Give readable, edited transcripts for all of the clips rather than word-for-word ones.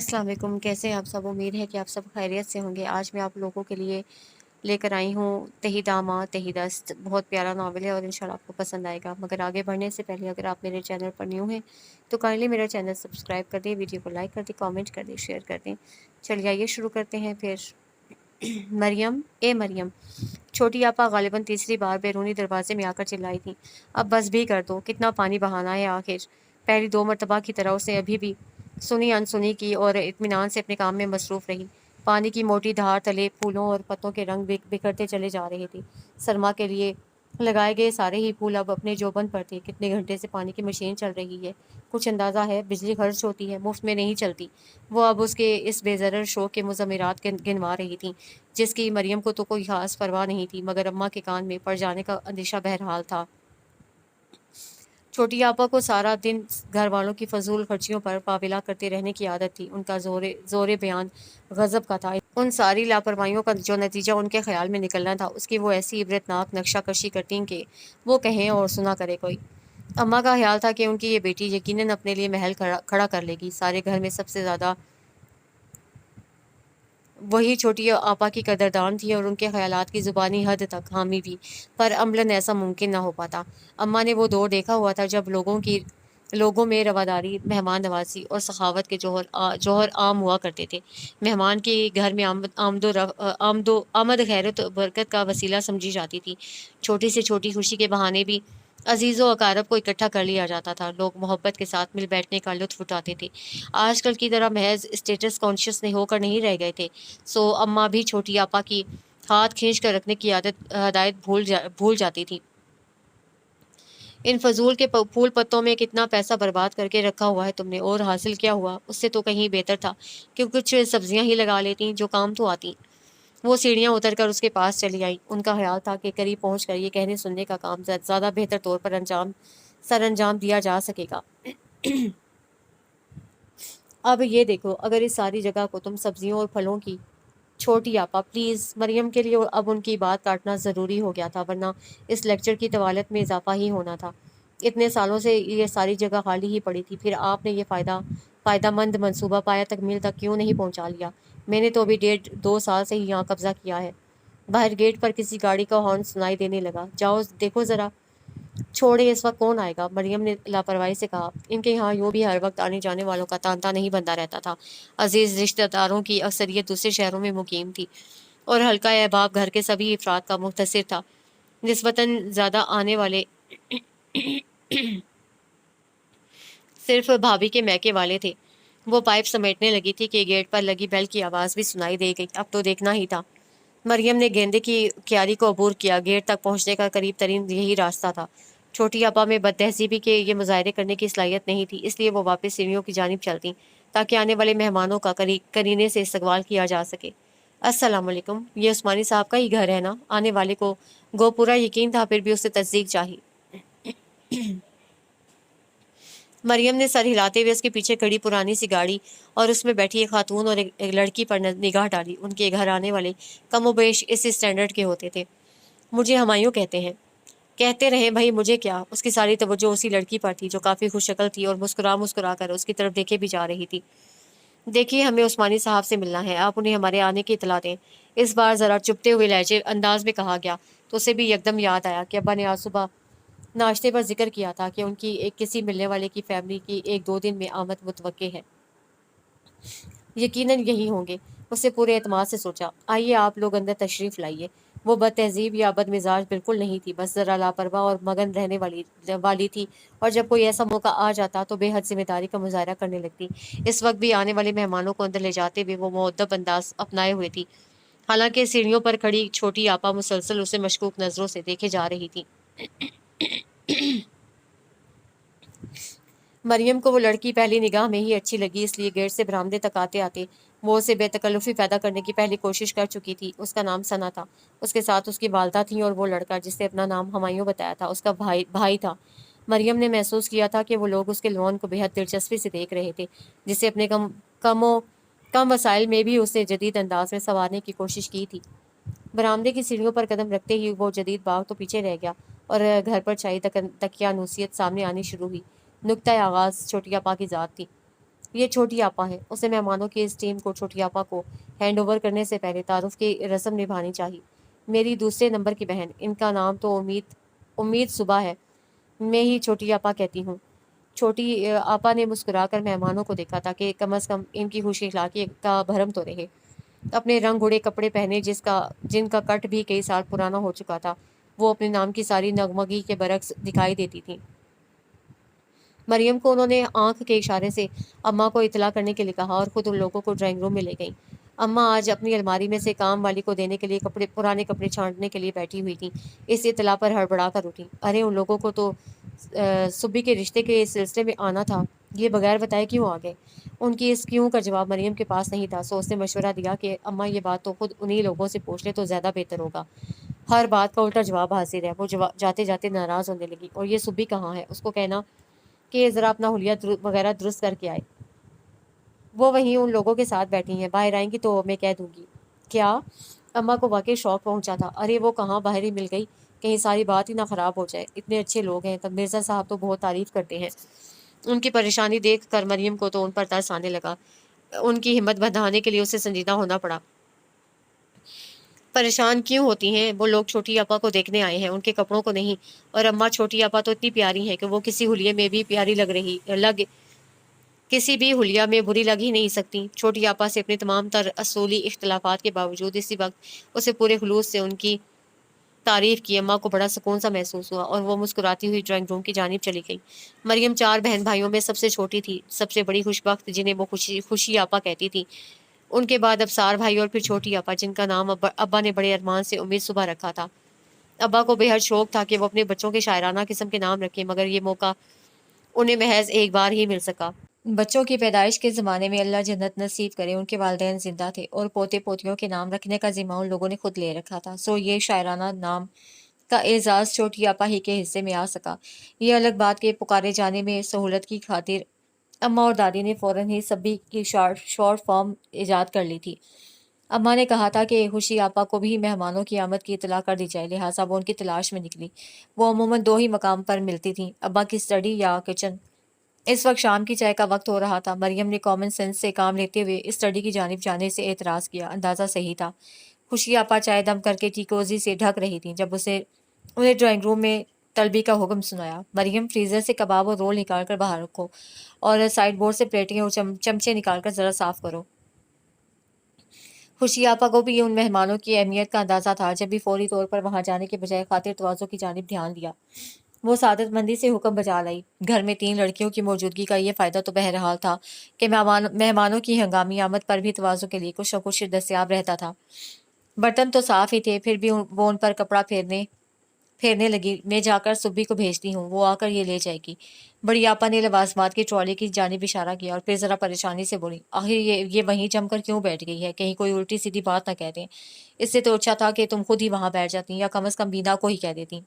अस्सलाम वालेकुम। कैसे हैं आप सब? उम्मीद है कि आप सब खैरियत से होंगे। आज मैं आप लोगों के लिए लेकर आई हूँ तहीदामा तहीदस्त। बहुत प्यारा नावल है और इंशाल्लाह आपको पसंद आएगा। मगर आगे बढ़ने से पहले अगर आप मेरे चैनल पर न्यू हैं तो काइंडली मेरा चैनल सब्सक्राइब कर दें, वीडियो को लाइक कर दें, कमेंट कर दें, शेयर कर दें। चलिए आइए शुरू करते हैं फिर। मरियम ए मरियम, छोटी आपा गालिबन तीसरी बार बैरूनी दरवाजे में आकर चिल्लाई थी। अब बस भी कर दो, कितना पानी बहाना है आखिर। पहली दो मरतबा की तरह उसे अभी भी सुनी अनसुनी की और इत्मीनान से अपने काम में मसरूफ रही। पानी की मोटी धार तले फूलों और पत्तों के रंग बिखरते चले जा रहे थे। सरमा के लिए लगाए गए सारे ही फूल अब अपने जोबन पर थे। कितने घंटे से पानी की मशीन चल रही है, कुछ अंदाज़ा है? बिजली खर्च होती है, मुफ्त में नहीं चलती। वो अब उसके इस बेज़रर शौक के मुज़म्मिरात गिनवा रही थी, जिसकी मरियम को तो कोई खास परवाह नहीं थी, मगर अम्मा के कान में पड़ जाने का अंदेशा बहरहाल था। छोटी आपा को सारा दिन घर वालों की फजूल खर्चियों पर पाविला करते रहने की आदत थी। उनका जोरे जोरे बयान गजब का था। उन सारी लापरवाहियों का जो नतीजा उनके ख्याल में निकलना था, उसकी वो ऐसी इबरतनाक नक्शा कशी करती कि वो कहें और सुना करे कोई। अम्मा का ख्याल था कि उनकी ये बेटी यकीनन अपने लिए महल खड़ा कर लेगी। सारे घर में सबसे ज़्यादा वही छोटी आपा की कदरदान थी और उनके ख्यालात की ज़ुबानी हद तक हामी भी, पर अमलन ऐसा मुमकिन ना हो पाता। अम्मा ने वो दौर देखा हुआ था जब लोगों में रवादारी, मेहमान नवाजी और सखावत के जौहर आम हुआ करते थे। मेहमान के घर में आमद खैरत बरकत का वसीला समझी जाती थी। छोटी से छोटी खुशी के बहाने भी अजीज़ व अकारब को इकट्ठा कर लिया जाता था। लोग मोहब्बत के साथ मिल बैठने का लुत्फ उठाते थे। आजकल की तरह महज स्टेटस कॉन्शियस नहीं होकर नहीं रह गए थे। सो अम्मा भी छोटी आपा की हाथ खींच कर रखने की हदायत भूल जाती थी। इन फजूल के फूल पत्तों में कितना पैसा बर्बाद करके रखा हुआ है तुमने, और हासिल क्या हुआ? उससे तो कहीं बेहतर था कि कुछ सब्जियां ही लगा लेती जो काम तो आती। वो सीढ़ियां उतर कर उसके पास चली आई। उनका ख्याल था कि करीब पहुंच कर ये कहने सुनने का काम ज़्यादा बेहतर तौर पर सर अंजाम दिया जा सकेगा। अब ये देखो, अगर इस सारी जगह को तुम सब्जियों और फलों की छोटी आपा प्लीज़। मरियम के लिए अब उनकी बात काटना ज़रूरी हो गया था, वरना इस लेक्चर की तवालत में इजाफा ही होना था। इतने सालों से ये सारी जगह खाली ही पड़ी थी, फिर आपने ये फ़ायदामंद मंसूबा पाया तकमील तक क्यों नहीं पहुंचा लिया? मैंने तो अभी 1.5-2 साल से ही यहाँ कब्जा किया है। बाहर गेट पर किसी गाड़ी का हॉर्न सुनाई देने लगा। जाओ देखो ज़रा। छोड़े, इस वक्त कौन आएगा? मरियम ने लापरवाही से कहा। इनके यहाँ यूँ भी हर वक्त आने जाने वालों का तांता नहीं बंधा रहता था। अजीज रिश्तेदारों की अक्सरियत दूसरे शहरों में मुकीम थी और हल्का अहबाब घर के सभी अफराद का मुख्तसिर था। निस्बतन ज़्यादा आने वाले सिर्फ भाभी के मैके वाले थे। वो पाइप समेटने लगी थी कि गेट पर लगी बेल की आवाज़ भी सुनाई दे गई। अब तो देखना ही था। मरियम ने गेंदे की क्यारी को अबूर किया। गेट तक पहुंचने का करीब तरीन यही रास्ता था। छोटी आपा में बदतहजीबी के ये मुजाहरे करने की सलाहियत नहीं थी, इसलिए वो वापस सीढ़ियों की जानिब चलती ताकि आने वाले मेहमानों का करीने से इस्तकबाल किया जा सके। अस्सलाम वालेकुम, ये उस्मानी साहब का ही घर है ना? आने वाले को गो पूरा यकीन था, फिर भी उसे तस्दीक चाहिए। मरियम ने सर हिलाते हुए उसके पीछे खड़ी पुरानी सी गाड़ी और उसमें बैठी एक खातून और एक लड़की पर निगाह डाली। उनके घर आने वाले कमोबेश इस स्टैंडर्ड के होते थे। मुझे हमायूं कहते हैं। कहते रहे भाई, मुझे क्या? उसकी सारी तवज्जो उसी लड़की पर थी जो काफ़ी खुशशक्ल थी और मुस्कुरा मुस्कुरा कर उसकी तरफ देखे भी जा रही थी। देखिए, हमें उस्मानी साहब से मिलना है, आप उन्हें हमारे आने की इतला दें। इस बार ज़रा चुपते हुए लहजे अंदाज में कहा गया तो उसे भी यकदम याद आया कि अब्बा ने आज सुबह नाश्ते पर जिक्र किया था कि उनकी एक किसी मिलने वाले की फैमिली की 1-2 दिन में आमद मुतवक्के है। यकीनन यही होंगे। उससे पूरे एतमाद से सोचा, आइए आप लोग अंदर तशरीफ़ लाइए। वो बदतहजीब या बदमिजाज बिल्कुल नहीं थी, बस ज़रा लापरवाह और मगन रहने वाली थी, और जब कोई ऐसा मौका आ जाता तो बेहद जिम्मेदारी का मुजाहरा करने लगती। इस वक्त भी आने वाले मेहमानों को अंदर ले जाते हुए वो मुअद्दब अंदाज अपनाए हुए थी। हालांकि सीढ़ियों पर खड़ी छोटी आपा मुसलसल उसे मशकूक नज़रों से देखे जा रही थी। मरियम को वो लड़की पहली निगाह में ही अच्छी लगी, इसलिए गेट से बरामदे तक आते आते वो उसे बेतकल्लुफ़ी पैदा करने की पहली कोशिश कर चुकी थी। उसका नाम सना था। उसके साथ उसकी वालदा थी और वो लड़का जिससे अपना नाम हमायूं बताया था उसका भाई था। मरियम ने महसूस किया था कि वो लोग उसके लॉन को बेहद दिलचस्पी से देख रहे थे, जिसे अपने कम वसाइल में भी उसे जदीद अंदाज में संवारने की कोशिश की थी। बरामदे की सीढ़ियों पर कदम रखते ही वो जदीद बाग तो पीछे रह गया और घर पर चाहिए तकिया नूसियत सामने आनी शुरू हुई। नुक्ता आगाज़ छोटी आपा की ज़ात थी। یہ چھوٹی آپا ہے، اسے مہمانوں کی اس ٹیم کو چھوٹی آپا کو ہینڈ اوور کرنے سے پہلے تعارف کی رسم نبھانی چاہیے۔ میری دوسرے نمبر کی بہن، ان کا نام تو امید صبح ہے، میں ہی چھوٹی آپا کہتی ہوں۔ چھوٹی آپا نے مسکرا کر مہمانوں کو دیکھا تاکہ کم از کم ان کی خوش اخلاقی کا بھرم تو رہے۔ اپنے رنگ اڑے کپڑے پہنے جن کا کٹ بھی کئی سال پرانا ہو چکا تھا، وہ اپنے نام کی ساری نغمگی کے برعکس دکھائی دیتی تھی۔ مریم کو انہوں نے آنکھ کے اشارے سے اماں کو اطلاع کرنے کے لیے کہا اور خود ان لوگوں کو ڈرائنگ روم میں لے گئیں۔ اماں آج اپنی الماری میں سے کام والی کو دینے کے لیے پرانے کپڑے چھانٹنے کے لیے بیٹھی ہوئی تھیں۔ اس اطلاع پر ہڑبڑا کر اٹھی۔ ارے ان لوگوں کو تو صبی کے رشتے کے سلسلے میں آنا تھا، یہ بغیر بتائے کیوں آ گئے؟ ان کی اس کیوں کا جواب مریم کے پاس نہیں تھا، سو اس نے مشورہ دیا کہ اماں یہ بات تو خود انہی لوگوں سے پوچھ لے تو زیادہ بہتر ہوگا۔ ہر بات کا الٹا جواب حاضر ہے۔ وہ جاتے جاتے ناراض ہونے لگی۔ اور یہ صبی کہاں ہے؟ اس کو کہنا کہ ذرا اپنا حلیہ وغیرہ درست کر کے آئے، وہ وہیں ان لوگوں کے ساتھ بیٹھی ہیں، باہر آئیں گی تو میں کہہ دوں گی۔ کیا؟ اماں کو واقعی شوق پہنچا تھا۔ ارے وہ کہاں باہر ہی مل گئی، کہیں ساری بات ہی نہ خراب ہو جائے، اتنے اچھے لوگ ہیں، تب مرزا صاحب تو بہت تعریف کرتے ہیں۔ ان کی پریشانی دیکھ کر مریم کو تو ان پر ترس آنے لگا۔ ان کی ہمت بندھانے کے لیے اسے سنجیدہ ہونا پڑا۔ پریشان کیوں ہوتی ہیں؟ وہ لوگ چھوٹی آپا کو دیکھنے آئے ہیں، ان کے کپڑوں کو نہیں۔ اور اماں چھوٹی آپا تو اتنی پیاری ہیں کہ وہ کسی حلیے میں بھی پیاری کسی بھی حلیہ میں بری لگ ہی نہیں سکتی۔ چھوٹی آپا سے اپنے تمام تر اصولی اختلافات کے باوجود اسی وقت اسے پورے خلوص سے ان کی تعریف کی۔ اماں کو بڑا سکون سا محسوس ہوا اور وہ مسکراتی ہوئی ڈرائنگ روم کی جانب چلی گئی۔ مریم 4 بہن بھائیوں میں سب سے چھوٹی تھی، سب سے بڑی خوش بخت، جنہیں وہ خوشی آپا کہتی تھی۔ ان کے بعد ابصار بھائی اور پھر چھوٹی آپا، جن کا نام ابا نے بڑے ارمان سے امید صبح رکھا تھا۔ ابا کو بے حد شوق تھا کہ وہ اپنے بچوں کے شاعرانہ قسم کے نام رکھیں، مگر یہ موقع انہیں محض ایک بار ہی مل سکا۔ بچوں کی پیدائش کے زمانے میں اللہ جنت نصیب کرے ان کے والدین زندہ تھے اور پوتے پوتیوں کے نام رکھنے کا ذمہ ان لوگوں نے خود لے رکھا تھا، سو یہ شاعرانہ نام کا اعزاز چھوٹی آپا ہی کے حصے میں آ سکا۔ یہ الگ بات کہ پکارے جانے میں سہولت کی خاطر اماں اور دادی نے فوراً ہی سبھی کی شارٹ فارم ایجاد کر لی تھی۔ اماں نے کہا تھا کہ خوشی آپا کو بھی مہمانوں کی آمد کی اطلاع کر دی جائے، لہٰذا وہ ان کی تلاش میں نکلی۔ وہ عموماً 2 ہی مقام پر ملتی تھیں، ابا کی اسٹڈی یا کچن۔ اس وقت شام کی چائے کا وقت ہو رہا تھا۔ مریم نے کامن سینس سے کام لیتے ہوئے اسٹڈی کی جانب جانے سے اعتراض کیا۔ اندازہ صحیح تھا، خوشی آپا چائے دم کر کے ٹیکوزی سے ڈھک رہی تھیں جب انہیں ڈرائنگ روم میں طلبی کا حکم سنایا۔ مریم، فریزر سے کباب اور رول نکال کر باہر رکھو اور سائڈ بورڈ سے پلیٹیں اور چمچے نکال کر ذرا صاف کرو۔ خوشی آپا کو بھی ان مہمانوں کی اہمیت کا اندازہ تھا، جب بھی فوری طور پر وہاں جانے کے بجائے خاطر تواضع کی جانب دھیان دیا۔ وہ سعادت مندی سے حکم بجا لائی۔ گھر میں 3 لڑکیوں کی موجودگی کا یہ فائدہ تو بہرحال تھا کہ مہمانوں کی ہنگامی آمد پر بھی تواضع کے لیے کچھ نہ کچھ دستیاب رہتا تھا۔ برتن تو صاف ہی تھے، پھر بھی وہ ان پر کپڑا پھیرنے لگی۔ میں جا کر صبی کو بھیجتی ہوں، وہ آ کر یہ لے جائے گی۔ بڑی آپا نے لوازمات کی ٹرالی کی جانب اشارہ کیا اور پھر ذرا پریشانی سے بولی، آخر یہ وہیں جم کر کیوں بیٹھ گئی ہے؟ کہیں کوئی الٹی سیدھی بات نہ کہہ دیں۔ اس سے تو اچھا تھا کہ تم خود ہی وہاں بیٹھ جاتی یا کم از کم بینا کو ہی کہہ دیتی۔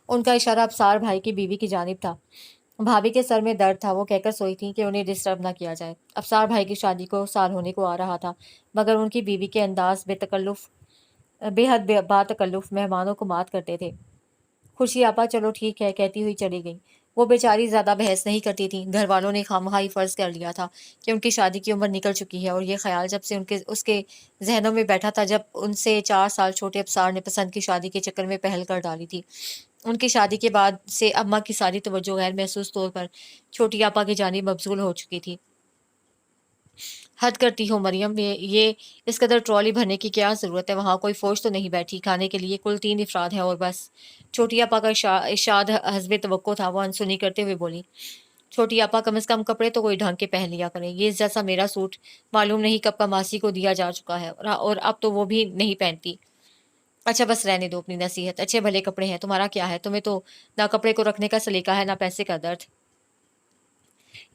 ان کا اشارہ ابصار بھائی کی بیوی کی جانب تھا۔ بھابھی کے سر میں درد تھا، وہ کہہ کر سوئی تھیں کہ انہیں ڈسٹرب نہ کیا جائے۔ ابصار بھائی کی شادی کو سال ہونے کو آ رہا تھا، مگر ان کی بیوی کے انداز بے حد با تکلف مہمانوں کو مات کرتے تھے۔ خوشی آپا چلو ٹھیک ہے کہتی ہوئی چلی گئی۔ وہ بیچاری زیادہ بحث نہیں کرتی تھیں۔ گھر والوں نے خواہ ہی فرض کر لیا تھا کہ ان کی شادی کی عمر نکل چکی ہے، اور یہ خیال جب سے اس کے ذہنوں میں بیٹھا تھا جب ان سے 4 سال چھوٹے ابصار نے پسند کی شادی کے چکر میں پہل کر ڈالی تھی۔ ان کی شادی کے بعد سے اماں کی ساری توجہ غیر محسوس طور پر چھوٹی آپا کی جانب مبذول ہو چکی تھی۔ حد کرتی ہو مریم، یہ اس قدر ٹرالی بھرنے کی کیا ضرورت ہے؟ وہاں کوئی فوج تو نہیں بیٹھی؟ کھانے کے لیے کل 3 افراد ہیں اور بس۔ چھوٹی آپا کا ارشاد حسب توقع تھا، وہ انسنی کرتے ہوئے بولی، چھوٹی آپا کم از کم کپڑے تو کوئی ڈھنگ کے پہن لیا کریں۔ یہ جیسا میرا سوٹ معلوم نہیں کب کا ماسی کو دیا جا چکا ہے اور اب تو وہ بھی نہیں پہنتی۔ اچھا بس رہنے دو اپنی نصیحت، اچھے بھلے کپڑے ہیں، تمہارا کیا ہے؟ تمہیں تو نہ کپڑے کو رکھنے کا سلیقہ ہے نہ پیسے کا درد۔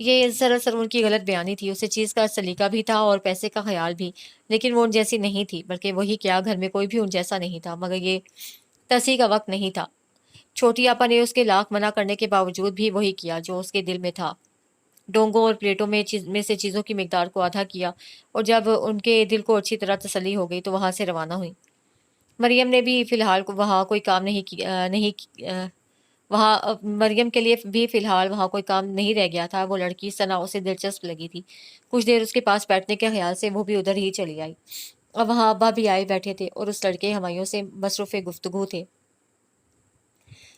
یہ سراسر ان کی غلط بیانی تھی۔ اسے چیز کا سلیقہ بھی تھا اور پیسے کا خیال بھی، لیکن وہ ان جیسی نہیں تھی، بلکہ وہی کیا گھر میں کوئی بھی ان جیسا نہیں تھا، مگر یہ تصحیح کا وقت نہیں تھا۔ چھوٹی آپا نے اس کے لاکھ منع کرنے کے باوجود بھی وہی کیا جو اس کے دل میں تھا۔ ڈونگوں اور پلیٹوں میں سے چیزوں کی مقدار کو آدھا کیا، اور جب ان کے دل کو اچھی طرح تسلی ہو گئی تو وہاں سے روانہ ہوئی۔ مریم نے بھی فی الحال وہاں کوئی کام نہیں وہاں مریم کے لیے بھی فی الحال وہاں کوئی کام نہیں رہ گیا تھا۔ وہ لڑکی ثنا اسے دلچسپ لگی تھی۔ کچھ دیر اس کے پاس بیٹھنے کے خیال سے وہ بھی ادھر ہی چلی آئی۔ اب وہاں ابا بھی آئے بیٹھے تھے اور اس لڑکے ہمایوں سے مصروف گفتگو تھے۔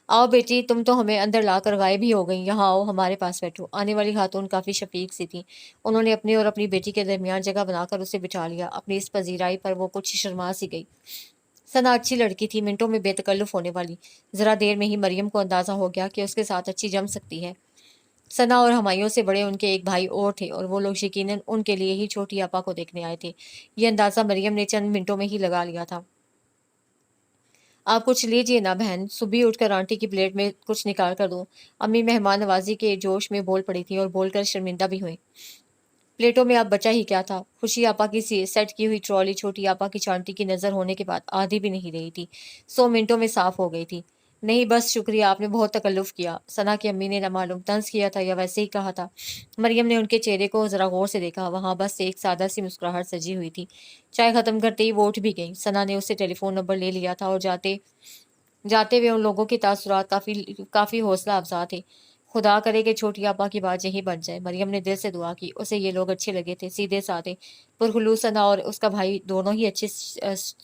آؤ بیٹی، تم تو ہمیں اندر لا کر غائب ہی ہو گئی، یہاں آؤ، ہمارے پاس بیٹھو۔ آنے والی خاتون کافی شفیق سی تھی۔ انہوں نے اپنے اور اپنی بیٹی کے درمیان جگہ بنا کر اسے بٹھا لیا۔ اپنی اس پذیرائی پر وہ کچھ شرما سی گئی۔ ثنا اچھی لڑکی تھی، منٹوں میں بے تکلف ہونے والی۔ ذرا دیر میں ہی مریم کو اندازہ ہو گیا کہ اس کے ساتھ اچھی جم سکتی ہے۔ ثنا اور ہمایوں سے بڑے ان کے ایک بھائی اور تھے اور وہ لوگ یقیناً ان کے لیے ہی چھوٹی آپا کو دیکھنے آئے تھے۔ یہ اندازہ مریم نے چند منٹوں میں ہی لگا لیا تھا۔ آپ کچھ لیجیے نا بہن، صبح اٹھ کر آنٹی کی پلیٹ میں کچھ نکال کر دوں۔ امی مہمان نوازی کے جوش میں بول پڑی تھیں اور بول کر شرمندہ بھی ہوئیں۔ پلیٹوں میں اب بچا ہی کیا تھا؟ خوشی آپا کی سیٹ کی ہوئی ٹرالی چھوٹی آپا کی چانٹی کی نظر ہونے کے بعد آدھی بھی نہیں رہی تھی، 100 منٹوں میں صاف ہو گئی تھی۔ نہیں بس شکریہ، آپ نے بہت تکلف کیا، ثنا کی امی نے نہ معلوم طنز کیا تھا یا ویسے ہی کہا تھا۔ مریم نے ان کے چہرے کو ذرا غور سے دیکھا، وہاں بس ایک سادہ سی مسکراہٹ سجی ہوئی تھی۔ چائے ختم کرتے ہی وہ اٹھ بھی گئی۔ ثنا نے اس سے ٹیلی فون نمبر لے لیا تھا اور جاتے ہوئے ان لوگوں کے تاثرات کافی حوصلہ افزا تھے۔ خدا کرے کہ چھوٹی آپا کی بات یہی بن جائے، مریم نے دل سے دعا کی۔ اسے یہ لوگ اچھے لگے تھے، سیدھے سادے، پرخلوص۔ ثنا اور اس کا بھائی دونوں ہی اچھی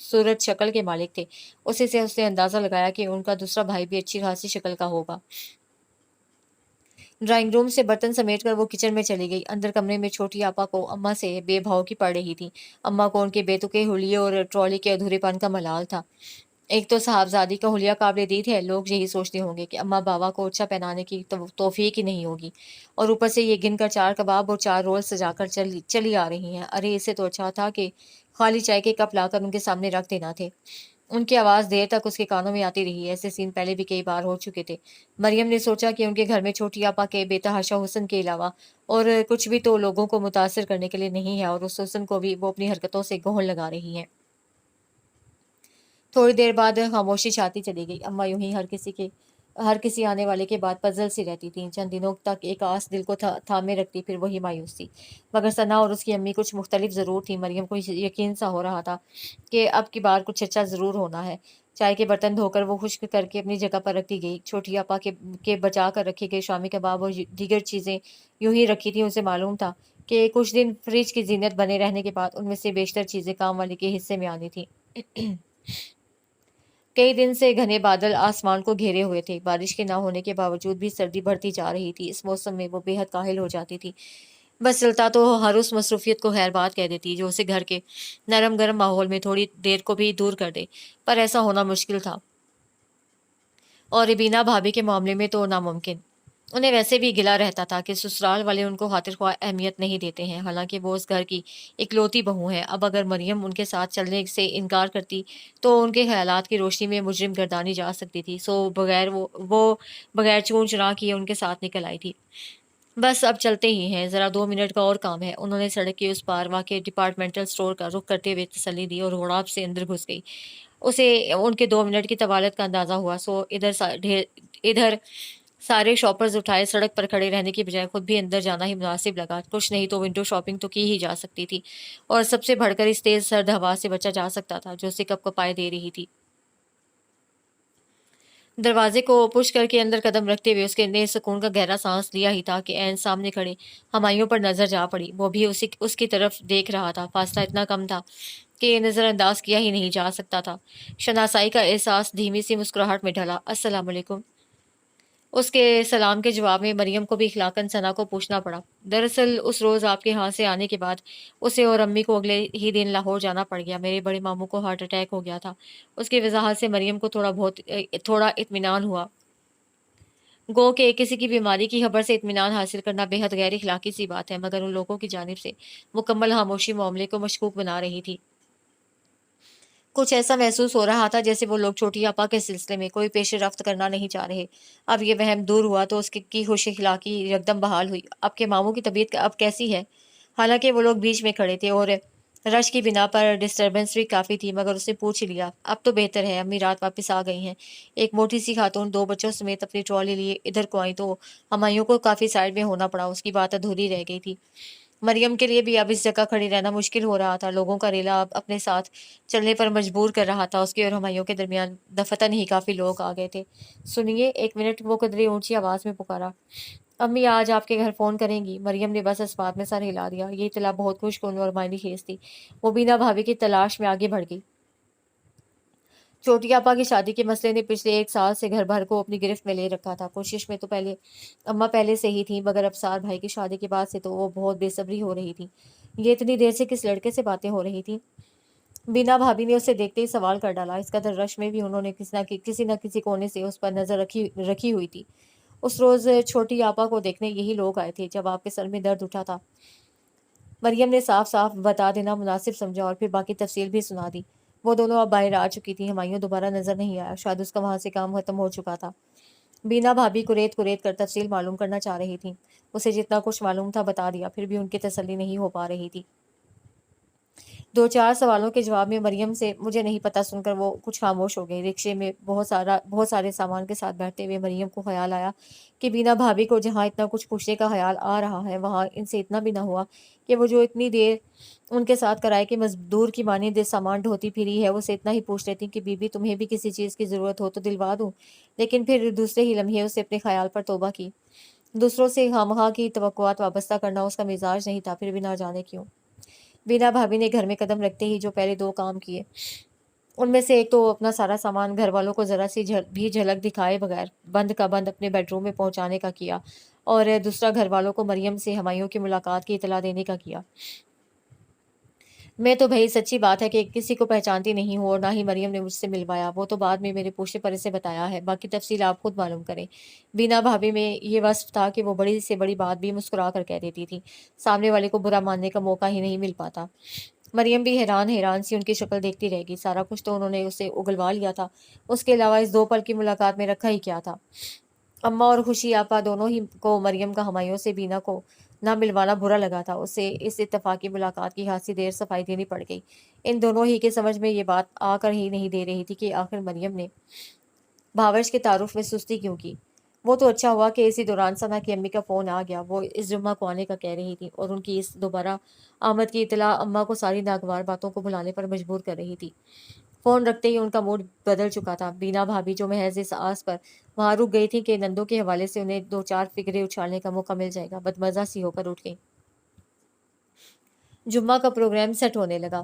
صورت شکل کے مالک تھے۔ اسی سے اس نے اندازہ لگایا کہ ان کا دوسرا بھائی بھی اچھی خاصی شکل کا ہوگا۔ ڈرائنگ روم سے برتن سمیٹ کر وہ کچن میں چلی گئی۔ اندر کمرے میں چھوٹی آپا کو اماں سے بے بھاؤ کی پڑ رہی تھی۔ اماں کو ان کے بے تکے حلیے اور ٹرالی کے ادھورے پن کا ملال تھا۔ ایک تو صاحبزادی کا حلیہ قابل دید ہے، لوگ یہی سوچتے ہوں گے کہ اماں باوا کو اچھا پہنانے کی توفیق ہی نہیں ہوگی، اور اوپر سے یہ گن کر 4 کباب اور 4 رول سجا کر چلی آ رہی ہیں۔ ارے اسے تو اچھا تھا کہ خالی چائے کے کپ لا کر ان کے سامنے رکھ دینا تھے۔ ان کی آواز دیر تک اس کے کانوں میں آتی رہی۔ ایسے سین پہلے بھی کئی بار ہو چکے تھے۔ مریم نے سوچا کہ ان کے گھر میں چھوٹی آپا کے بے تحاشا حسن کے علاوہ اور کچھ بھی تو لوگوں کو متاثر کرنے کے لیے نہیں ہے، اور اس حسن کو بھی وہ اپنی حرکتوں سے گوہر لگا رہی ہیں۔ تھوڑی دیر بعد خاموشی چھاتی چلی گئی۔ اماں یوں ہی ہر کسی آنے والے کے بعد پزل سی رہتی تھیں۔ چند دنوں تک ایک آس دل کو تھامے رکھتی، پھر وہی مایوس تھی۔ مگر ثنا اور اس کی امی کچھ مختلف ضرور تھی۔ مریم کو یقین سا ہو رہا تھا کہ اب کی بار کچھ اچھا ضرور ہونا ہے۔ چائے کے برتن دھو کر وہ خشک کر کے اپنی جگہ پر رکھ دی گئی۔ چھوٹی آپا کے بچا کر رکھے گئے شامی کباب اور دیگر چیزیں یوں ہی رکھی تھیں۔ اسے معلوم تھا کہ کچھ دن فریج کی زینت بنے رہنے کے بعد ان میں سے بیشتر چیزیں کام والی کے حصے میں آنی تھیں۔ کئی دن سے گھنے بادل آسمان کو گھیرے ہوئے تھے۔ بارش کے نہ ہونے کے باوجود بھی سردی بڑھتی جا رہی تھی۔ اس موسم میں وہ بے حد کاہل ہو جاتی تھی۔ بس چلتا تو ہر اس مصروفیت کو خیر بات کہہ دیتی جو اسے گھر کے نرم گرم ماحول میں تھوڑی دیر کو بھی دور کر دے، پر ایسا ہونا مشکل تھا، اور ربینہ بھابھی کے معاملے میں تو ناممکن۔ انہیں ویسے بھی گلا رہتا تھا کہ سسرال والے ان کو خاطر خواہ اہمیت نہیں دیتے ہیں، حالانکہ وہ اس گھر کی اکلوتی بہو ہیں۔ اب اگر مریم ان کے ساتھ چلنے سے انکار کرتی تو ان کے خیالات کی روشنی میں مجرم گردانی جا سکتی تھی، سو وہ بغیر چون چرا کیے ان کے ساتھ نکل آئی تھی۔ بس اب چلتے ہی ہیں، ذرا 2 منٹ کا اور کام ہے۔ انہوں نے سڑک کے اس پار واقع ڈپارٹمنٹل سٹور کا رخ کرتے ہوئے تسلی دی اور غڑاب سے اندر گھس گئی۔ اسے ان کے 2 منٹ کی طوالت کا اندازہ ہوا، سو ادھر سارے شاپرز اٹھائے سڑک پر کھڑے رہنے کی بجائے خود بھی اندر جانا ہی مناسب لگا۔ کچھ نہیں تو ونڈو شاپنگ تو کی ہی جا سکتی تھی، اور سب سے بڑھ کر اس تیز سرد ہوا سے بچا جا سکتا تھا جو اسے کپ کپائے دے رہی تھی۔ دروازے کو پش کر کے اندر قدم رکھتے ہوئے اس نے سکون کا گہرا سانس لیا ہی تھا کہ عین سامنے کھڑے ہمایوں پر نظر جا پڑی۔ وہ بھی اس کی طرف دیکھ رہا تھا۔ فاصلہ اتنا کم تھا کہ یہ نظر انداز کیا ہی نہیں جا سکتا تھا۔ شناسائی کا احساس دھیمی سی مسکراہٹ میں ڈھلا۔ السلام علیکم۔ اس کے سلام کے جواب میں مریم کو بھی اخلاقاً ثنا کو پوچھنا پڑا۔ دراصل اس روز آپ کے ہاں سے آنے کے بعد اسے اور امی کو اگلے ہی دن لاہور جانا پڑ گیا۔ میرے بڑے ماموں کو ہارٹ اٹیک ہو گیا تھا۔ اس کی وضاحت سے مریم کو تھوڑا اطمینان ہوا۔ گو کہ کسی کی بیماری کی خبر سے اطمینان حاصل کرنا بے حد غیر اخلاقی سی بات ہے، مگر ان لوگوں کی جانب سے مکمل خاموشی معاملے کو مشکوک بنا رہی تھی۔ کچھ ایسا محسوس ہو رہا تھا جیسے وہ لوگ چھوٹی آپا کے سلسلے میں کوئی پیش رفت کرنا نہیں چاہ رہے۔ اب یہ وہم دور ہوا تو اس کی خوش اخلاقی یکدم بحال ہوئی۔ آپ کے ماموں کی طبیعت اب کیسی ہے؟ حالانکہ وہ لوگ بیچ میں کھڑے تھے اور رش کی بنا پر ڈسٹربنس بھی کافی تھی، مگر اس نے پوچھ لیا۔ اب تو بہتر ہے، امی رات واپس آ گئی ہیں۔ ایک موٹی سی خاتون 2 بچوں سمیت اپنی ٹرالی لیے ادھر کو آئی تو ہمایوں کو کافی سائڈ میں ہونا پڑا۔ اس کی بات ادھوری رہ گئی تھی۔ مریم کے لیے بھی اب اس جگہ کھڑی رہنا مشکل ہو رہا تھا۔ لوگوں کا ریلا اب اپنے ساتھ چلنے پر مجبور کر رہا تھا۔ اس کے اور ہمایوں کے درمیان دفتن ہی کافی لوگ آ گئے تھے۔ سنیے ایک منٹ، وہ قدرے اونچی آواز میں پکارا۔ امی آج آپ کے گھر فون کریں گی؟ مریم نے بس اس بات میں سر ہلا دیا۔ یہ اطلاع بہت خوش کن اور معنی خیز تھی۔ وہ بینا بھابھی کی تلاش میں آگے بڑھ گئی۔ چھوٹی آپا کی شادی کے مسئلے نے پچھلے 1 سال سے گھر بھر کو اپنی گرفت میں لے رکھا تھا۔ کوشش میں تو اماں پہلے سے ہی تھیں، مگر ابصار بھائی کی شادی کے بعد سے تو وہ بہت بے صبری ہو رہی تھی۔ یہ اتنی دیر سے کس لڑکے سے باتیں ہو رہی تھیں؟ بینا بھابھی نے اسے دیکھتے ہی سوال کر ڈالا۔ اس قدر رش میں بھی انہوں نے کسی نہ کسی کونے سے اس پر نظر رکھی ہوئی تھی۔ اس روز چھوٹی آپا کو دیکھنے یہی لوگ آئے تھے جب آپ کے سر میں درد اٹھا تھا۔ مریم نے صاف صاف بتا دینا مناسب سمجھا اور پھر باقی تفصیل بھی سنا دی۔ وہ دونوں اب باہر آ چکی تھی۔ ہمایوں دوبارہ نظر نہیں آیا، شاید اس کا وہاں سے کام ختم ہو چکا تھا۔ بینا بھابھی کریت کر تفصیل معلوم کرنا چاہ رہی تھی۔ اسے جتنا کچھ معلوم تھا بتا دیا، پھر بھی ان کی تسلی نہیں ہو پا رہی تھی۔ 2-4 سوالوں کے جواب میں مریم سے مجھے نہیں پتا سن کر وہ کچھ خاموش ہو گئی۔ رکشے میں بہت سارے سامان کے ساتھ بیٹھتے ہوئے مریم کو خیال آیا کہ بینا بھابھی کو جہاں اتنا کچھ پوچھنے کا خیال آ رہا ہے، وہاں ان سے اتنا بھی نہ ہوا کہ وہ جو اتنی دیر ان کے ساتھ کرائے کے مزدور کی مانند سامان ڈھوتی پھری ہے، اسے اتنا ہی پوچھ لیتی کہ بی بی تمہیں بھی کسی چیز کی ضرورت ہو تو دلوا دوں۔ لیکن پھر دوسرے ہی لمحے اسے اپنے خیال پر توبہ کی۔ دوسروں سے خواہاں کی توقعات وابستہ کرنا اس کا مزاج نہیں تھا، پھر بھی نہ جانے کیوں۔ بینا بھابھی نے گھر میں قدم رکھتے ہی جو پہلے 2 کام کیے، ان میں سے ایک تو اپنا سارا سامان گھر والوں کو ذرا سی بھی جھلک دکھائے بغیر بند کا بند اپنے بیڈ روم میں پہنچانے کا کیا، اور دوسرا گھر والوں کو مریم سے ہمایوں کی ملاقات کی اطلاع دینے کا کیا۔ میں تو بھائی سچی بات ہے کہ کسی کو پہچانتی نہیں ہوں، اور نہ ہی مریم نے مجھ سے ملوایا۔ وہ تو بعد میں میرے پوچھنے پر اسے بتایا ہے، باقی تفصیل آپ خود معلوم کریں۔ بینا بھابھی میں یہ وصف تھا کہ وہ بڑی سے بڑی بات بھی مسکرا کر کہہ دیتی تھی، سامنے والے کو برا ماننے کا موقع ہی نہیں مل پاتا۔ مریم بھی حیران سی ان کی شکل دیکھتی رہ گئی۔ سارا کچھ تو انہوں نے اسے اگلوا لیا تھا، اس کے علاوہ اس 2 پل کی ملاقات میں رکھا ہی کیا تھا؟ اماں اور خوشی آپا دونوں ہی کو مریم کا ہمایوں سے بینا کو نہ ملوانا برا لگا تھا۔ اسے اس اتفاقی ملاقات کی خاصی دیر صفائی دینی پڑ گئی۔ ان دونوں ہی کے سمجھ میں یہ بات آ کر ہی نہیں دے رہی تھی کہ آخر مریم نے بھاورش کے تعارف میں سستی کیوں کی۔ وہ تو اچھا ہوا کہ اسی دوران ثنا کی امی کا فون آ گیا۔ وہ اس جمعہ کو آنے کا کہہ رہی تھی، اور ان کی اس دوبارہ آمد کی اطلاع اماں کو ساری ناگوار باتوں کو بھلانے پر مجبور کر رہی تھی۔ فون رکھتے ہی ان کا موڈ بدل چکا تھا۔ بینا بھابھی جو محض اس آس پر وہاں رک گئی تھی کہ نندوں کے حوالے سے انہیں 2-4 فکرے اچھالنے کا موقع مل جائے گا، بدمزہ سی ہو کر اٹھ گئی۔ جمعہ کا پروگرام سیٹ ہونے لگا۔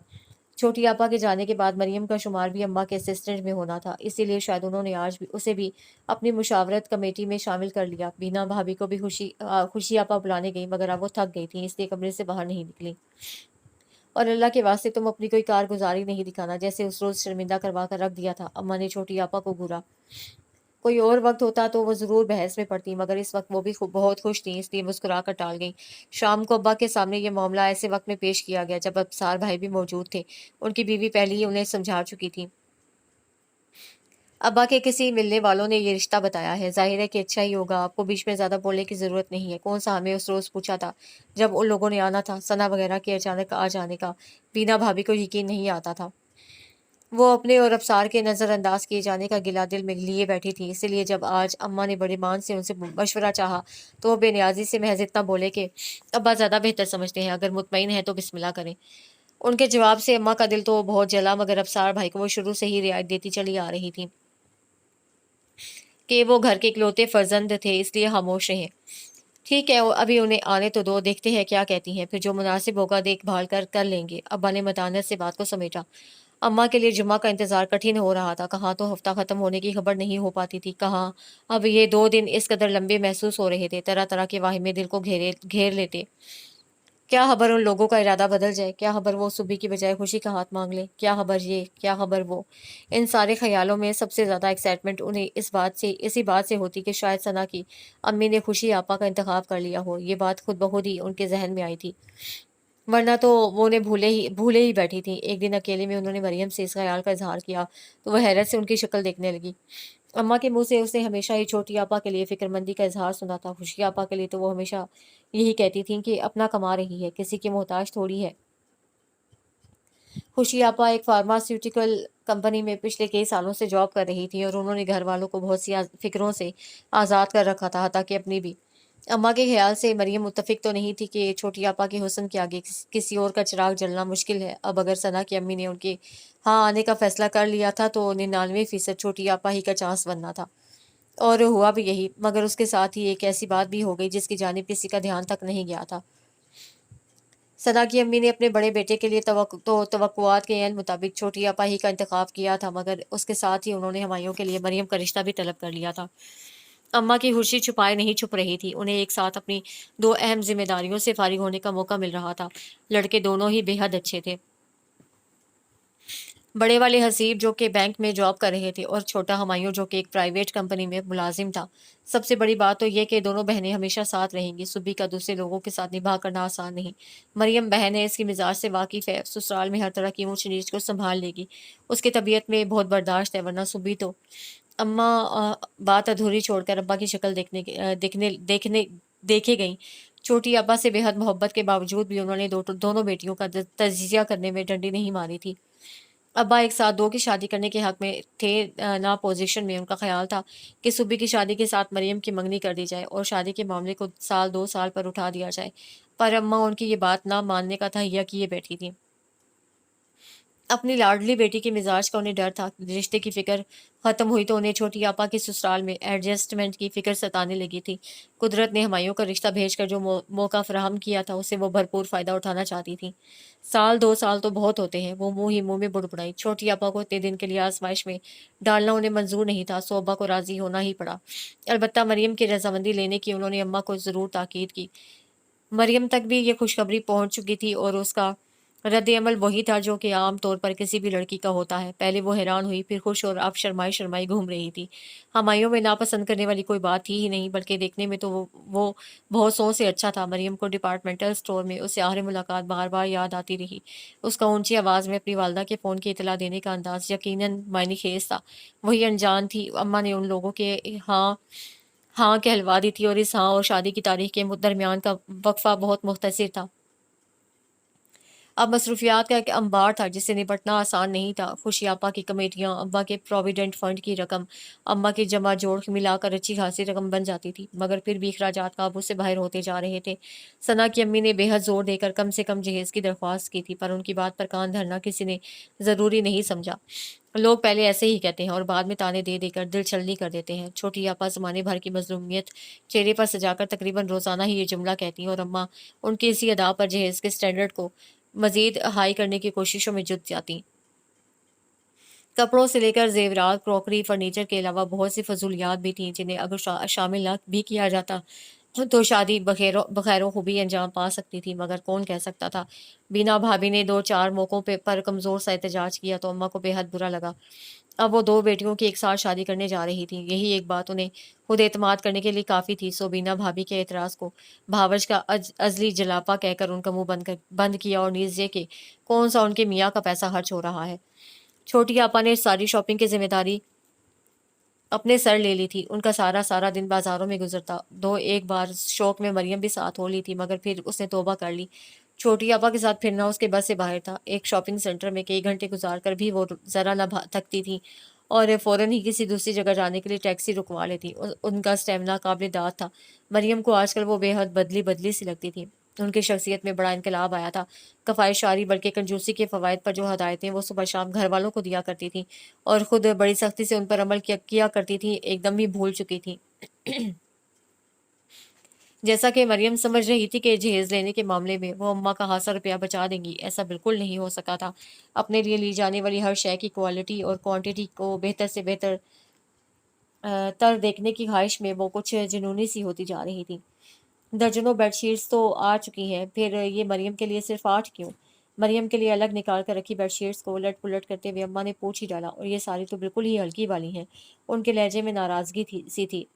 چھوٹی آپا کے جانے کے بعد مریم کا شمار بھی اماں کے اسسٹنٹ میں ہونا تھا، اسی لیے شاید انہوں نے آج بھی اسے بھی اپنی مشاورت کمیٹی میں شامل کر لیا۔ بینا بھابھی کو بھی خوشی آپا بلانے گئی، مگر اب وہ تھک گئی تھیں، اس لیے کمرے سے باہر نہیں نکلی۔ اور اللہ کے واسطے تم اپنی کوئی کارگزاری نہیں دکھانا، جیسے اس روز شرمندہ کروا کر رکھ دیا تھا، اماں نے چھوٹی آپا کو گھورا۔ کوئی اور وقت ہوتا تو وہ ضرور بحث میں پڑتی، مگر اس وقت وہ بھی بہت خوش تھیں، اس لیے مسکرا کر ٹال گئیں۔ شام کو ابا کے سامنے یہ معاملہ ایسے وقت میں پیش کیا گیا جب ابصار بھائی بھی موجود تھے۔ ان کی بیوی پہلے ہی انہیں سمجھا چکی تھی۔ ابا کے کسی ملنے والوں نے یہ رشتہ بتایا ہے، ظاہر ہے کہ اچھا ہی ہوگا، آپ کو بیچ میں زیادہ بولنے کی ضرورت نہیں ہے۔ کون سا ہمیں اس روز پوچھا تھا جب ان لوگوں نے آنا تھا؟ ثنا وغیرہ کے اچانک آ جانے کا بینا بھابھی کو یقین نہیں آتا تھا۔ وہ اپنے اور ابصار کے نظر انداز کیے جانے کا گلہ دل میں لیے بیٹھی تھی، اسی لیے جب آج اماں نے بڑے مان سے ان سے مشورہ چاہا تو وہ بے نیازی سے محض اتنا بولے کہ ابا زیادہ بہتر سمجھتے ہیں، اگر مطمئن ہیں تو بسم اللہ کریں۔ ان کے جواب سے اماں کا دل تو بہت جلا، مگر ابصار بھائی کو وہ شروع سے ہی رعایت دیتی چلی آ رہی تھی کہ وہ گھر کے اکلوتے فرزند تھے، اس لیے خاموش رہے۔ ٹھیک ہے، ابھی انہیں آنے تو دو، دیکھتے ہیں کیا کہتی ہیں، پھر جو مناسب ہوگا دیکھ بھال کر لیں گے۔ ابا نے متانت سے بات کو سمیٹا۔ اماں کے لیے جمعہ کا انتظار کٹھن ہو رہا تھا، کہاں تو ہفتہ ختم ہونے کی خبر نہیں ہو پاتی تھی، کہاں اب یہ 2 دن اس قدر لمبے محسوس ہو رہے تھے، طرح طرح کے واہمے دل کو گھیر لیتے۔ کیا خبر ان لوگوں کا ارادہ بدل جائے، کیا خبر وہ صبح کی بجائے خوشی کا ہاتھ مانگ لیں، کیا خبر یہ، کیا خبر وہ۔ ان سارے خیالوں میں سب سے زیادہ ایکسائٹمنٹ انہیں اسی بات سے ہوتی کہ شاید ثنا کی امی نے خوشی آپا کا انتخاب کر لیا ہو۔ یہ بات خود بخود ہی ان کے ذہن میں آئی تھی، ورنہ تو وہ انہیں بھولے ہی بیٹھی تھیں۔ ایک دن اکیلے میں انہوں نے مریم سے اس خیال کا اظہار کیا تو وہ حیرت سے ان کی شکل دیکھنے لگی۔ اماں کے منہ سے اس نے ہمیشہ ہی چھوٹی آپا کے لیے فکر مندی کا اظہار سنا تھا، خوشی آپا کے لیے تو وہ ہمیشہ یہی کہتی تھیں کہ اپنا کما رہی ہے، کسی کی محتاج تھوڑی ہے۔ خوشی آپا ایک فارماسیوٹیکل کمپنی میں پچھلے کئی سالوں سے جاب کر رہی تھیں، اور انہوں نے گھر والوں کو بہت سی فکروں سے آزاد کر رکھا تھا، حتیٰ کہ اپنی بھی۔ अम्मा के ख्याल से मरियम मुत्तफिक तो नहीं थी कि छोटी आपा के हुस्न के आगे किसी और का चिराग जलना मुश्किल है। अब अगर सना की अम्मी ने उनके हाँ आने का फैसला कर लिया था तो 99% छोटी आपा ही का चांस बनना था। और हुआ भी यही, मगर उसके साथ ही एक ऐसी बात भी हो गई जिसकी जानिब किसी का ध्यान तक नहीं गया था। सना की अम्मी ने अपने बड़े बेटे के लिए तवक्कुआत के ऐन मुताबिक छोटी आपा ही का इंतखाब किया था, मगर उसके साथ ही उन्होंने हमायों के लिए मरियम का रिश्ता भी तलब कर लिया था। अम्मा की खुशी छुपाए नहीं छुप रही थी। उन्हें एक साथ अपनी दो अहम जिम्मेदारियों से फारिग होने का मौका मिल रहा था। लड़के दोनों ही बेहद अच्छे थे। बड़े वाले हसीब जो कि बैंक में जॉब कर रहे थे और छोटा हुमायूं जो कि एक प्राइवेट कंपनी में मुलाजिम था। सबसे बड़ी बात तो ये कि दोनों बहनें हमेशा साथ रहेंगी। सुबह का दूसरे लोगों के साथ निभा करना आसान नहीं। मरियम बहन है, इसकी मिजाज से वाकिफ है, ससुराल में हर तरह की ऊंच नीच को संभाल लेगी। उसकी तबीयत में बहुत बर्दाश्त है, वरना सुबह तो अम्मा बात अधूरी छोड़कर अब्बा की शक्ल देखे गईं। छोटी अब्बा से बेहद मोहब्बत के बावजूद भी उन्होंने दोनों बेटियों का तजिया करने में डंडी नहीं मारी थी। अब्बा एक साथ दो की शादी करने के हक में थे, ना पोजीशन में। उनका ख्याल था कि सुबह की शादी के साथ मरियम की मंगनी कर दी जाए और शादी के मामले को साल 2 साल पर उठा दिया जाए। पर अम्मा उनकी ये बात ना मानने का तहैया किए बैठी थी। अपनी लाडली बेटी के मिजाज का उन्हें डर था। रिश्ते की फिक्र खत्म हुई तो उन्हें छोटी आपा के ससुराल में एडजस्टमेंट की फिक्र सताने लगी थी। कुदरत ने हमायों का रिश्ता भेजकर जो मौका फराहम किया था, उससे वो भरपूर फायदा उठाना चाहती थी। साल 2 साल तो बहुत होते हैं, वो मुंह ही मुंह में बुड़बुड़ाई। छोटी आपा को इतने दिन के लिए आजमाइश में डालना उन्हें मंजूर नहीं था, सो अब्बा को राजी होना ही पड़ा। अलबत्ता मरियम की रजामंदी लेने की उन्होंने अम्मा को जरूर ताकीद की। मरियम तक भी ये खुशखबरी पहुंच चुकी थी और उसका रद्द-ए-अमल वही था जो कि आम तौर पर किसी भी लड़की का होता है। पहले वो हैरान हुई, फिर खुश और अब शर्माई-शर्माई घूम रही थी। हमायों में नापसंद करने वाली कोई बात थी ही नहीं, बल्कि देखने में तो वो बहुत सौ से अच्छा था। मरियम को डिपार्टमेंटल स्टोर में उससे आखिरी मुलाकात बार-बार याद आती रही। उसका ऊंची आवाज़ में अपनी वालदा के फ़ोन की इत्तला देने का अंदाज़ यकीनन मायनेखेज़ था। वही अनजान थी, अम्मा ने उन लोगों के हाँ हाँ कहलवा दी थी और इस हाँ और शादी की तारीख के दरमियान का वक़्फ़ा बहुत मुख्तसर था। अब मसरूफियात का एक अंबार था जिससे निपटना आसान नहीं था। खुशी आपा की कमेटियाँ, अब्बा के प्रोविडेंट फंड की रकम, अम्मा की जमा जोड़ मिलाकर अच्छी खासी रकम बन जाती थी, मगर फिर भी अखराजात काबू से बाहर होते जा रहे थे। सना की अम्मी ने बेहद जोर देकर कम से कम जहेज की दरख्वास्त की थी, पर उनकी बात पर कान धरना किसी ने ज़रूरी नहीं समझा। लोग पहले ऐसे ही कहते हैं और बाद में ताने दे देकर दिल छलनी कर देते हैं। छोटी आपा ज़माने भर की मज़लूमियत चेहरे पर सजाकर तकरीबन रोज़ाना ही ये जुमला कहती हैं और अम्मा उनकी इसी अदा पर जहेज़ के स्टैंडर्ड को मज़ीद हाई करने की कोशिशों में जुट जाती। कपड़ों से लेकर ज़ेवरात, क्रॉकरी, फर्नीचर के अलावा बहुत सी फ़ज़ूलियात भी थीं जिन्हें अगर शामिल ना भी किया जाता तो शादी बखैरों खूबी अंजाम पा सकती थी, मगर कौन कह सकता था। बीना भाभी ने 2-4 मौक़ों पे पर कमज़ोर सा एहतजाज किया तो अम्मा को बेहद बुरा लगा। अब वो 2 बेटियों की एक साथ शादी करने जा रही थी। यही एक बात उन्हें खुद एतमाद करने के लिए काफ़ी थी। सो बीना भाभी के एतराज़ को भावज का अज़ली जलापा कहकर उनका मुँह बंद किया और नीज़ ये कि कौन-सा उनके मियाँ का पैसा खर्च हो रहा है। छोटी आपा ने सारी शॉपिंग की ज़िम्मेदारी अपने सर ले ली थी। उनका सारा दिन बाज़ारों में गुज़रता। दो एक बार शौक में मरियम भी साथ हो ली थी, मगर फिर उसने तौबा कर ली। छोटी आपा के साथ फिरना उसके बस से बाहर था। एक शॉपिंग सेंटर में कई घंटे गुज़ार कर भी वो ज़रा ना थकती थी और फ़ौरन ही किसी दूसरी जगह जाने के लिए टैक्सी रुकवा लेती। उनका स्टैमिना काबिल-ए-दाद था। मरियम को आजकल वो बेहद बदली-बदली सी लगती थी। उनकी शख्सियत में बड़ा इनकलाब आया था। कफ़ायशारी बल्कि कंजूसी के फ़वाइद पर जो हदायतें वो सुबह-शाम घरवालों को दिया करती थीं और खुद बड़ी सख्ती से उन पर अमल किया करती थी, एकदम ही भूल चुकी थी। जैसा कि मरियम समझ रही थी कि जहेज़ लेने के मामले में वो अम्मा का हासा रुपया बचा देंगी, ऐसा बिल्कुल नहीं हो सका था। अपने लिए ली जाने वाली हर शय की क्वालिटी और क्वांटिटी को बेहतर से बेहतर तर देखने की ख्वाहिश में वो कुछ जुनूनी सी होती जा रही थी। दर्जनों बेडशीट्स तो आ चुकी हैं, फिर ये मरियम के लिए सिर्फ 8 क्यों? मरियम के लिए अलग निकाल कर रखी बेडशीट्स को उलट-पुलट करते हुए अम्मा ने पूछ ही डाला, और ये सारी तो बिल्कुल ही हल्की वाली हैं। उनके लहजे में नाराज़गी थी।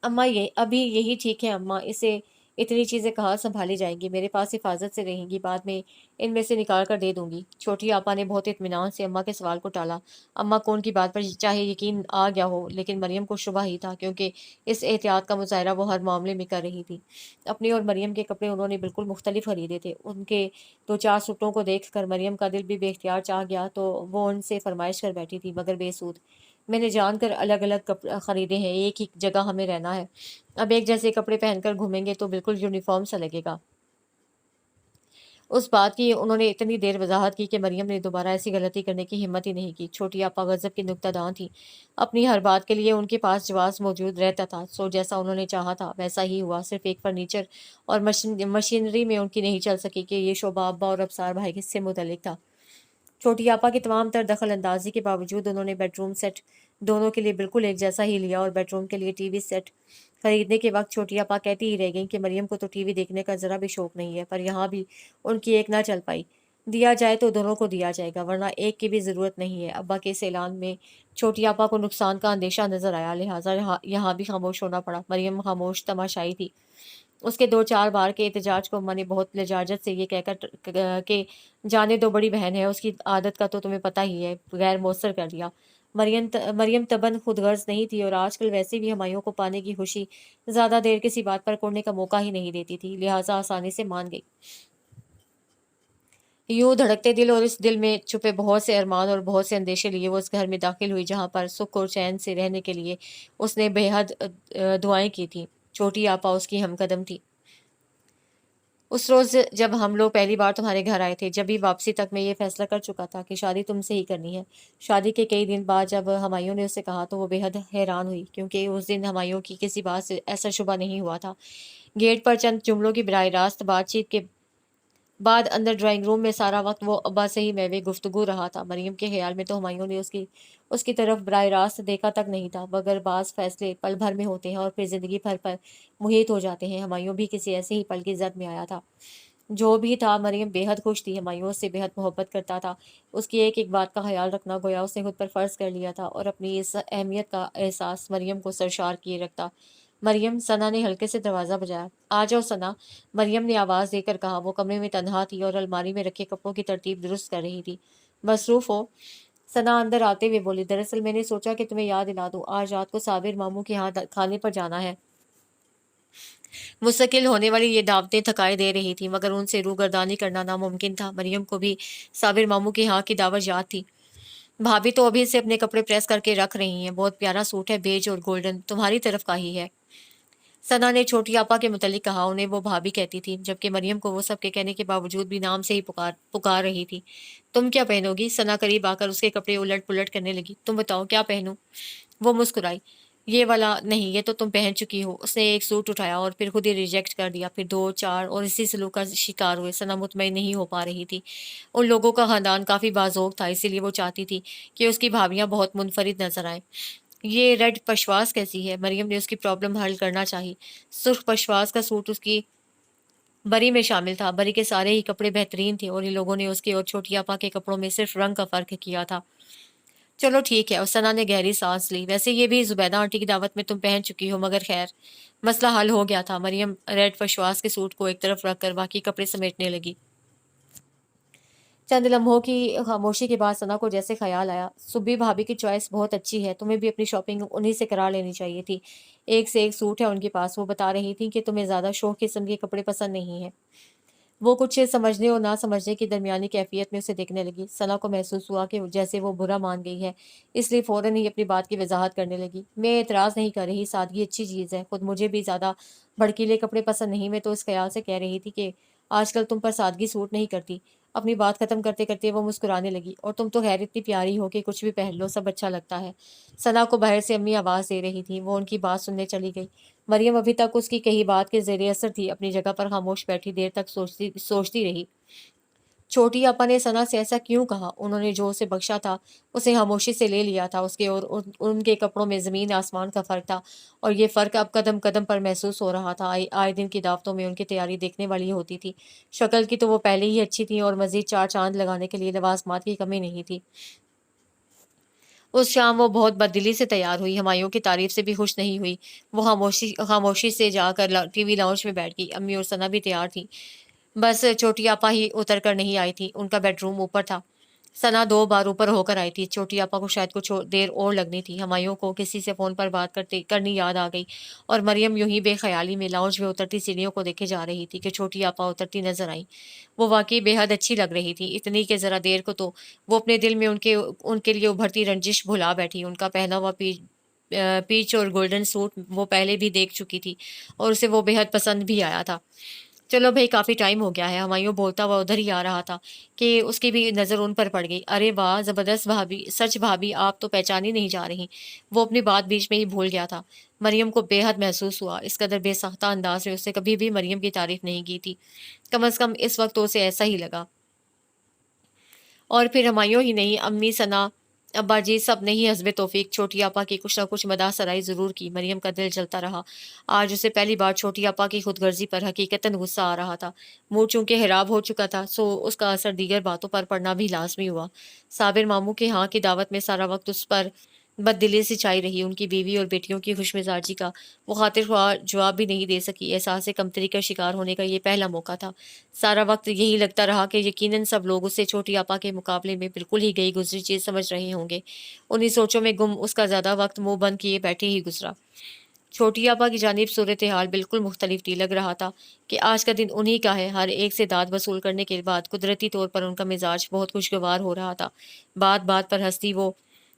अम्मा ये अभी यही ठीक है अम्मा, इसे इतनी चीज़ें कहाँ सँभाली जाएँगी, मेरे पास हिफ़ाज़त से रहेंगी, बाद में इनमें से निकाल कर दे दूँगी। छोटी आपा ने बहुत इत्मीनान से अम्मा के सवाल को टाला। अम्मा को उनकी बात पर चाहे यकीन आ गया हो, लेकिन मरियम को शुबा ही था, क्योंकि इस एहतियात का मुज़ाहिरा वो हर मामले में कर रही थी। अपनी और मरियम के कपड़े उन्होंने बिल्कुल मुख्तलिफ खरीदे थे। उनके 2-4 सूटों को देख कर मरियम का दिल भी बेख्तियार चाह गया, तो वो उनसे फ़रमाइश कर बैठी थी, मगर बेसूद। میں نے جان کر الگ الگ کپڑے خریدے ہیں، ایک ہی جگہ ہمیں رہنا ہے، اب ایک جیسے کپڑے پہن کر گھومیں گے تو بالکل یونیفارم سا لگے گا۔ اس بات کی انہوں نے اتنی دیر وضاحت کی کہ مریم نے دوبارہ ایسی غلطی کرنے کی ہمت ہی نہیں کی۔ چھوٹی آپا غضب کی نکتہ داں تھی، اپنی ہر بات کے لیے ان کے پاس جواز موجود رہتا تھا، سو جیسا انہوں نے چاہا تھا ویسا ہی ہوا۔ صرف ایک فرنیچر اور مشینری میں ان کی نہیں چل سکی کہ یہ شعبہ ابا اور ابصار بھائی سے متعلق تھا۔ چھوٹی آپا کی تمام تر دخل اندازی کے باوجود انہوں نے بیڈ روم سیٹ دونوں کے لیے بالکل ایک جیسا ہی لیا، اور بیڈ روم کے لیے ٹی وی سیٹ خریدنے کے وقت چھوٹی آپا کہتی ہی رہ گئیں کہ مریم کو تو ٹی وی دیکھنے کا ذرا بھی شوق نہیں ہے، پر یہاں بھی ان کی ایک نہ چل پائی۔ دیا جائے تو دونوں کو دیا جائے گا، ورنہ ایک کی بھی ضرورت نہیں ہے۔ ابا کے اس اعلان میں چھوٹی آپا کو نقصان کا اندیشہ نظر آیا، لہٰذا یہاں بھی خاموش ہونا پڑا۔ مریم خاموش تماشائی تھی۔ اس کے 2-4 بار کے احتجاج کو اماں نے بہت لجاجت سے یہ کہہ کر کہ جانے دو، بڑی بہن ہے، اس کی عادت کا تو تمہیں پتہ ہی ہے، غیر مؤثر کر دیا۔ مریم طبعاً خود غرض نہیں تھی، اور آج کل ویسے بھی ہمایوں کو پانے کی خوشی زیادہ دیر کسی بات پر کوڑنے کا موقع ہی نہیں دیتی تھی، لہٰذا آسانی سے مان گئی۔ یوں دھڑکتے دل اور اس دل میں چھپے بہت سے ارمان اور بہت سے اندیشے لیے وہ اس گھر میں داخل ہوئی جہاں پر سکھ اور چین سے رہنے کے لیے اس نے بے حد دعائیں کی تھیں۔ چھوٹی آپا اس کی ہم قدم تھی۔ اس روز جب ہم لوگ پہلی بار تمہارے گھر آئے تھے، جب بھی واپسی تک میں یہ فیصلہ کر چکا تھا کہ شادی تم سے ہی کرنی ہے۔ شادی کے کئی دن بعد جب ہمایوں نے اسے کہا تو وہ بے حد حیران ہوئی، کیونکہ اس دن ہمایوں کی کسی بات سے ایسا شبہ نہیں ہوا تھا۔ گیٹ پر چند جملوں کی براہ راست بات چیت کے بعد اندر ڈرائنگ روم میں سارا وقت وہ ابا سے ہی میوے گفتگو رہا تھا۔ مریم کے خیال میں تو ہمایوں نے اس کی طرف براہ راست دیکھا تک نہیں تھا، مگر بعض فیصلے پل بھر میں ہوتے ہیں اور پھر زندگی بھر پر محیط ہو جاتے ہیں۔ ہمایوں بھی کسی ایسے ہی پل کی زد میں آیا تھا۔ جو بھی تھا، مریم بے حد خوش تھی، ہمایوں اس سے بے حد محبت کرتا تھا۔ اس کی ایک ایک بات کا خیال رکھنا گویا اس نے خود پر فرض کر لیا تھا، اور اپنی اس اہمیت کا احساس مریم کو سرشار کیے رکھتا۔ مریم، ثنا نے ہلکے سے دروازہ بجایا۔ آ جاؤ ثنا، مریم نے آواز دے کر کہا۔ وہ کمرے میں تنہا تھی اور الماری میں رکھے کپڑوں کی ترتیب درست کر رہی تھی۔ مصروف ہو؟ ثنا اندر آتے ہوئے بولی۔ دراصل میں نے سوچا کہ تمہیں یاد دلا دوں، آج رات کو صابر ماموں کے ہاں کھانے پر جانا ہے۔ مستقل ہونے والی یہ دعوتیں تھکائے دے رہی تھیں، مگر ان سے روگردانی کرنا ناممکن تھا۔ مریم کو بھی صابر ماموں کے ہاں کی دعوت یاد تھی۔ بھابھی تو ابھی سے اپنے کپڑے پریس کر کے رکھ رہی ہیں، بہت پیارا سوٹ ہے، بیج اور گولڈن، تمہاری طرف کا ہی ہے۔ ثنا نے چھوٹی آپا کے متعلق کہا، انہیں وہ بھابھی کہتی تھی، جبکہ مریم کو وہ سب کے کہنے کے باوجود بھی نام سے ہی پکار رہی تھی۔ تم کیا پہنو گی؟ ثنا قریب آ کر اس کے کپڑے الٹ پلٹ کرنے لگی۔ تم بتاؤ کیا پہنوں؟ وہ مسکرائی۔ یہ والا نہیں، یہ تو تم پہن چکی ہو۔ اس نے ایک سوٹ اٹھایا اور پھر خود ہی ریجیکٹ کر دیا، پھر 2-4 اور اسی سلوک کا شکار ہوئے۔ ثنا مطمئن نہیں ہو پا رہی تھی۔ ان لوگوں کا خاندان کافی باذوق تھا، اسی لیے وہ چاہتی تھی کہ اس کی بھابھیاں بہت منفرد نظر آئیں۔ یہ ریڈ پشواس کیسی ہے؟ مریم نے اس کی پرابلم حل کرنا چاہی۔ سرخ پشواس کا سوٹ اس کی بری میں شامل تھا۔ بری کے سارے ہی کپڑے بہترین تھے، اور ان لوگوں نے اس کے اور چھوٹی آپا کے کپڑوں میں صرف رنگ کا فرق کیا تھا۔ چلو ٹھیک ہے، اور ثنا نے گہری سانس لی۔ ویسے یہ بھی زبیدہ آنٹی کی دعوت میں تم پہن چکی ہو، مگر خیر، مسئلہ حل ہو گیا تھا۔ مریم ریڈ پشواس کے سوٹ کو ایک طرف رکھ کر باقی کپڑے سمیٹنے لگی۔ چند لمحوں کی خاموشی کے بعد ثنا کو جیسے خیال آیا، سبی بھابھی کی چوائس بہت اچھی ہے، تمہیں بھی اپنی شاپنگ انہی سے کرا لینی چاہیے تھی۔ ایک سے ایک سوٹ ہے ان کے پاس۔ وہ بتا رہی تھی کہ تمہیں زیادہ شوخ قسم کے کپڑے پسند نہیں ہیں۔ وہ کچھ سمجھنے اور نہ سمجھنے کی درمیانی کیفیت میں اسے دیکھنے لگی۔ ثنا کو محسوس ہوا کہ جیسے وہ برا مان گئی ہے، اس لیے فوراً ہی اپنی بات کی وضاحت کرنے لگی۔ میں اعتراض نہیں کر رہی، سادگی اچھی چیز ہے، خود مجھے بھی زیادہ بھڑکیلے کپڑے پسند نہیں، میں تو اس خیال سے کہہ رہی تھی کہ آج کل تم پر سادگی سوٹ نہیں کرتی۔ اپنی بات ختم کرتے کرتے وہ مسکرانے لگی۔ اور تم تو خیر اتنی پیاری ہو کہ کچھ بھی پہن لو سب اچھا لگتا ہے۔ ثنا کو باہر سے امی آواز دے رہی تھی، وہ ان کی بات سننے چلی گئی۔ مریم ابھی تک اس کی کہی بات کے زیر اثر تھی، اپنی جگہ پر خاموش بیٹھی دیر تک سوچتی رہی۔ چھوٹی آپا نے ثنا سے ایسا کیوں کہا؟ انہوں نے جو اسے بخشا تھا اسے خاموشی سے لے لیا تھا۔ اس کے اور ان کے کپڑوں میں زمین آسمان کا فرق تھا، اور یہ فرق اب قدم قدم پر محسوس ہو رہا تھا۔ آئے دن کی دعوتوں میں ان کی تیاری دیکھنے والی ہوتی تھی۔ شکل کی تو وہ پہلے ہی اچھی تھی، اور مزید 4 چاند لگانے کے لیے لوازمات کی کمی نہیں تھی۔ اس شام وہ بہت بددلی سے تیار ہوئی، ہمایوں کی تعریف سے بھی خوش نہیں ہوئی۔ وہ خاموشی سے جا کر ٹی وی لاؤنج میں بیٹھ گئی۔ امی اور ثنا بھی تیار تھیں، بس چھوٹی آپا ہی اتر کر نہیں آئی تھی۔ ان کا بیڈ روم اوپر تھا۔ सना 2 बार ऊपर होकर आई थी। छोटी आपा को शायद कुछ देर और लगनी थी। हुमायूं को किसी से फ़ोन पर बात करनी याद आ गई और मरियम यूं ही बेख्याली में लाउंज में उतरती सीढ़ियों को देखे जा रही थी कि छोटी आपा उतरती नज़र आई। वो वाक़ई बेहद अच्छी लग रही थी, इतनी कि ज़रा देर को तो वो अपने दिल में उनके उनके लिए उभरती रंजिश भुला बैठी। उनका पहना हुआ पीच और गोल्डन सूट वो पहले भी देख चुकी थी और उसे वो बेहद पसंद भी आया था। चलो भई काफ़ी टाइम हो गया है, हुमायूँ बोलता हुआ उधर ही आ रहा था कि उसकी भी नज़र उन पर पड़ गई। अरे वाह! ज़बरदस्त भाभी, सच भाभी आप तो पहचानी नहीं जा रही। वो अपनी बात बीच में ही भूल गया था। मरियम को बेहद महसूस हुआ, इस कदर बेसाख्ता अंदाज़ में उसने कभी भी मरियम की तारीफ़ नहीं की थी। कम से कम इस वक़्त तो उसे ऐसा ही लगा। और फिर हुमायूं ही नहीं, अम्मी, सना, अब्बाजी सब ने ही हस्बे तौफीक छोटी आपा की कुछ न कुछ मदाह सराई ज़रूर की। मरियम का दिल जलता रहा। आज उसे पहली बार छोटी आपा की खुदगर्जी पर हकीकतन गुस्सा आ रहा था। मूड चूंकि खराब हो चुका था, सो उसका असर दीगर बातों पर पड़ना भी लाजमी हुआ। साबिर मामू के यहाँ की दावत में सारा वक्त उस पर बददिली से छाई रही। उनकी बीवी और बेटियों की खुशमिजाजी का वो खातिर ख्वाह जवाब भी नहीं दे सकी। एहसास कमतरी का शिकार होने का ये पहला मौका था। सारा वक्त यही लगता रहा कि यकीनन सब लोग उसे छोटी आपा के मुकाबले में बिल्कुल ही गई गुजरी चीज़ समझ रहे होंगे। उन्हीं सोचों में गुम उसका ज़्यादा वक्त मुंह बंद किए बैठे ही गुजरा। छोटी आपा की जानिब सूरत हाल बिल्कुल मुख्तलिफ थी। लग रहा था कि आज का दिन उन्हीं का है। हर एक से दाद वसूल करने के बाद कुदरती तौर पर उनका मिजाज बहुत खुशगवार हो रहा था। बात बात पर हंसती वो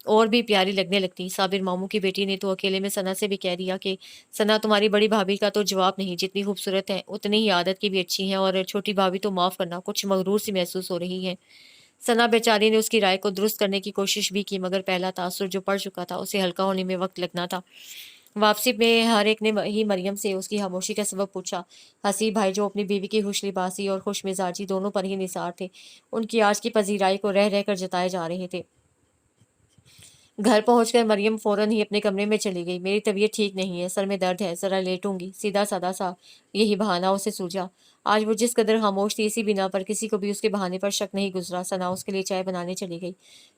और भी प्यारी लगने लगती। साबिर मामू की बेटी ने तो अकेले में सना से भी कह दिया कि सना तुम्हारी बड़ी भाभी का तो जवाब नहीं, जितनी खूबसूरत है उतनी ही आदत की भी अच्छी है, और छोटी भाभी तो माफ़ करना कुछ मगरूर सी महसूस हो रही है। सना बेचारी ने उसकी राय को दुरुस्त करने की कोशिश भी की, मगर पहला तासुर जो पड़ चुका था उसे हल्का होने में वक्त लगना था। वापसी में हर एक ने ही मरियम से उसकी खामोशी का सबब पूछा। हसी भाई जो अपनी बीवी की खुश लिबासी और खुश मिजाजी दोनों पर ही निसार थे, उनकी आज की पजीराई को रह रह कर जताए जा रहे थे। घर पहुंचकर मरियम फौरन ही अपने कमरे में चली गई। मेरी तबीयत ठीक नहीं है, सर में दर्द है, जरा लेटूंगी। सीधा सादा सा यही बहाना उसे सूझा। आज वो जिस कदर खामोश थी, इसी बिना पर किसी को भी उसके बहाने पर शक नहीं गुजरा। सना उसके लिए चाय बनाने चली गई।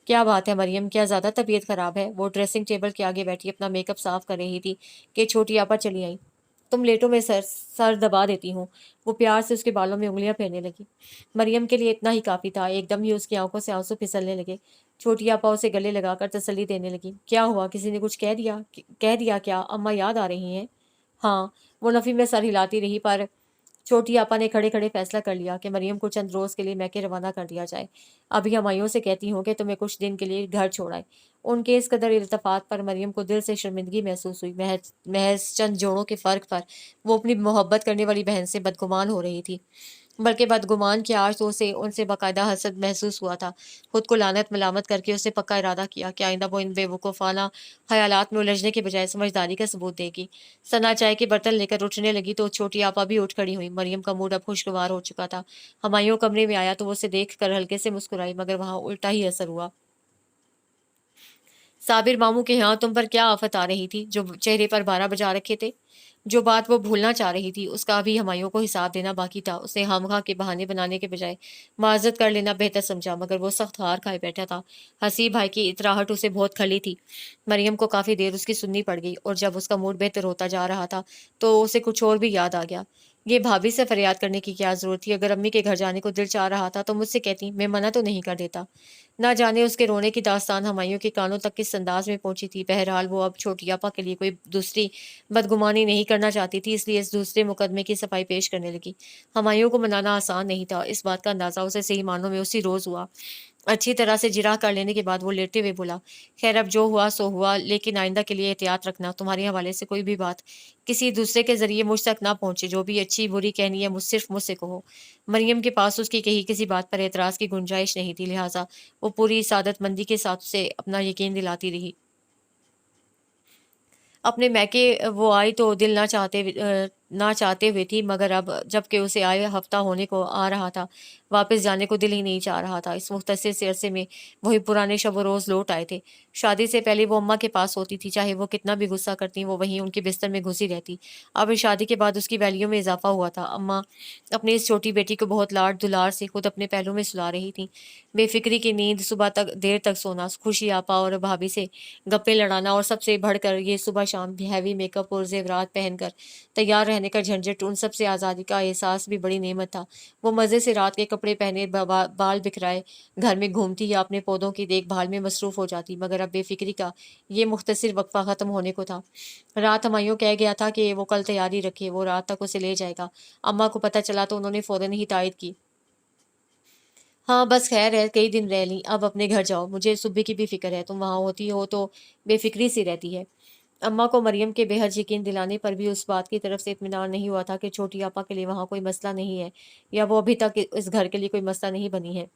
क्या बात है मरियम, क्या ज्यादा तबीयत खराब है? वो ड्रेसिंग टेबल के आगे बैठी अपना मेकअप साफ कर रही थी कि छोटी आपा चली आई। तुम लेटो, मैं सर दबा देती हूँ। वो प्यार से उसके बालों में उंगलियां फेरने लगी। मरियम के लिए इतना ही काफी था। एकदम ही उसकी आंखों से आंसू फिसलने लगे। छोटी आपा उसे गले लगाकर तसल्ली देने लगी। क्या हुआ, किसी ने कुछ कह दिया? कह दिया क्या? अम्मा याद आ रही हैं? हाँ, वो नफी में सर हिलाती रही, पर छोटी आपा ने खड़े खड़े फैसला कर लिया कि मरियम को चंद रोज के लिए मैके रवाना कर दिया जाए। अभी हमायूं से कहती हूँ कि तुम्हें कुछ दिन के लिए घर छोड़ाए। उनके इस कदर इल्तफात पर मरियम को दिल से शर्मिंदगी महसूस हुई। महज महज चंद जोड़ों के फर्क पर वो अपनी मोहब्बत करने वाली बहन से बदगुमान हो रही थी। बल्कि बदगुमान की आज तो उसे उनसे बाकायदा हसद महसूस हुआ था। खुद को लानत मलामत करके उसने पक्का इरादा किया कि आइंदा वो इन बेवकूफ़ाना ख्यालात में उलझने के बजाय समझदारी का सबूत देगी। सना चाय के बर्तन लेकर उठने लगी तो छोटी आपा भी उठ खड़ी हुई। मरियम का मूड अब खुशगवार हो चुका था। हुमायूं कमरे में आया तो वो उसे देख कर हल्के से मुस्कुराई, मगर वहां उल्टा ही असर हुआ। साबिर मामू के यहाँ तुम पर क्या आफत आ रही थी जो चेहरे पर 12 बजा रखे थे? जो बात वो भूलना चाह रही थी उसका भी हुमायूं को हिसाब देना बाकी था। उसने खामखा के बहाने बनाने के बजाय माजरत कर लेना बेहतर समझा, मगर वो सख्त हार खाए बैठा था। हसी भाई की इतराहट उसे बहुत खली थी। मरियम को काफी देर उसकी सुननी पड़ गई, और जब उसका मूड बेहतर होता जा रहा था तो उसे कुछ और भी याद आ गया। ये भाभी से फरियाद करने की क्या जरूरत थी? अगर अम्मी के घर जाने को दिल चाह रहा था तो मुझसे कहती, मैं मना तो नहीं कर देता। ना जाने उसके रोने की दास्तान हुमायूं के कानों तक किस अंदाज में पहुंची थी। बहरहाल वो अब छोटी आपा के लिए कोई दूसरी बदगुमानी नहीं करना चाहती थी, इसलिए इस दूसरे मुकदमे की सफाई पेश करने लगी। हुमायूं को मनाना आसान नहीं था, इस बात का अंदाजा उसे सही मानों में उसी रोज हुआ। अच्छी तरह से जिरा कर लेने के बाद वो लेटे हुए बोला, खैर अब जो हुआ सो हुआ, लेकिन आइंदा के लिए एहतियात रखना। तुम्हारे हवाले से कोई भी बात किसी दूसरे के जरिए मुझ तक ना पहुंचे। जो भी अच्छी बुरी कहनी है सिर्फ मुझसे कहो। मरियम के पास उसकी कही किसी बात पर एतराज की गुंजाइश नहीं थी, लिहाजा वो पूरी सादतमंदी के साथ उसे अपना यकीन दिलाती रही। अपने मैके वो आई तो दिल ना चाहते हुए थी, मगर अब जबकि उसे आए हफ्ता होने को आ रहा था, वापस जाने को दिल ही नहीं चाह रहा था। इस मुख्तसर से अरसे में वही पुराने शब व रोज़ लौट आए थे। शादी से पहले वो अम्मा के पास होती थी, चाहे वो कितना भी गुस्सा करती वो वहीं उनके बिस्तर में घुसी रहती। अब इस शादी के बाद उसकी वैल्यू में इजाफा हुआ था। अम्मा अपनी इस छोटी बेटी को बहुत लाड दुलार से खुद अपने पहलू में सुला रही थी। बेफिक्री की नींद, सुबह तक देर तक सोना, खुशी आपा और भाभी से गप्पे लड़ाना, और सबसे बढ़कर ये सुबह शाम हैवी मेकअप और जेवरात पहनकर तैयार रहने का झंझट, उन सब से आज़ादी का एहसास भी बड़ी नेमत था। वो मज़े से रात के कपड़े पहने, बाल बिखराए घर में घूमती या अपने पौधों की देखभाल में मसरूफ़ हो जाती, मगर अब बेफ़िक्री का ये मुख्तसिर वक़्फ़ा ख़त्म होने को था। रात हुमायूं कह गया था कि वो कल तैयारी रखे, वो रात तक उसे ले जाएगा। अम्मा को पता चला तो उन्होंने फ़ौरन ही तायद की। हाँ, बस खैर है, कई दिन रह लीं, अब अपने घर जाओ। मुझे सुब्बी की भी फ़िक्र है, तुम वहाँ होती हो तो बेफ़िक्री सी रहती है। अम्मा को मरियम के बेहद यकीन दिलाने पर भी उस बात की तरफ से इत्मीनान नहीं हुआ था कि छोटी आपा के लिए वहाँ कोई मसला नहीं है, या वो अभी तक इस घर के लिए कोई मसला नहीं बनी है।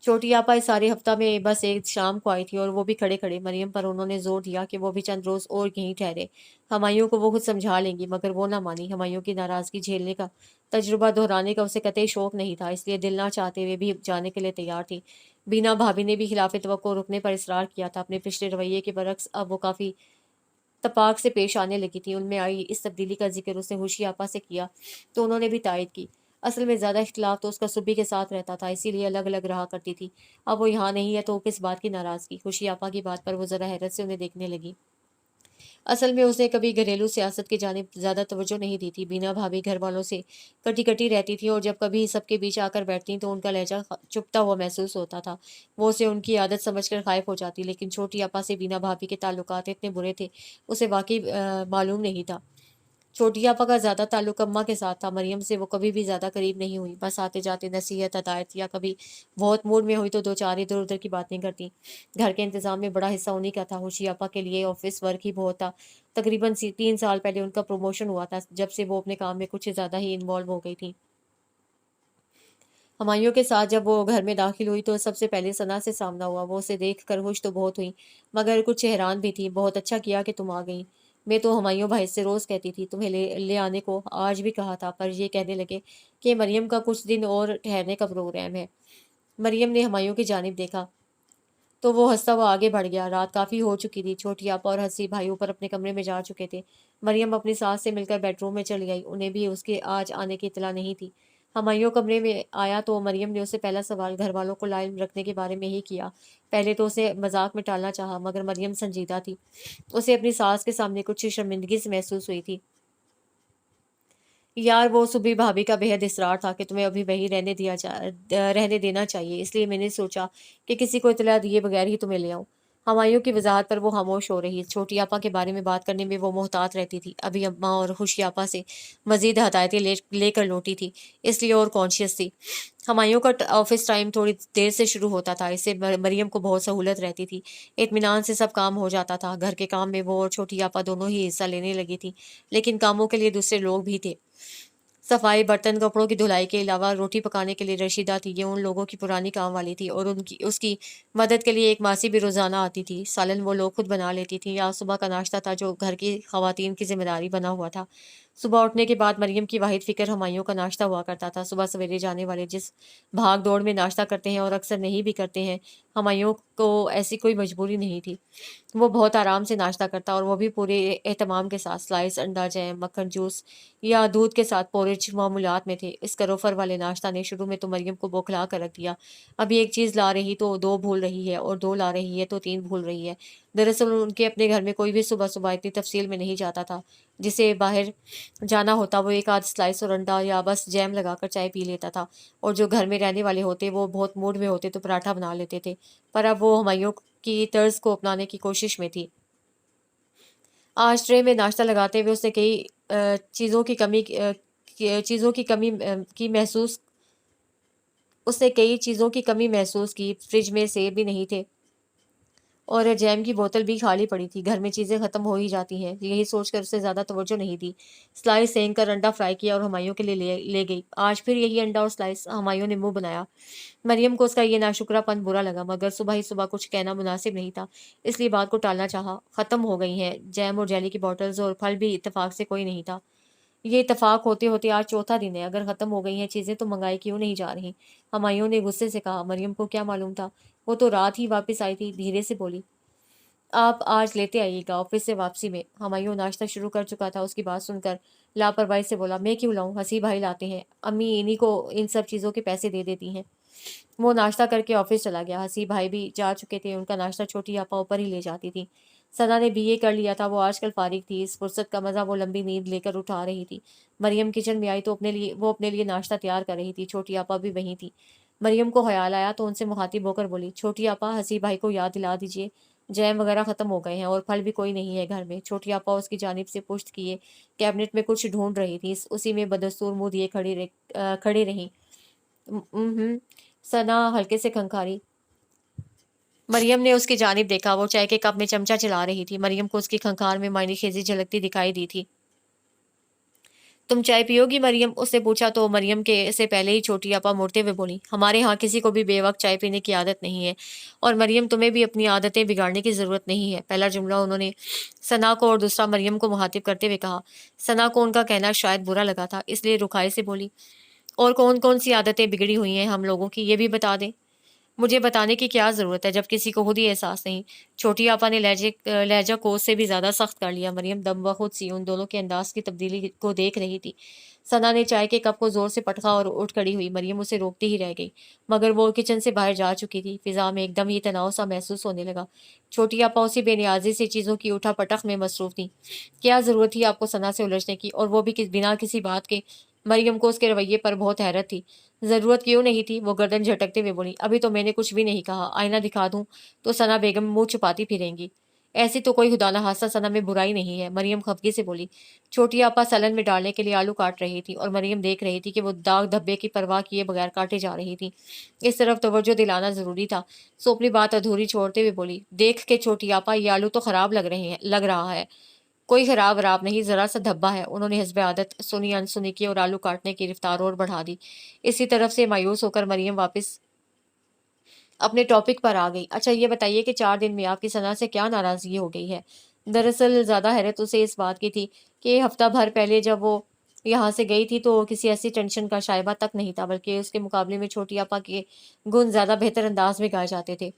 छोटी आपा इस सारे हफ्ता में बस एक शाम को आई थी, और वो भी खड़े-खड़े। मरियम पर उन्होंने ज़ोर दिया कि वो भी चंद रोज़ और यहीं ठहरे। हुमायूं को वो खुद समझा लेंगी, मगर वो ना मानी। हुमायूं की नाराज़गी झेलने का तजुर्बा दोहराने का उसे कतई शौक नहीं था, इसलिए दिल ना चाहते हुए भी जाने के लिए तैयार थी। बीना भाभी ने भी खिलाफ तवक्को रुकने पर इसरार किया था। अपने पिछले रवैये के बरक्स अब वो काफ़ी तपाक से पेश आने लगी थी। उनमें आई इस तब्दीली का जिक्र उसने खुशी आपा से किया तो उन्होंने भी तायद की। असल में ज़्यादा इख्तिलाफ तो उसका सुब्बी के साथ रहता था, इसीलिए अलग अलग रहा करती थी। अब वो यहाँ नहीं है तो किस बात की नाराज़गी। खुशी आपा की बात पर वो ज़रा हैरत से उन्हें देखने लगी। असल में उसने कभी घरेलू सियासत की जानिब ज़्यादा तवज्जो नहीं दी थी। बीना भाभी घर वालों से कटी कटी रहती थी, और जब कभी सबके बीच आकर बैठती तो उनका लहजा चुभता हुआ महसूस होता था। वो उसे उनकी आदत समझकर खाइफ हो जाती, लेकिन छोटी आपा से बीना भाभी के ताल्लुकात इतने बुरे थे, उसे वाकई मालूम नहीं था। छोटी आपा का ज़्यादा ताल्लुक अम्मा के साथ था। मरियम से वो कभी भी ज़्यादा करीब नहीं हुई, बस आते जाते नसीहत, हदायत, या कभी बहुत मूड में हुई तो दो चार इधर उधर की बातें करती। घर के इंतज़ाम में बड़ा हिस्सा उन्हीं का था। खुशी आपा के लिए ऑफिस वर्क ही बहुत था। तकरीबन 3 साल पहले उनका प्रमोशन हुआ था, जब से वो अपने काम में कुछ ज़्यादा ही इन्वॉल्व हो गई थी। हुमायूं के साथ जब वो घर में दाखिल हुई तो सबसे पहले सना से सामना हुआ। वो उसे देख कर खुश तो बहुत हुई, मगर कुछ हैरान भी थी। बहुत अच्छा किया कि तुम आ गई। मैं तो हुमायूं भाई से रोज़ कहती थी तुम्हें ले ले आने को, आज भी कहा था, पर ये कहने लगे कि मरियम का कुछ दिन और ठहरने का प्रोग्राम है। मरियम ने हुमायूं की जानिब देखा तो वो हंसता हुआ आगे बढ़ गया। रात काफ़ी हो चुकी थी। छोटी आपा और हंसी भाई ऊपर अपने कमरे में जा चुके थे। मरियम अपनी सास से मिलकर बेडरूम में चली आई। उन्हें भी उसके आज आने की इत्तला नहीं थी। हुमायूं कमरे में आया तो मरियम ने उससे पहला सवाल घर वालों को लाइम रखने के बारे में ही किया। पहले तो उसे मजाक में टालना चाहा, मगर मरियम संजीदा थी। उसे अपनी सास के सामने कुछ शर्मिंदगी से महसूस हुई थी। यार, वो सुबह भाभी का बेहद इसरार था कि तुम्हें अभी वहीं रहने देना चाहिए, इसलिए मैंने सोचा कि किसी को इत्तला दिए बगैर ही तुम्हें ले आऊं। हुमायूं की वजाहत पर वो खामोश हो रही। छोटी आपा के बारे में बात करने में वो मोहतात रहती थी। अभी अम्मा और खुशी आपा से मजीद हदायतें लेकर लौटी थी, इसलिए और कॉन्शियस थी। हुमायूं का ऑफिस टाइम थोड़ी देर से शुरू होता था, इससे मरियम को बहुत सहूलत रहती थी। इत्मीनान से सब काम हो जाता था। घर के काम में वो और छोटी आपा दोनों ही हिस्सा लेने लगी थी, लेकिन कामों के लिए दूसरे लोग भी थे। सफाई, बर्तन, कपड़ों की धुलाई के अलावा रोटी पकाने के लिए रशीदा थी। ये उन लोगों की पुरानी काम वाली थी, और उनकी उसकी मदद के लिए एक मासी भी रोज़ाना आती थी। सालन वो लोग खुद बना लेती थी, या सुबह का नाश्ता था जो घर की खवातीन की जिम्मेदारी बना हुआ था। सुबह उठने के बाद मरियम की वाहिद फ़िक्र हुमायूं का नाश्ता हुआ करता था। सुबह सवेरे जाने वाले जिस भाग दौड़ में नाश्ता करते हैं और अक्सर नहीं भी करते हैं, हुमायूं को ऐसी कोई मजबूरी नहीं थी। वो बहुत आराम से नाश्ता करता, और वो भी पूरे एहतमाम के साथ। स्लाइस, अंडा, जैम, मक्खन, जूस या दूध के साथ पोरिज मामूलात में थे। इस करोफर वाले नाश्ता ने शुरू में तो मरियम को बौखला कर रख दिया। अभी एक चीज़ ला रही तो दो भूल रही है, और दो ला रही है तो तीन भूल रही है। दरअसल उनके अपने घर में कोई भी सुबह सुबह इतनी तफसील में नहीं जाता था। जिसे बाहर जाना होता वो एक आध स्लाइस और अंडा या बस जैम लगाकर चाय पी लेता था, और जो घर में रहने वाले होते वो बहुत मूड में होते तो पराठा बना लेते थे। पर अब वो हुमायूं की तर्ज को अपनाने की कोशिश में थी। आज ट्रे में नाश्ता लगाते हुए उसने कई चीज़ों की कमी की महसूस उसने कई चीज़ों की कमी महसूस की। फ्रिज में सेब भी नहीं थे, और जैम की बोतल भी खाली पड़ी थी। घर में चीज़ें ख़त्म हो ही जाती हैं, यही सोचकर उसे ज़्यादा तवज्जो नहीं दी। स्लाइस सेंक कर अंडा फ्राई किया और हुमायूं के लिए ले गई। आज फिर यही अंडा और स्लाइस। हुमायूं ने मुंह बनाया। मरियम को उसका ये नाशुक्रापन बुरा लगा, मगर सुबह ही सुबह कुछ कहना मुनासिब नहीं था, इसलिए बात को टालना चाहा। ख़त्म हो गई हैं जैम और जेली की बॉटल्स, और फल भी इत्तेफाक से कोई नहीं था। ये इत्तेफाक होते होते आज चौथा दिन है। अगर ख़त्म हो गई हैं चीज़ें तो मंगाई क्यों नहीं जा रही? हुमायूं ने गुस्से से कहा। मरियम को क्या मालूम था, वो तो रात ही वापस आई थी। धीरे से बोली, आप आज लेते आइएगा। ऑफिस से वापसी में हुमायूं नाश्ता शुरू कर चुका था। उसकी बात सुनकर लापरवाही से बोला, मैं क्यों लाऊं, हंसी भाई लाते हैं, अम्मी इन्हीं को इन सब चीज़ों के पैसे दे देती हैं। वो नाश्ता करके ऑफिस चला गया। हंसी भाई भी जा चुके थे। उनका नाश्ता छोटी आपा ऊपर ही ले जाती थी। सना ने बीए कर लिया था, वो आजकल फारिग थी। इस फुर्सत का मजा वो लंबी नींद लेकर उठा रही थी। मरियम किचन में आई तो अपने लिए नाश्ता तैयार कर रही थी। छोटी आपा भी वहीं थी। मरियम को ख्याल आया तो उनसे मुखातिब होकर बोली, छोटी आपा, हसी भाई को याद दिला दीजिए, जैम वगैरह खत्म हो गए हैं और फल भी कोई नहीं है घर में। छोटी आपा उसकी जानिब से पुश्त किए कैबिनेट में कुछ ढूंढ रही थी। उसी में बदस्तूर मुंह दिए खड़ी रही। सना हल्के से खंखारी। मरियम ने उसकी जानिब देखा। वो चाय के कप में चमचा चला रही थी। मरियम को उसकी खंखार में मायने खेजी झलकती दिखाई दी थी। तुम चाय पियोगी मरियम? उसने पूछा तो मरियम के से पहले ही छोटी आपा मुड़ते हुए बोली, हमारे यहाँ किसी को भी बेवक्त चाय पीने की आदत नहीं है, और मरियम तुम्हें भी अपनी आदतें बिगाड़ने की जरूरत नहीं है। पहला जुमला उन्होंने सना को और दूसरा मरियम को मुखातिब करते हुए कहा। सना को उनका कहना शायद बुरा लगा था, इसलिए रुखाई से बोली, और कौन कौन सी आदतें बिगड़ी हुई हैं हम लोगों की, ये भी बता दें। मुझे बताने की क्या ज़रूरत है जब किसी को खुद ही एहसास नहीं। छोटी आपा ने लहजा को से भी ज़्यादा सख्त कर लिया। मरियम दम व खुद सी उन दोनों के अंदाज की तब्दीली को देख रही थी। सना ने चाय के कप को जोर से पटका और उठ खड़ी हुई। मरियम उसे रोकती ही रह गई, मगर वो किचन से बाहर जा चुकी थी। फिजा में एकदम ही तनाव सा महसूस होने लगा। छोटी आपा उसी बेनियाजी से चीज़ों की उठा पटक में मसरूफ थी। क्या ज़रूरत थी आपको सना से उलझने की, और वो भी बिना किसी बात के। मरियम को उसके रवैये पर बहुत हैरत थी। ज़रूरत क्यों नहीं थी? वो गर्दन झटकते हुए बोली, अभी तो मैंने कुछ भी नहीं कहा। आईना दिखा दूं तो सना बेगम मुंह छुपाती फिरेंगी। ऐसी तो कोई खुदा न खास्ता सना में बुराई नहीं है, मरियम खफगी से बोली। छोटी आपा सलन में डालने के लिए आलू काट रही थी और मरियम देख रही थी कि वो दाग धब्बे की परवाह किए बगैर काटे जा रही थी। इस तरफ तवज्जो दिलाना जरूरी था। सो अपनी बात अधूरी छोड़ते हुए बोली, देख के छोटी आपा, ये आलू तो खराब लग रहा है। कोई खराब वराब नहीं, जरा सा धब्बा है। उन्होंने हस्बे आदत सुनी अनसुनी की और आलू काटने की रफ्तार और बढ़ा दी। इसी तरफ से मायूस होकर मरियम वापस अपने टॉपिक पर आ गई। अच्छा ये बताइए कि 4 दिन में आपकी सना से क्या नाराजगी हो गई है? दरअसल ज्यादा हैरत उसे इस बात की थी कि हफ्ता भर पहले जब वो यहाँ से गई थी तो किसी ऐसी टेंशन का शायबा तक नहीं था, बल्कि उसके मुकाबले में छोटी आपा के गुण ज्यादा बेहतर अंदाज में गाए जाते थे।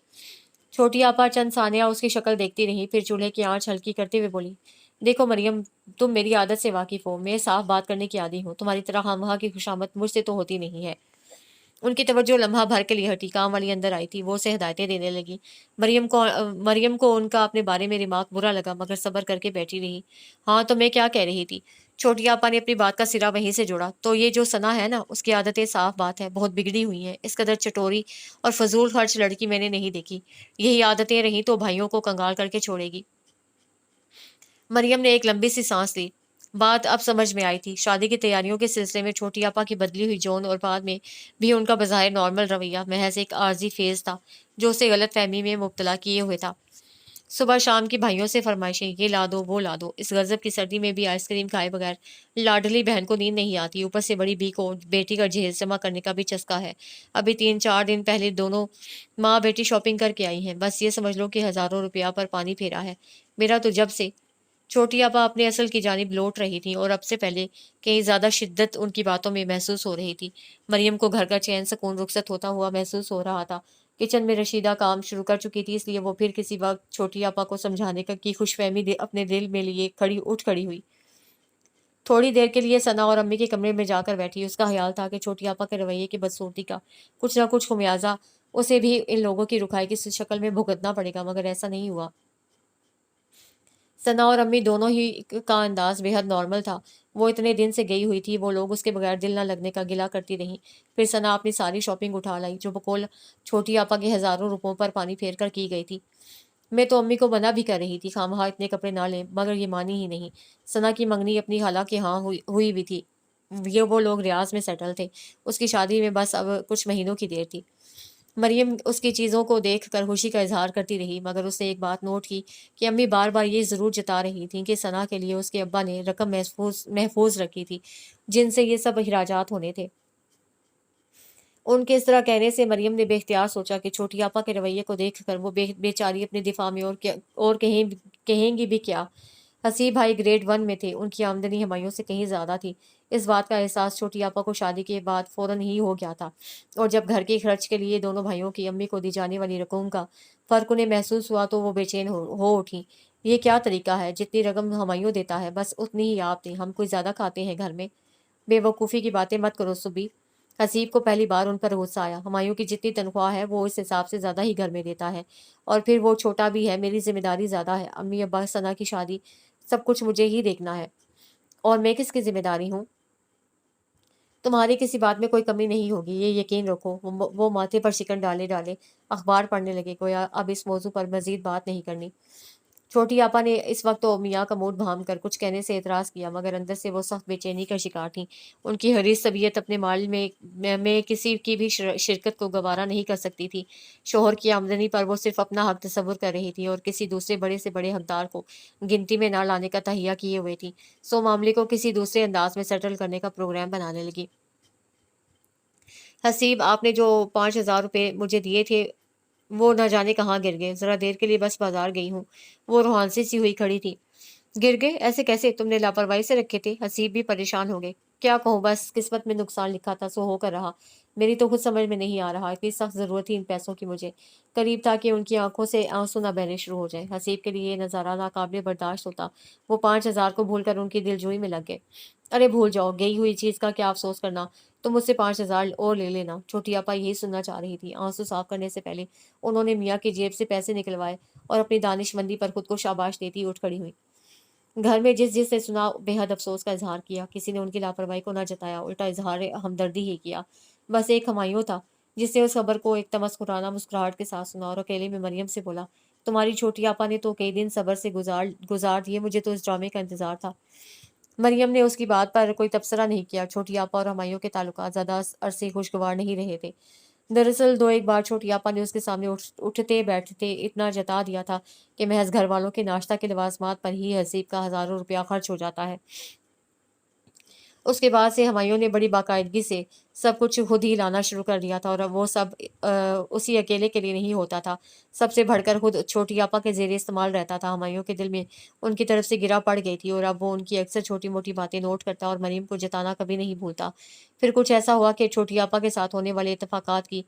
छोटी आपा चंद सानिया उसकी शक्ल देखती रही, फिर चूल्हे की आंच हल्की करते हुए बोली, देखो मरियम, तुम मेरी आदत से वाकिफ हो। मैं साफ बात करने की आदी हूँ। तुम्हारी तरह खामखा की खुशामद मुझसे तो होती नहीं है। उनकी तवज्जो लम्हा भर के लिए हटी। काम वाली अंदर आई थी। वो उसे हिदायतें देने लगी। मरियम को उनका अपने बारे में रिमार्क बुरा लगा, मगर सब्र करके बैठी रही। हाँ तो मैं क्या कह रही थी? छोटी आपा ने अपनी बात का सिरा वहीं से जोड़ा। तो ये जो सना है ना, उसकी आदतें साफ बात है बहुत बिगड़ी हुई हैं। इस कदर चटोरी और फजूल खर्च लड़की मैंने नहीं देखी। यही आदतें रही तो भाइयों को कंगाल करके छोड़ेगी। मरियम ने एक लंबी सी सांस ली। बात अब समझ में आई थी। शादी की तैयारियों के सिलसिले में छोटी आपा की बदली हुई जोन और बाद में भी उनका बज़ाहिर नॉर्मल रवैया महज एक आर्जी फेज था जो उसे गलत फहमी में मुब्तला किए हुए था। सुबह शाम की भाइयों से फरमाइशें, ये ला दो वो ला दो। इस गजब की सर्दी में भी आइसक्रीम खाए बगैर लाडली बहन को नींद नहीं आती। ऊपर से बड़ी बी को बेटी का जहेज जमा करने का भी चस्का है। अभी 3-4 दिन पहले दोनों माँ बेटी शॉपिंग करके आई हैं। बस ये समझ लो कि हजारों रुपया पर पानी फेरा है मेरा तो जब से। छोटी आपा अपने असल की जानिब लौट रही थी और अब से पहले कहीं ज्यादा शिद्दत उनकी बातों में महसूस हो रही थी। मरियम को घर का चैन सुकून रुखसत होता हुआ महसूस हो रहा था। किचन में रशीदा काम शुरू कर चुकी थी, इसलिए वो फिर किसी वक्त छोटी आपा को समझाने का की खुशफहमी अपने दिल में लिए खड़ी हुई। थोड़ी देर के लिए सना और अम्मी के कमरे में जाकर बैठी। उसका ख्याल था कि छोटी आपा के रवैये की बदसूरती का कुछ ना कुछ खुमियाजा उसे भी इन लोगों की रुखाई की शक्ल में भुगतना पड़ेगा, मगर ऐसा नहीं हुआ। सना और अम्मी दोनों ही का अंदाज बेहद नॉर्मल था। वो इतने दिन से गई हुई थी, वो लोग उसके बगैर दिल न लगने का गिला करती रहीं। फिर सना अपनी सारी शॉपिंग उठा लाई जो बकौल छोटी आपा के हजारों रुपयों पर पानी फेर कर की गई थी। मैं तो अम्मी को मना भी कर रही थी खामखा इतने कपड़े ना लें, मगर ये मानी ही नहीं। सना की मंगनी अपनी खाला के यहाँ हुई भी थी। ये वो लोग रियाज में सेटल थे। उसकी शादी में बस अब कुछ महीनों की देर थी। मरियम उसकी चीज़ों को देख कर खुशी का इजहार करती रही, मगर उसने एक बात नोट की कि अम्मी बार बार ये ज़रूर जता रही थी कि सना के लिए उसके अब्बा ने रकम महफूज रखी थी जिनसे ये सब अखराजात होने थे। उनके इस तरह कहने से मरियम ने बेख्तियार सोचा कि छोटी आपा के रवैये को देख कर वो बेचारी अपने दिफा में और कहेंगी भी क्या। हसी भाई ग्रेड 1 में थे, उनकी आमदनी हमायों से कहीं ज़्यादा थी। इस बात का एहसास छोटी आपा को शादी के बाद फ़ौरन ही हो गया था, और जब घर के खर्च के लिए दोनों भाइयों की अम्मी को दी जाने वाली रकम का फ़र्क उन्हें महसूस हुआ तो वो बेचैन हो उठी। ये क्या तरीका है? जितनी रकम हमायूं देता है बस उतनी ही आप दें, हम कोई ज़्यादा खाते हैं घर में। बेवकूफ़ी की बातें मत करो सुबी। حسیب کو پہلی بار ان پر غصہ آیا۔ ہمایوں کی جتنی تنخواہ ہے وہ اس حساب سے زیادہ ہی گھر میں دیتا ہے، اور پھر وہ چھوٹا بھی ہے، میری ذمہ داری زیادہ ہے، امی ابا ثنا کی شادی سب کچھ مجھے ہی دیکھنا ہے، اور میں کس کی ذمہ داری ہوں؟ تمہاری کسی بات میں کوئی کمی نہیں ہوگی، یہ یقین رکھو۔ وہ ماتھے پر شکن ڈالے ڈالے اخبار پڑھنے لگے، گویا اب اس موضوع پر مزید بات نہیں کرنی۔ چھوٹی آپا نے اس وقت تو میاں کا موڈ بھام کر کچھ کہنے سے اعتراض کیا، مگر اندر سے وہ سخت بے چینی کا شکار تھیں۔ ان کی حریص طبیعت اپنے مال میں کسی کی بھی شرکت کو گوارا نہیں کر سکتی تھی۔ شوہر کی آمدنی پر وہ صرف اپنا حق تصور کر رہی تھی اور کسی دوسرے بڑے سے بڑے حقدار کو گنتی میں نہ لانے کا تہیہ کیے ہوئے تھی، سو معاملے کو کسی دوسرے انداز میں سیٹل کرنے کا پروگرام بنانے لگی۔ حسیب، آپ نے جو 5,000 روپے مجھے دیے تھے وہ نہ جانے کہاں گر گئے، ذرا دیر کے لیے بس بازار گئی ہوں۔ وہ روحانسی سی ہوئی کھڑی تھی۔ گر گئے؟ ایسے کیسے؟ تم نے لاپرواہی سے رکھے تھے؟ حسیب بھی پریشان ہو گئے۔ کیا کہوں، بس قسمت میں نقصان لکھا تھا سو ہو کر رہا، میری تو خود سمجھ میں نہیں آ رہا، اتنی سخت ضرورت تھی ان پیسوں کی مجھے، قریب تھا کہ ان کی آنکھوں سے آنسو نہ بہنے شروع ہو جائے۔ حسیب کے لیے یہ نظارہ ناقابل برداشت ہوتا، وہ 5,000 کو بھول کر ان کی دلجوئی میں لگ گئے۔ ارے بھول جاؤ، گئی ہوئی چیز کا کیا افسوس کرنا، تم مجھ سے 5,000 اور لے لینا۔ چھوٹی آپا یہی سننا چاہ رہی تھی۔ آنسو صاف کرنے سے پہلے انہوں نے میاں کی جیب سے پیسے نکلوائے اور اپنی دانش مندی پر خود کو شاباش دیتی اٹھ کھڑی ہوئی۔ گھر میں جس نے سنا بے حد افسوس کا اظہار کیا، کسی نے ان کی لاپرواہی کو نہ جتایا، الٹا اظہار ہمدردی ہی کیا۔ بس ایک ہمایوں تھا جس نے اس خبر کو ایک تمسخرانہ مسکراہٹ کے ساتھ سنا اور اکیلے میں مریم سے بولا، تمہاری چھوٹی آپا نے تو کئی دن صبر سے گزار دیے، مجھے تو اس ڈرامے کا انتظار تھا۔ مریم نے اس کی بات پر کوئی تبصرہ نہیں کیا۔ چھوٹی آپا اور ہمایوں کے تعلقات زیادہ عرصے خوشگوار نہیں رہے تھے۔ دراصل ایک بار چھوٹی آپا نے اس کے سامنے اٹھتے بیٹھتے اتنا جتا دیا تھا کہ محض گھر والوں کے ناشتہ کے لوازمات پر ہی حسیب کا ہزاروں روپیہ خرچ ہو جاتا ہے۔ اس کے بعد سے ہمایوں نے بڑی باقاعدگی سے سب کچھ خود ہی لانا شروع کر دیا تھا، اور وہ سب اسی اکیلے کے لیے نہیں ہوتا تھا، سب سے بڑھ کر خود چھوٹی آپا کے زیر استعمال رہتا تھا۔ ہمایوں کے دل میں ان کی طرف سے گرا پڑ گئی تھی، اور اب وہ ان کی اکثر چھوٹی موٹی باتیں نوٹ کرتا اور مریم کو جتانا کبھی نہیں بھولتا۔ پھر کچھ ایسا ہوا کہ چھوٹی آپا کے ساتھ ہونے والے اتفاقات کی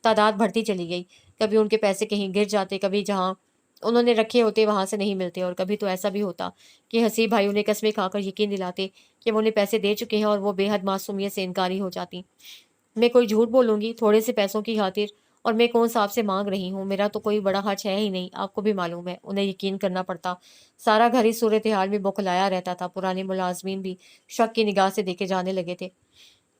تعداد بڑھتی چلی گئی۔ کبھی ان کے پیسے کہیں گر جاتے، کبھی جہاں انہوں نے رکھے ہوتے وہاں سے نہیں ملتے، اور کبھی تو ایسا بھی ہوتا کہ حسیب بھائی انہیں قسمیں کھا کر یقین دلاتے کہ وہ انہیں پیسے دے چکے ہیں، اور وہ بے حد معصومیت سے انکاری ہو جاتی۔ میں کوئی جھوٹ بولوں گی تھوڑے سے پیسوں کی خاطر؟ اور میں کون سا آپ سے مانگ رہی ہوں، میرا تو کوئی بڑا خرچ ہے ہی نہیں، آپ کو بھی معلوم ہے۔ انہیں یقین کرنا پڑتا، سارا گھر اس صورتحال میں بوکھلایا رہتا تھا۔ پرانے ملازمین بھی شک کی نگاہ سے دیکھے جانے لگے تھے۔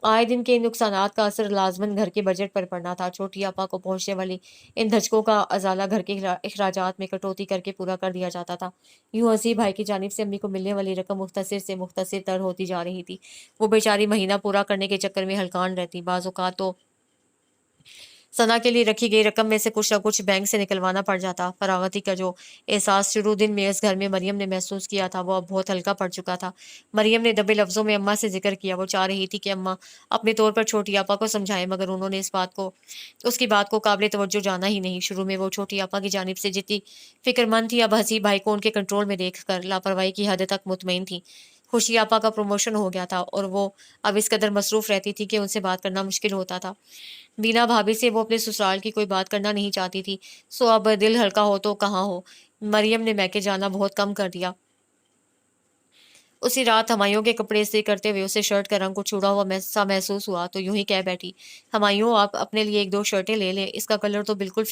آئے دن کے ان نقصانات کا اثر لازماً گھر کے بجٹ پر پڑنا تھا۔ چھوٹی آپا کو پہنچنے والی ان دھچکوں کا ازالہ گھر کے اخراجات میں کٹوتی کر کے پورا کر دیا جاتا تھا۔ یوں حسیب بھائی کی جانب سے امی کو ملنے والی رقم مختصر سے مختصر تر ہوتی جا رہی تھی۔ وہ بیچاری مہینہ پورا کرنے کے چکر میں ہلکان رہتی، بعض اوقات تو ثنا کے لیے رکھی گئی رقم میں سے کچھ نہ کچھ بینک سے نکلوانا پڑ جاتا۔ فراغتی کا جو احساس شروع دن میں اس گھر میں مریم نے محسوس کیا تھا وہ اب بہت ہلکا پڑ چکا تھا۔ مریم نے دبے لفظوں میں اماں سے ذکر کیا، وہ چاہ رہی تھی کہ اماں اپنے طور پر چھوٹی آپا کو سمجھائیں، مگر انہوں نے اس کی بات کو قابل توجہ جانا ہی نہیں۔ شروع میں وہ چھوٹی آپا کی جانب سے جتنی فکر مند تھی، اب حسیب بھائی کو ان کے کنٹرول میں دیکھ کر لاپرواہی کی حد تک مطمئن تھی۔ خوشی آپا کا پروموشن ہو گیا تھا اور وہ اب اس قدر مصروف رہتی تھی کہ ان سے بات کرنا مشکل ہوتا تھا۔ بینا بھابھی سے وہ اپنے سسرال کی کوئی بات کرنا نہیں چاہتی تھی، سو اب دل ہلکا ہو تو کہاں ہو، مریم نے میکے جانا بہت کم کر دیا۔ اسی رات ہمایوں کے کپڑے استری کرتے ہوئے اسے شرٹ کا رنگ کچھ چھوڑا ہوا سا محسوس ہوا تو یوں ہی کہہ بیٹھی، ہمایوں آپ اپنے لیے 1-2 شرٹیں لے لیں، اس کا کلر تو بالکل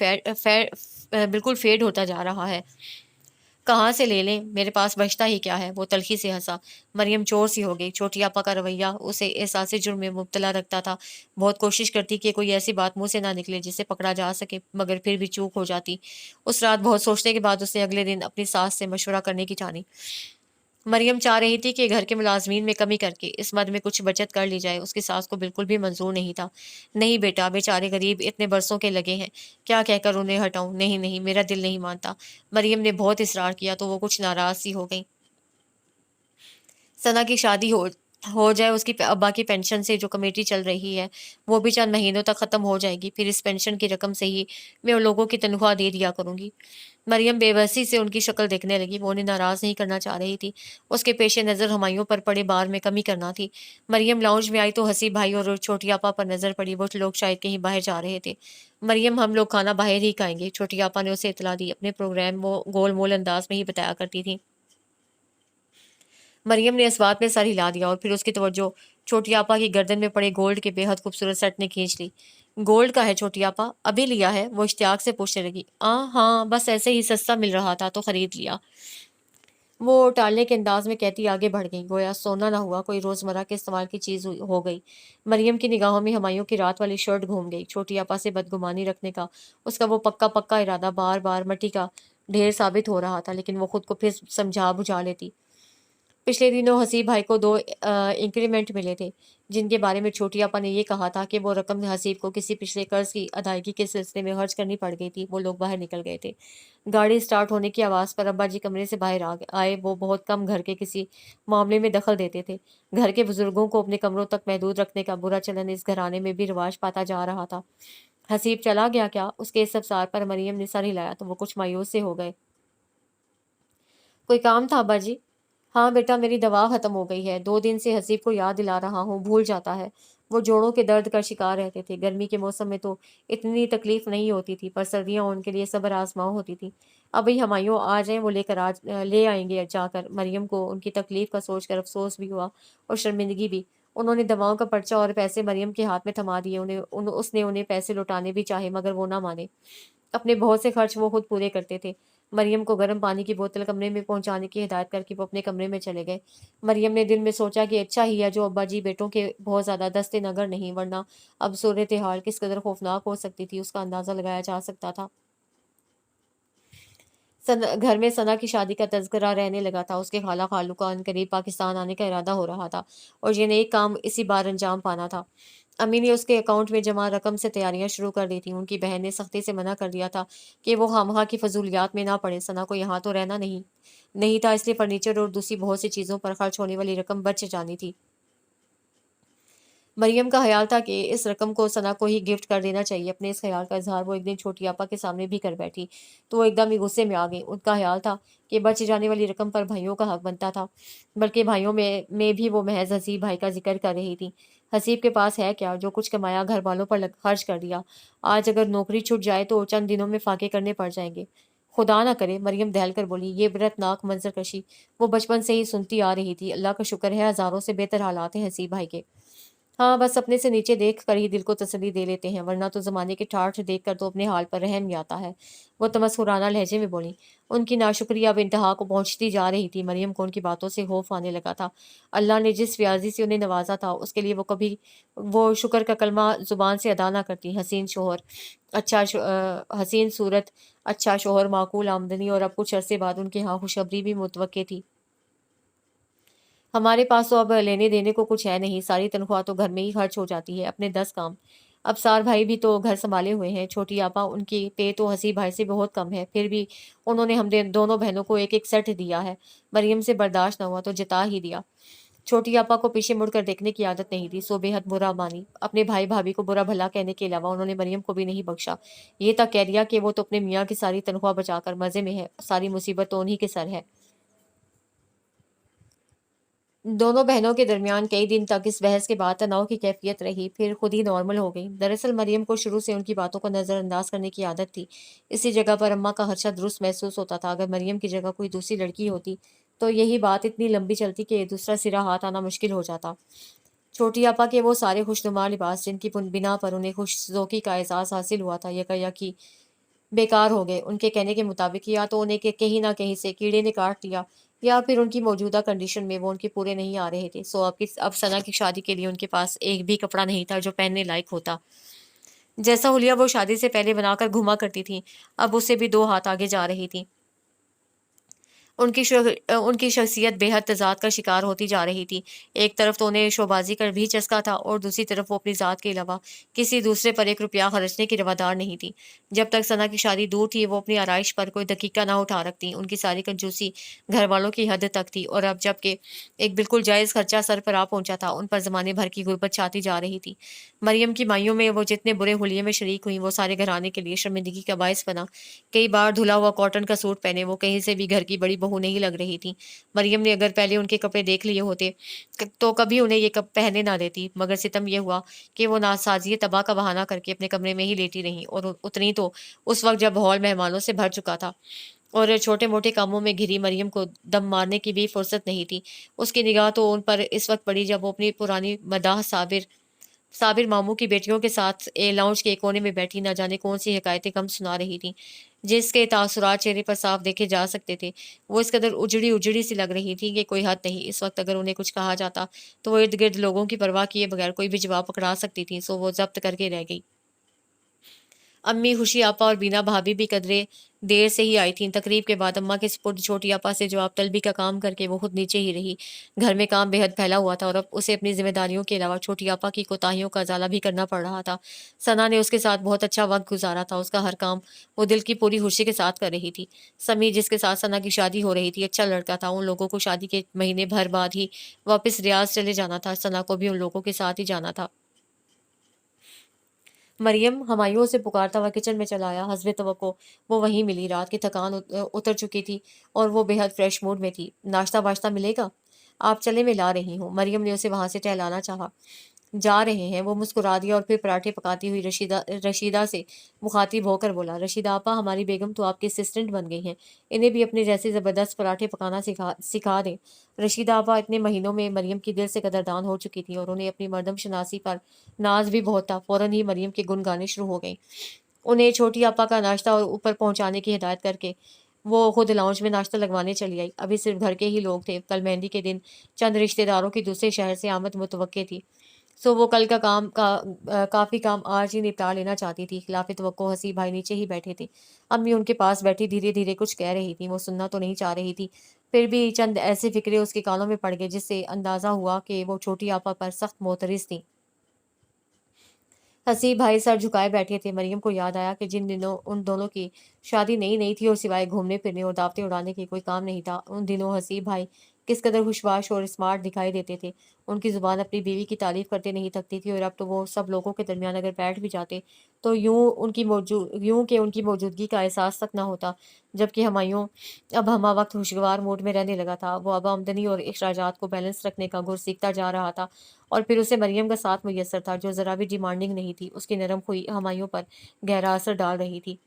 فیڈ ہوتا جا رہا ہے۔ کہاں سے لے لیں، میرے پاس بچتا ہی کیا ہے، وہ تلخی سے ہنسا۔ مریم چور سی ہو گئی۔ چھوٹی آپا کا رویہ اسے احساس جرم میں مبتلا رکھتا تھا۔ بہت کوشش کرتی کہ کوئی ایسی بات منہ سے نہ نکلے جسے پکڑا جا سکے، مگر پھر بھی چوک ہو جاتی۔ اس رات بہت سوچنے کے بعد اس نے اگلے دن اپنی ساس سے مشورہ کرنے کی ٹھانی۔ مریم چاہ رہی تھی کہ گھر کے ملازمین میں کمی کر کے اس مد میں کچھ بچت کر لی جائے۔ اس کی ساس کو بالکل بھی منظور نہیں تھا۔ نہیں بیٹا، بیچارے غریب اتنے برسوں کے لگے ہیں، کیا کہہ کر انہیں ہٹاؤں؟ نہیں نہیں، میرا دل نہیں مانتا۔ مریم نے بہت اصرار کیا تو وہ کچھ ناراض سی ہو گئی۔ ثنا کی شادی ہو جائے، اس کی ابا کی پینشن سے جو کمیٹی چل رہی ہے وہ بھی چند مہینوں تک ختم ہو جائے گی، پھر اس پینشن کی رقم سے ہی میں ان لوگوں کی تنخواہ دے دیا کروں گی۔ مریم بے بسی سے ان کی شکل دیکھنے لگی۔ وہ انہیں ناراض نہیں کرنا چاہ رہی تھی، اس کے پیش نظر ہمایوں پر پڑے بار میں کمی کرنا تھی۔ مریم لاؤنج میں آئی تو حسیب بھائی اور چھوٹی آپا پر نظر پڑی۔ وہ لوگ شاید کہیں باہر جا رہے تھے۔ مریم، ہم لوگ کھانا باہر ہی کھائیں گے، چھوٹی آپا نے اسے اطلاع دی۔ اپنے پروگرام وہ گول مول انداز میں ہی بتایا کرتی تھی۔ مریم نے اس بات میں سر ہلا دیا اور پھر اس کی توجہ छोटी आपा की गर्दन में पड़े गोल्ड के बेहद खूबसूरत सेट ने खींच ली। गोल्ड का है छोटी आपा, अभी लिया है? वो इश्तियाक से पूछने लगी। हाँ, बस ऐसे ही सस्ता मिल रहा था तो खरीद लिया। वो टालने के अंदाज में कहती आगे बढ़ गई, गोया सोना ना हुआ, कोई रोजमर्रा के इस्तेमाल की चीज हो गई। मरियम की निगाहों में हुमायूं की रात वाली शर्ट घूम गई। छोटी आपा से बदगुमानी रखने का उसका वो पक्का पक्का इरादा बार बार मट्टी का ढेर साबित हो रहा था, लेकिन वो खुद को फिर समझा बुझा लेती। पिछले दिनों हसीब भाई को 2 इंक्रीमेंट मिले थे, जिनके बारे में छोटी आपा ने ये कहा था कि वो रकम हसीब को किसी पिछले कर्ज की अदायगी के सिलसिले में खर्च करनी पड़ गई थी। वो लोग बाहर निकल गए थे। गाड़ी स्टार्ट होने की आवाज़ पर अब्बा जी कमरे से बाहर आए। वो बहुत कम घर के किसी मामले में दखल देते थे। घर के बुजुर्गों को अपने कमरों तक महदूद रखने का बुरा चलन इस घराने में भी रिवाज पाता जा रहा था। हसीब चला गया क्या? उसके इस अवसर पर मरियम ने सर हिलाया तो वो कुछ मायूस से हो गए। कोई काम था अब्बा जी? हाँ बेटा, मेरी दवा खत्म हो गई है। 2 दिन से हसीब को याद दिला रहा हूँ, भूल जाता है। वो जोड़ों के दर्द का शिकार रहते थे। गर्मी के मौसम में तो इतनी तकलीफ नहीं होती थी, पर सर्दियाँ उनके लिए सब्र आजमाओ होती थी। अभी हमायूं आ जाएं, वो ले आएंगे जाकर। मरियम को उनकी तकलीफ का सोचकर अफसोस भी हुआ और शर्मिंदगी भी। उन्होंने दवाओं का पर्चा और पैसे मरियम के हाथ में थमा दिए। उसने उन्हें पैसे लौटाने भी चाहे, मगर वो ना माने। अपने बहुत से खर्च वो खुद पूरे करते थे। मरियम को गर्म पानी की बोतल कमरे में पहुंचाने की हिदायत करके वो अपने कमरे में चले गए। मरियम ने दिल में सोचा कि अच्छा ही है जो अब्बा जी बेटों के बहुत ज्यादा दस्ते नगर नहीं, वरना अब सूरत हाल किस कदर खौफनाक हो सकती थी उसका अंदाजा लगाया जा सकता था। घर में सना की शादी का तज़किरा रहने लगा था। उसके खाला खालू का अनकरीब पाकिस्तान आने का इरादा हो रहा था और ये नेक काम इसी बार अंजाम पाना था। अम्मी ने उसके अकाउंट में जमा रकम से तैयारियां शुरू कर दी थी। उनकी बहन ने सख्ती से मना कर दिया था कि वो खामखा की फजूलियात में ना पड़े। सना को यहाँ तो रहना नहीं नहीं था, इसलिए फर्नीचर और दूसरी बहुत सी चीज़ों पर खर्च होने वाली रकम बच जानी थी। मरियम का ख्याल था कि इस रकम को सना को ही गिफ्ट कर देना चाहिए। अपने इस ख्याल का इजहार वो एक दिन छोटी आपा के सामने भी कर बैठी तो वो एकदम ही गुस्से में आ गई। उनका ख्याल था कि बच जाने वाली रकम पर भाइयों का हक बनता था, बल्कि भाइयों में भी वो महज हसीब भाई का जिक्र कर रही थी। हसीब के पास है क्या? जो कुछ कमाया घर वालों पर खर्च कर दिया। आज अगर नौकरी छूट जाए तो चंद दिनों में फाके करने पड़ जाएंगे। खुदा ना करे, मरियम दहल कर बोली। ये इबरतनाक मंजर कशी वो बचपन से ही सुनती आ रही थी। अल्लाह का शुक्र है हजारों से बेहतर हालात हैं हसीब भाई के। हाँ, बस अपने से नीचे देख कर ही दिल को तसल्ली दे लेते हैं, वरना तो ज़माने के ठाठ देख कर तो अपने हाल पर रहम ही आता है। वो तमस्कुराना लहजे में बोली। उनकी नाशुक्रिया अब इंतहा को पहुंचती जा रही थी। मरियम को उनकी बातों से खौफ आने लगा था। अल्लाह ने जिस व्याजी से उन्हें नवाजा था, उसके लिए वो शुक्र का कलमा जुबान से अदा ना करती। हसीन सूरत, अच्छा शोहर, माकूल आमदनी और अब कुछ अरसे बाद उनके यहाँ खुशखबरी भी मुतवक्के थी। हमारे पास तो अब लेने देने को कुछ है नहीं, सारी तनख्वाह तो घर में ही खर्च हो जाती है, अपने 10 काम। अब सार भाई भी तो घर संभाले हुए हैं। छोटी आपा उनकी पे तो हसी भाई से बहुत कम है, फिर भी उन्होंने दोनों बहनों को एक एक सेट दिया है। मरियम से बर्दाश्त न हुआ तो जता ही दिया। छोटी आपा को पीछे मुड़कर देखने की आदत नहीं थी, सो बेहद बुरा मानी। अपने भाई भाभी को बुरा भला कहने के अलावा उन्होंने मरियम को भी नहीं बख्शा। ये तक कह दिया कि वो तो अपने मियाँ की सारी तनख्वाह बचाकर मजे में है, सारी मुसीबत तो उन्हीं के सर है। दोनों बहनों के दरमियान कई दिन तक इस बहस के बाद तनाव की कैफियत रही, फिर खुद ही नॉर्मल हो गई। दरअसल मरियम को शुरू से उनकी बातों को नज़रअंदाज करने की आदत थी। इसी जगह पर अम्मा का खदशा दुरुस्त महसूस होता था। अगर मरियम की जगह कोई दूसरी लड़की होती तो यही बात इतनी लंबी चलती कि दूसरा सिरा हाथ आना मुश्किल हो जाता। छोटी आपा के वो सारे खुशनुमा लिबास जिनकी बिना पर उन्हें खुशजोकी का एहसास हासिल हुआ था, यकायकी बेकार हो गए। उनके कहने के मुताबिक या तो उन्हें कहीं न कहीं से कीड़े ने काट लिया या फिर उनकी मौजूदा कंडीशन में वो उनके पूरे नहीं आ रहे थे। सो अब सना की शादी के लिए उनके पास एक भी कपड़ा नहीं था जो पहनने लायक होता। जैसा हुलिया वो शादी से पहले बनाकर घुमा करती थी, अब उससे भी 2 हाथ आगे जा रही थी। उनकी शख्सियत बेहद तज़ाद का शिकार होती जा रही थी। एक तरफ तो उन्हें शोबाजी का भी चस्का था और दूसरी तरफ वो अपनी ज़ात के अलावा किसी दूसरे पर एक रुपया खर्चने की रवादार नहीं थी। जब तक सना की शादी दूर थी वो अपनी आरइश पर कोई दकीका ना उठा रखती। उनकी सारी कंजूसी घर वालों की हद तक थी और अब जबकि एक बिल्कुल जायज़ खर्चा सर पर आ पहुंचा था, उन पर ज़माने भर की गुर्बत छाती जा रही थी। मरियम की माइयों में वो जितने बुरे हुलिये में शरीक हुई वो सारे घराने के लिए शर्मिंदगी का बायस बना। कई बार धुला हुआ कॉटन का सूट पहने वो कहीं से भी घर की बड़ी बहू नहीं लग रही थी। मरियम ने अगर पहले उनके कपड़े देख लिए होते तो कभी उन्हें ये कप पहनने ना देती, मगर सितम ये हुआ कि वो नासाजी तबाह का बहाना करके अपने कमरे में ही लेटी रहीं और उतनी तो उस वक्त जब हॉल मेहमानों से भर चुका था। और छोटे मोटे कामों में घिरी मरियम को दम मारने की भी फुर्सत नहीं थी। उसकी निगाह तो उन पर इस वक्त पड़ी जब वो अपनी पुरानी मदाह साबिर साबिर मामू की बेटियों के साथ लाउंज के एक कोने में बैठी न जाने कौन सी हकायतें कम सुना रही थी, जिसके तासुरात चेहरे पर साफ देखे जा सकते थे। वो इस कदर उजड़ी उजड़ी सी लग रही थी कि कोई हद नहीं। इस वक्त अगर उन्हें कुछ कहा जाता तो वो इर्द गिर्द लोगों की परवाह किए बगैर कोई भी जवाब पकड़ा सकती थी, सो वो जब्त करके रह गई। अम्मी, खुशी आपा और बीना भाभी भी कदरे देर से ही आई थीं। तकरीब के बाद अम्मा के सुपुर्द छोटी आपा से जवाब तलबी का काम करके वो खुद नीचे ही रही। घर में काम बेहद फैला हुआ था और अब उसे अपनी जिम्मेदारियों के अलावा छोटी आपा की कोताहियों का उजाला भी करना पड़ रहा था। सना ने उसके साथ बहुत अच्छा वक्त गुजारा था। उसका हर काम वो दिल की पूरी खुशी के साथ कर रही थी। समी, जिसके साथ सना की शादी हो रही थी, अच्छा लड़का था। उन लोगों को शादी के महीने भर बाद ही वापस रियाज चले जाना था। सना को भी उन लोगों के साथ ही जाना था। मरियम हमायूं से पुकारता हुआ किचन में चला आया। हस्बे तवक्को वो वहीं मिली। रात की थकान उतर चुकी थी और वो बेहद फ्रेश मूड में थी। नाश्ता वाश्ता मिलेगा? आप चले, मैं ला रही हूँ। मरियम ने उसे वहां से टहलाना चाहा। जा रहे हैं? वो मुस्कुरा दिया और फिर पराठे पकाती हुई रशीदा रशीदा से मुखातिब होकर बोला, रशीदा आपा, हमारी बेगम तो आपकी असिस्टेंट बन गई हैं। इन्हें भी अपने जैसे ज़बरदस्त पराठे पकाना सिखा सिखा दें। रशीदा आपा इतने महीनों में मरियम की दिल से कदरदान हो चुकी थी और उन्हें अपनी मर्दम शनासी पर नाज भी बहुत था। फौरन ही मरियम के गुन गाने शुरू हो गई। उन्हें छोटी आपा का नाश्ता ऊपर पहुंचाने की हिदायत करके वो खुद लाउंज में नाश्ता लगवाने चली आई। अभी सिर्फ घर के ही लोग थे। कल मेहंदी के दिन चंद रिश्तेदारों की दूसरे शहर से आमद मुतवक्के थी, सो वो कल का काफ़ी काम आज ही निपटा लेना चाहती थी। खिलाफ़ तवक्को हसी भाई नीचे ही बैठे थे। अम्मी उनके पास बैठी धीरे धीरे कुछ कह रही थी। वो सुनना तो नहीं चाह रही थी, फिर भी चंद ऐसे फिक्रे उसके कानों में पड़ गए जिससे अंदाज़ा हुआ कि वो छोटी आपा पर सख्त मोतरिस थी। हसीब भाई सर झुकाए बैठे थे। मरियम को याद आया कि जिन दिनों उन दोनों की शादी नई नई थी और सिवाय घूमने फिरने और दावतें उड़ाने के कोई काम नहीं था, उन दिनों हसीब भाई किस कदर खुशबाश और स्मार्ट दिखाई देते थे। उनकी जुबान अपनी बीवी की तारीफ करते नहीं थकती थी और अब तो वो सब लोगों के दरमियान अगर बैठ भी जाते तो यूं कि उनकी मौजूदगी का एहसास तक ना होता। जबकि हमायूं अब हमा वक्त खुशगवार मूड में रहने लगा था। वो अब आमदनी और अखराजात को बैलेंस रखने का गुर सीखता जा रहा था और फिर उसे मरियम का साथ मुयस्सर था जो ज़रा भी डिमांडिंग नहीं थी। उसकी नरम हुई हमायों पर गहरा असर डाल रही थी।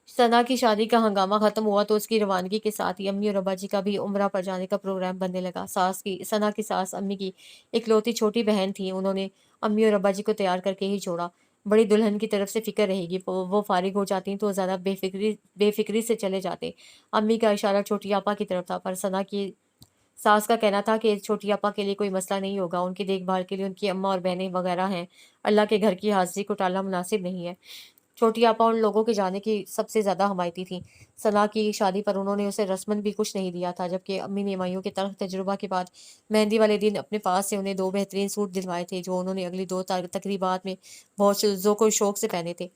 सना की शादी का हंगामा खत्म हुआ तो उसकी रवानगी के साथ ही अम्मी और अब्बा जी का भी उम्रा पर जाने का प्रोग्राम बनने लगा। सना की सास अम्मी की इकलौती छोटी बहन थी। उन्होंने अम्मी और अब्बा जी को तैयार करके ही छोड़ा। बड़ी दुल्हन की तरफ से फिक्र रहेगी। वो फारिग हो जाती तो ज़्यादा बेफिक्री से चले जाते। अम्मी का इशारा छोटी आपा की तरफ था, पर सना की सास का कहना था कि छोटी आपा के लिए कोई मसला नहीं होगा। उनकी देखभाल के लिए उनकी अम्मा और बहनें वगैरह हैं। अल्लाह के घर की हाजिरी को टालना मुनासिब नहीं है। छोटी आपा उन लोगों के जाने की सबसे ज़्यादा हमायती थी। सना की शादी पर उन्होंने उसे रस्मन भी कुछ नहीं दिया था, जबकि अम्मी ने माइयों के तल्ख तजुर्बा के बाद मेहंदी वाले दिन अपने पास से उन्हें 2 बेहतरीन सूट दिलवाए थे, जो उन्होंने अगली 2 तकरीबात में बहुत ज़ौक़-ओ शौक़ से पहने थे।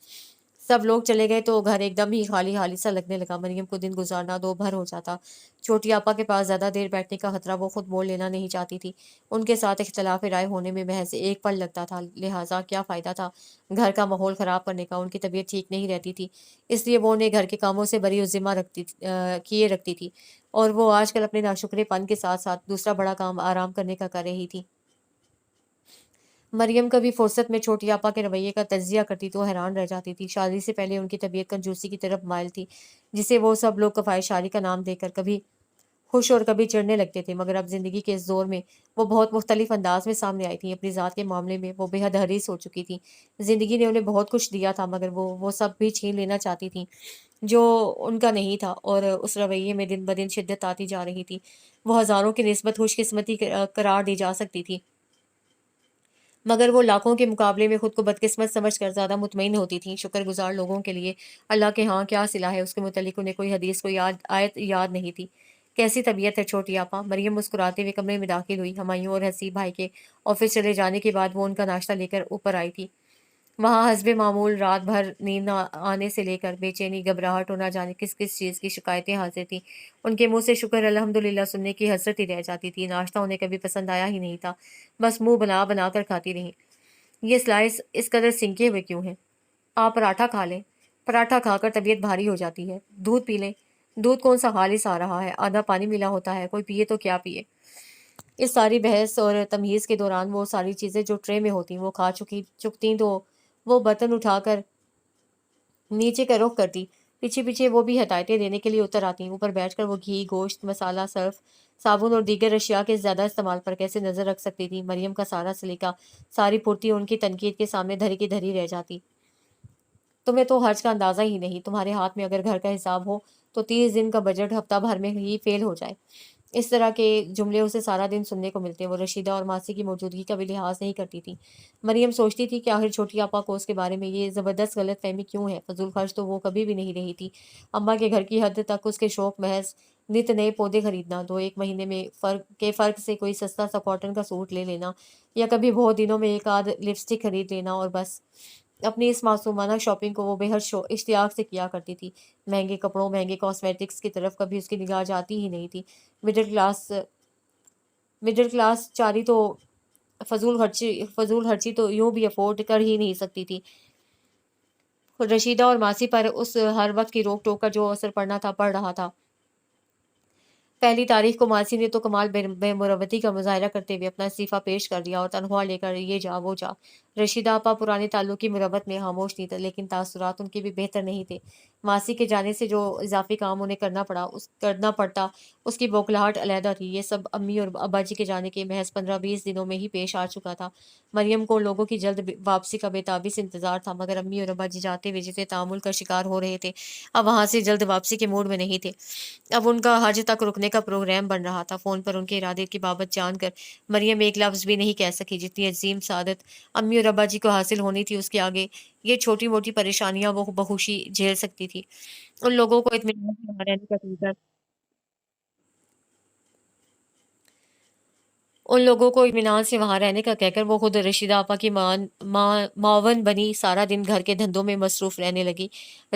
सब लोग चले गए तो घर एकदम ही खाली-खाली सा लगने लगा। मरियम को दिन गुज़ारना दो भर हो जाता। छोटी आपा के पास ज़्यादा देर बैठने का खतरा वो खुद मोल लेना नहीं चाहती थी। उनके साथ इख्तिलाफ़ राय होने में महज़ एक पल लगता था, लिहाज़ा क्या फ़ायदा था घर का माहौल ख़राब करने का। उनकी तबीयत ठीक नहीं रहती थी, इसलिए वो उन्हें घर के कामों से बरी-उज़्ज़िम्मा किए रखती थी और वो आजकल अपने नाशुक्रेपन के साथ-साथ दूसरा बड़ा काम आराम करने का कर रही थी। मरियम कभी फुर्सत में छोटी आपा के रवैये का तज्जिया करती तो हैरान रह जाती थी। शादी से पहले उनकी तबीयत कंजूसी की तरफ माइल थी, जिसे वो सब लोग कफ़ायशारी का नाम देकर कभी खुश और कभी चिढ़ने लगते थे। मगर अब ज़िंदगी के इस दौर में वो बहुत मुख्तलिफ अंदाज में सामने आई थी। अपनी ज़ात के मामले में वो बेहद हरीस हो चुकी थी। ज़िंदगी ने उन्हें बहुत कुछ दिया था, मगर वो सब भी छीन लेना चाहती थी जो उनका नहीं था, और उस रवैये में दिन ब दिन शिद्दत आती जा रही थी। वो हज़ारों की निस्बत खुशकिस्मती करार दी जा सकती थी, मगर वो लाखों के मुकाबले में खुद को बदकिस्मत समझकर ज़्यादा मुतमईन होती थीं। शुक्रगुज़ार लोगों के लिए अल्लाह के यहाँ क्या सिला है, उसके मुतल्लिक उन्हें कोई हदीस, कोई आयत याद नहीं थी। कैसी तबीयत है छोटी आपा? मरियम मुस्कुराते हुए कमरे में दाखिल हुई। हुमायूं और हसीब भाई के ऑफिस चले जाने के बाद वो उनका नाश्ता लेकर ऊपर आई थी। वहाँ हस्बे मामूल रात भर नींद न आने से लेकर बेचैनी, घबराहट और ना जाने किस किस चीज़ की शिकायतें हाजिर थीं। उनके मुंह से शुक्र अल्हम्दुलिल्लाह सुनने की हसरत ही रह जाती थी। नाश्ता उन्हें कभी पसंद आया ही नहीं था, बस मुंह बना बना कर खाती रहीं। ये स्लाइस इस कदर सिंके हुए क्यों हैं? आप पराठा खा लें। पराठा खाकर तबीयत भारी हो जाती है। दूध पी लें। दूध कौन सा खालिस आ रहा है, आधा पानी मिला होता है, कोई पिए तो क्या पिए। इस सारी बहस और तमहीज़ के दौरान वो सारी चीज़ें जो ट्रे में होती वो खा चुकती तो वो बर्तन उठाकर नीचे का रुख करती। پیچھے پیچھے وہ بھی ہدایتیں دینے کے لیے اتر آتی ہیں۔ اوپر بیٹھ کر وہ گھی، گوشت، مسالہ، صرف، صابن اور دیگر اشیاء کے زیادہ استعمال پر کیسے نظر رکھ سکتی تھی؟ مریم کا سارا سلیقہ، ساری پھرتی ان کی تنقید کے سامنے دھری کی دھری رہ جاتی۔ تمہیں تو خرچ کا اندازہ ہی نہیں، تمہارے ہاتھ میں اگر گھر کا حساب ہو تو 30 دن کا بجٹ ہفتہ بھر میں ہی فیل ہو جائے۔ اس طرح کے جملے اسے سارا دن سننے کو ملتے۔ وہ رشیدہ اور ماسی کی موجودگی کا بھی لحاظ نہیں کرتی تھی۔ مریم سوچتی تھی کہ آخر چھوٹی آپا کو اس کے بارے میں یہ زبردست غلط فہمی کیوں ہے؟ فضول خرچ تو وہ کبھی بھی نہیں رہی تھی۔ اماں کے گھر کی حد تک اس کے شوق محض نت نئے پودے خریدنا، 2 ایک مہینے میں فرق سے کوئی سستا سا کاٹن کا سوٹ لے لینا، یا کبھی بہت دنوں میں ایک آدھ لپسٹک خرید لینا، اور بس۔ اپنی اس معصومانہ شاپنگ کو وہ بے حد اشتیاق سے کیا کرتی تھی۔ مہنگے کپڑوں، مہنگے کاسمیٹکس کی طرف کبھی اس کی نگاہ جاتی ہی نہیں تھی۔ مڈل کلاس مڈل کلاس چاری تو فضول خرچی تو یوں بھی افورڈ کر ہی نہیں سکتی تھی۔ رشیدہ اور ماسی پر اس ہر وقت کی روک ٹوک کا جو اثر پڑنا تھا پڑ رہا تھا۔ 1 تاریخ کو ماسی نے تو کمال بے مروتی کا مظاہرہ کرتے ہوئے اپنا استعفیٰ پیش کر دیا اور تنخواہ لے کر یہ جا وہ جا۔ رشیدہ آپا پرانے تعلق کی مروت میں خاموش نہیں تھے، لیکن تاثرات ان کے بھی بہتر نہیں تھے۔ ماسی کے جانے سے جو اضافی کام انہیں کرنا پڑتا، اس کی بوکھلاہٹ علیحدہ تھی۔ یہ سب امی اور ابا جی کے جانے کے محض 15-20 دنوں میں ہی پیش آ چکا تھا۔ مریم کو ان لوگوں کی جلد واپسی کا بے تابی سے انتظار تھا، مگر امی اور ابا جی جاتے ہوئے جتنے تعامل کا شکار ہو رہے تھے، اب وہاں سے جلد واپسی کے موڈ میں نہیں تھے۔ اب ان کا حج تک رکنے کا پروگرام بن رہا تھا۔ فون پر ان کے ارادے کی بابت جان کر مریم ایک لفظ بھی نہیں کہہ سکی۔ جتنی عظیم سعادت امی اور ابا جی کو حاصل ہونی تھی، اس کے آگے یہ چھوٹی موٹی پریشانیاں وہ بخوشی جھیل سکتی تھی۔ ان لوگوں کو اطمینان سے وہاں رہنے کا طریقہ ان لوگوں کو اطمینان سے وہاں رہنے کا کہہ کر وہ خود رشیدہ آپا کی معاون بنی، سارا دن گھر کے دھندوں میں مصروف رہنے لگی۔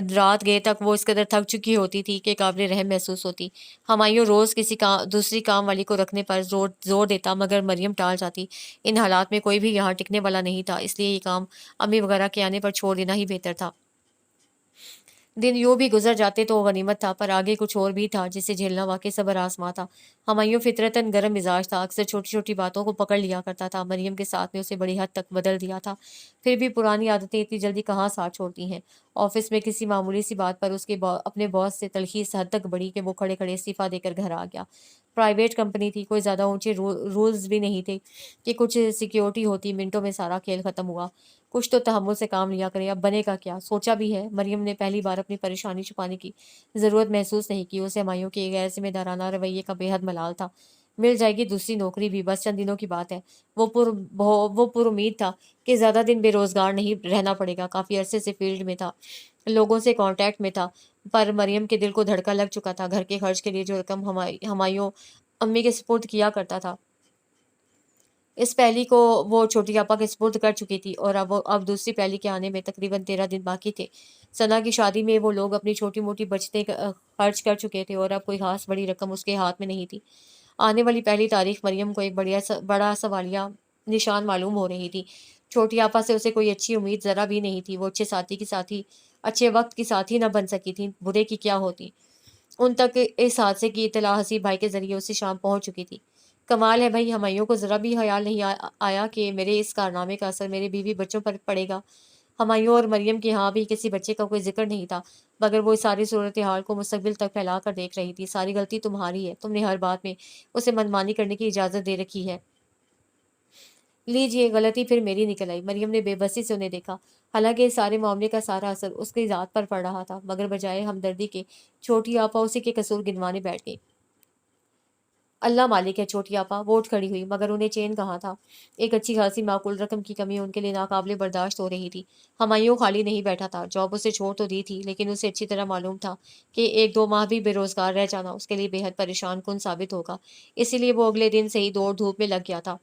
رات گئے تک وہ اس قدر تھک چکی ہوتی تھی کہ قابل رحم محسوس ہوتی۔ ہمایوں روز کسی دوسری کام والی کو رکھنے پر زور دیتا، مگر مریم ٹال جاتی۔ ان حالات میں کوئی بھی یہاں ٹکنے والا نہیں تھا، اس لیے یہ کام امی وغیرہ کے آنے پر چھوڑ دینا ہی بہتر تھا۔ دن یوں بھی گزر جاتے تو غنیمت تھا، پر آگے کچھ اور بھی تھا جسے جھیلنا واقعی صبر آزما تھا۔ ہمایوں فطرتاً گرم مزاج تھا، اکثر چھوٹی چھوٹی باتوں کو پکڑ لیا کرتا تھا۔ مریم کے ساتھ نے اسے بڑی حد تک بدل دیا تھا، پھر بھی پرانی عادتیں اتنی جلدی کہاں ساتھ چھوڑتی ہیں۔ آفس میں کسی معمولی سی بات پر اس کے اپنے باس سے تلخی اس حد تک بڑھی کہ وہ کھڑے کھڑے استعفیٰ دے کر گھر آ گیا۔ پرائیویٹ کمپنی تھی، کوئی زیادہ اونچے رولز بھی نہیں تھے کہ کچھ سیکیورٹی ہوتی۔ منٹوں میں سارا کھیل ختم ہوا۔ کچھ تو تحمل سے کام لیا کرے، اب بنے گا کیا؟ سوچا بھی ہے۔ مریم نے پہلی بار اپنی پریشانی چھپانے کی ضرورت محسوس نہیں کی۔ اسے ہمایوں کے غیر ذمہ دارانہ رویے کا بے حد ملال تھا۔ مل جائے گی دوسری نوکری بھی، بس چند دنوں کی بات ہے۔ وہ پر امید تھا کہ زیادہ دن بے روزگار نہیں رہنا پڑے گا۔ کافی عرصے سے فیلڈ میں تھا، لوگوں سے کانٹیکٹ میں تھا، پر مریم کے دل کو دھڑکا لگ چکا تھا۔ گھر کے خرچ کے لیے جو رقم ہمایوں امی کے سپرد کیا کرتا تھا، اس پہلی کو وہ چھوٹی آپا کے سپرد کر چکی تھی، اور اب دوسری پہلی کے آنے میں تقریباً 13 دن باقی تھے۔ ثنا کی شادی میں وہ لوگ اپنی چھوٹی موٹی بچتیں خرچ کر چکے تھے، اور اب کوئی خاص بڑی رقم اس کے ہاتھ میں نہیں تھی۔ آنے والی پہلی تاریخ مریم کو ایک بڑا سوالیہ نشان معلوم ہو رہی تھی۔ چھوٹی آپا سے اسے کوئی اچھی امید ذرا بھی نہیں تھی۔ وہ اچھے وقت کی ساتھی نہ بن سکی تھی، برے کی کیا ہوتی۔ ان تک اس حادثے کی اطلاع حسیب بھائی کے ذریعے اسی شام پہنچ چکی تھی۔ کمال ہے بھائی، ہمایوں کو ذرا بھی خیال نہیں آیا کہ میرے اس کارنامے کا اثر میرے بیوی بچوں پر پڑے گا۔ ہمایوں اور مریم کے ہاں بھی کسی بچے کا کوئی ذکر نہیں تھا، مگر وہ اس ساری صورتحال کو مستقبل تک پھیلا کر دیکھ رہی تھی۔ ساری غلطی تمہاری ہے، تم نے ہر بات میں اسے منمانی کرنے کی اجازت دے رکھی ہے۔ لیجیے، غلطی پھر میری نکل آئی۔ مریم نے بے بسی سے انہیں دیکھا، حالانکہ اس سارے معاملے کا سارا اثر اس کی ذات پر پڑ رہا تھا، مگر بجائے ہمدردی کے چھوٹی آپا اسی کے قصور گنوانے بیٹھ گئی۔ اللہ مالک ہے چھوٹی آپا، وہ اٹھ کھڑی ہوئی، مگر انہیں چین کہاں تھا۔ ایک اچھی خاصی معقول رقم کی کمی ان کے لیے ناقابل برداشت ہو رہی تھی۔ ہمایوں خالی نہیں بیٹھا تھا، جاب اسے چھوڑ تو دی تھی، لیکن اسے اچھی طرح معلوم تھا کہ 1-2 ماہ بھی بے روزگار رہ جانا اس کے لیے بے حد پریشان کن ثابت ہوگا۔ اسی لیے وہ اگلے دن سے ہی دوڑ دھوپ میں لگ گیا تھا۔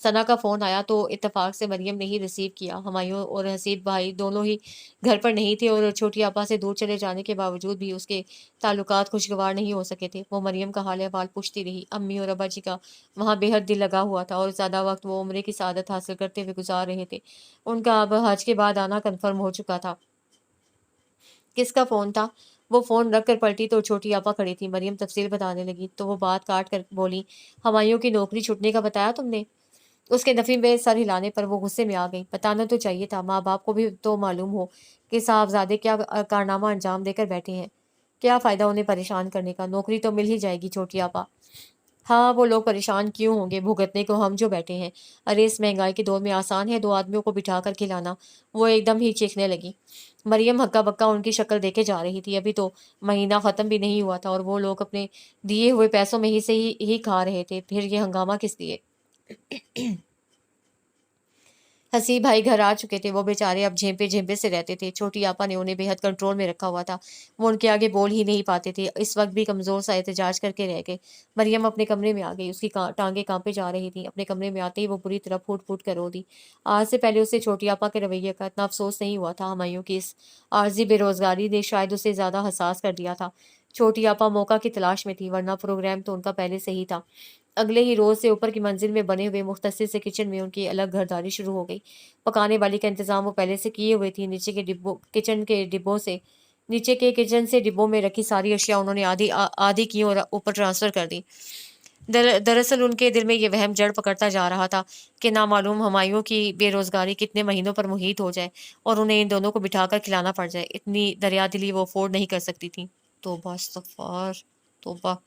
ثنا کا فون آیا تو اتفاق سے مریم نے ہی ریسیو کیا۔ ہمایوں اور حسیب بھائی دونوں ہی گھر پر نہیں تھے، اور چھوٹی آپا سے دور چلے جانے کے باوجود بھی اس کے تعلقات خوشگوار نہیں ہو سکے تھے۔ وہ مریم کا حال احوال پوچھتی رہی۔ امی اور ابا جی کا وہاں بے حد دل لگا ہوا تھا، اور زیادہ وقت وہ عمرے کی سعادت حاصل کرتے ہوئے گزار رہے تھے۔ ان کا اب حج کے بعد آنا کنفرم ہو چکا تھا۔ کس کا فون تھا؟ وہ فون رکھ کر پلٹی تو چھوٹی آپا کھڑی تھی۔ مریم تفصیل بتانے لگی تو وہ بات کاٹ کر بولی، ہمایوں کی نوکری چھٹنے کا بتایا تم نے؟ उसके नफ़ी में सर हिलाने पर वो गुस्से में आ गई। बताना तो चाहिए था, माँ बाप को भी तो मालूम हो कि साहबजादे क्या कारनामा अंजाम देकर बैठे हैं। क्या फ़ायदा उन्हें परेशान करने का, नौकरी तो मिल ही जाएगी छोटी आपा। हाँ, वो लोग परेशान क्यों होंगे, भुगतने को हम जो बैठे हैं। अरे इस महंगाई के दौर में आसान है 2 आदमियों को बिठा कर खिलाना। वो एकदम ही चीखने लगी। मरियम हक्का-बक्का उनकी शक्ल देखे जा रही थी। अभी तो महीना ख़त्म भी नहीं हुआ था और वो लोग अपने दिए हुए पैसों में ही खा रहे थे। फिर ये हंगामा किस लिए? हसी भाई घर आ चुके थे। वो बेचारे अब झेंपे-झेंपे से रहते थे। छोटी आपा ने उन्हें बेहद कंट्रोल में रखा हुआ था। वो उनके आगे बोल ही नहीं पाते थे। इस वक़्त भी कमज़ोर सा एहतजाज करके रह गए। मरियम अपने कमरे में आ गई। उसकी टाँगें काँपे जा रही थीं। अपने कमरे में आते ही वो बुरी तरह फूट-फूट कर रो दी। आज से पहले उसे छोटी आपा के रवैये का इतना अफ़सोस नहीं हुआ था। हुमायूं की इस आर्ज़ी बेरोज़गारी ने शायद उसे ज़्यादा हसास कर दिया था। छोटी आपा मौका की तलाश में थी, वरना प्रोग्राम तो उनका पहले से ही था। अगले ही रोज़ से ऊपर की मंजिल में बने हुए मुख्तसर से किचन में उनकी अलग घरदारी शुरू हो गई। पकाने वाली का इंतज़ाम वो पहले से किए हुए थी। नीचे के किचन से डिब्बों में रखी सारी अशिया उन्होंने आधी की और ऊपर ट्रांसफ़र कर दी। दरअसल उनके दिल में ये वहम जड़ पकड़ता जा रहा था कि नामालूम हुमायूं की बेरोज़गारी कितने महीनों पर मुहीत हो जाए और उन्हें इन दोनों को बिठाकर खिलाना पड़ जाए। इतनी दरियादिली वो अफ़ोर्ड नहीं कर सकती थीं। तौबा इस्तग़फ़ार, तौबा।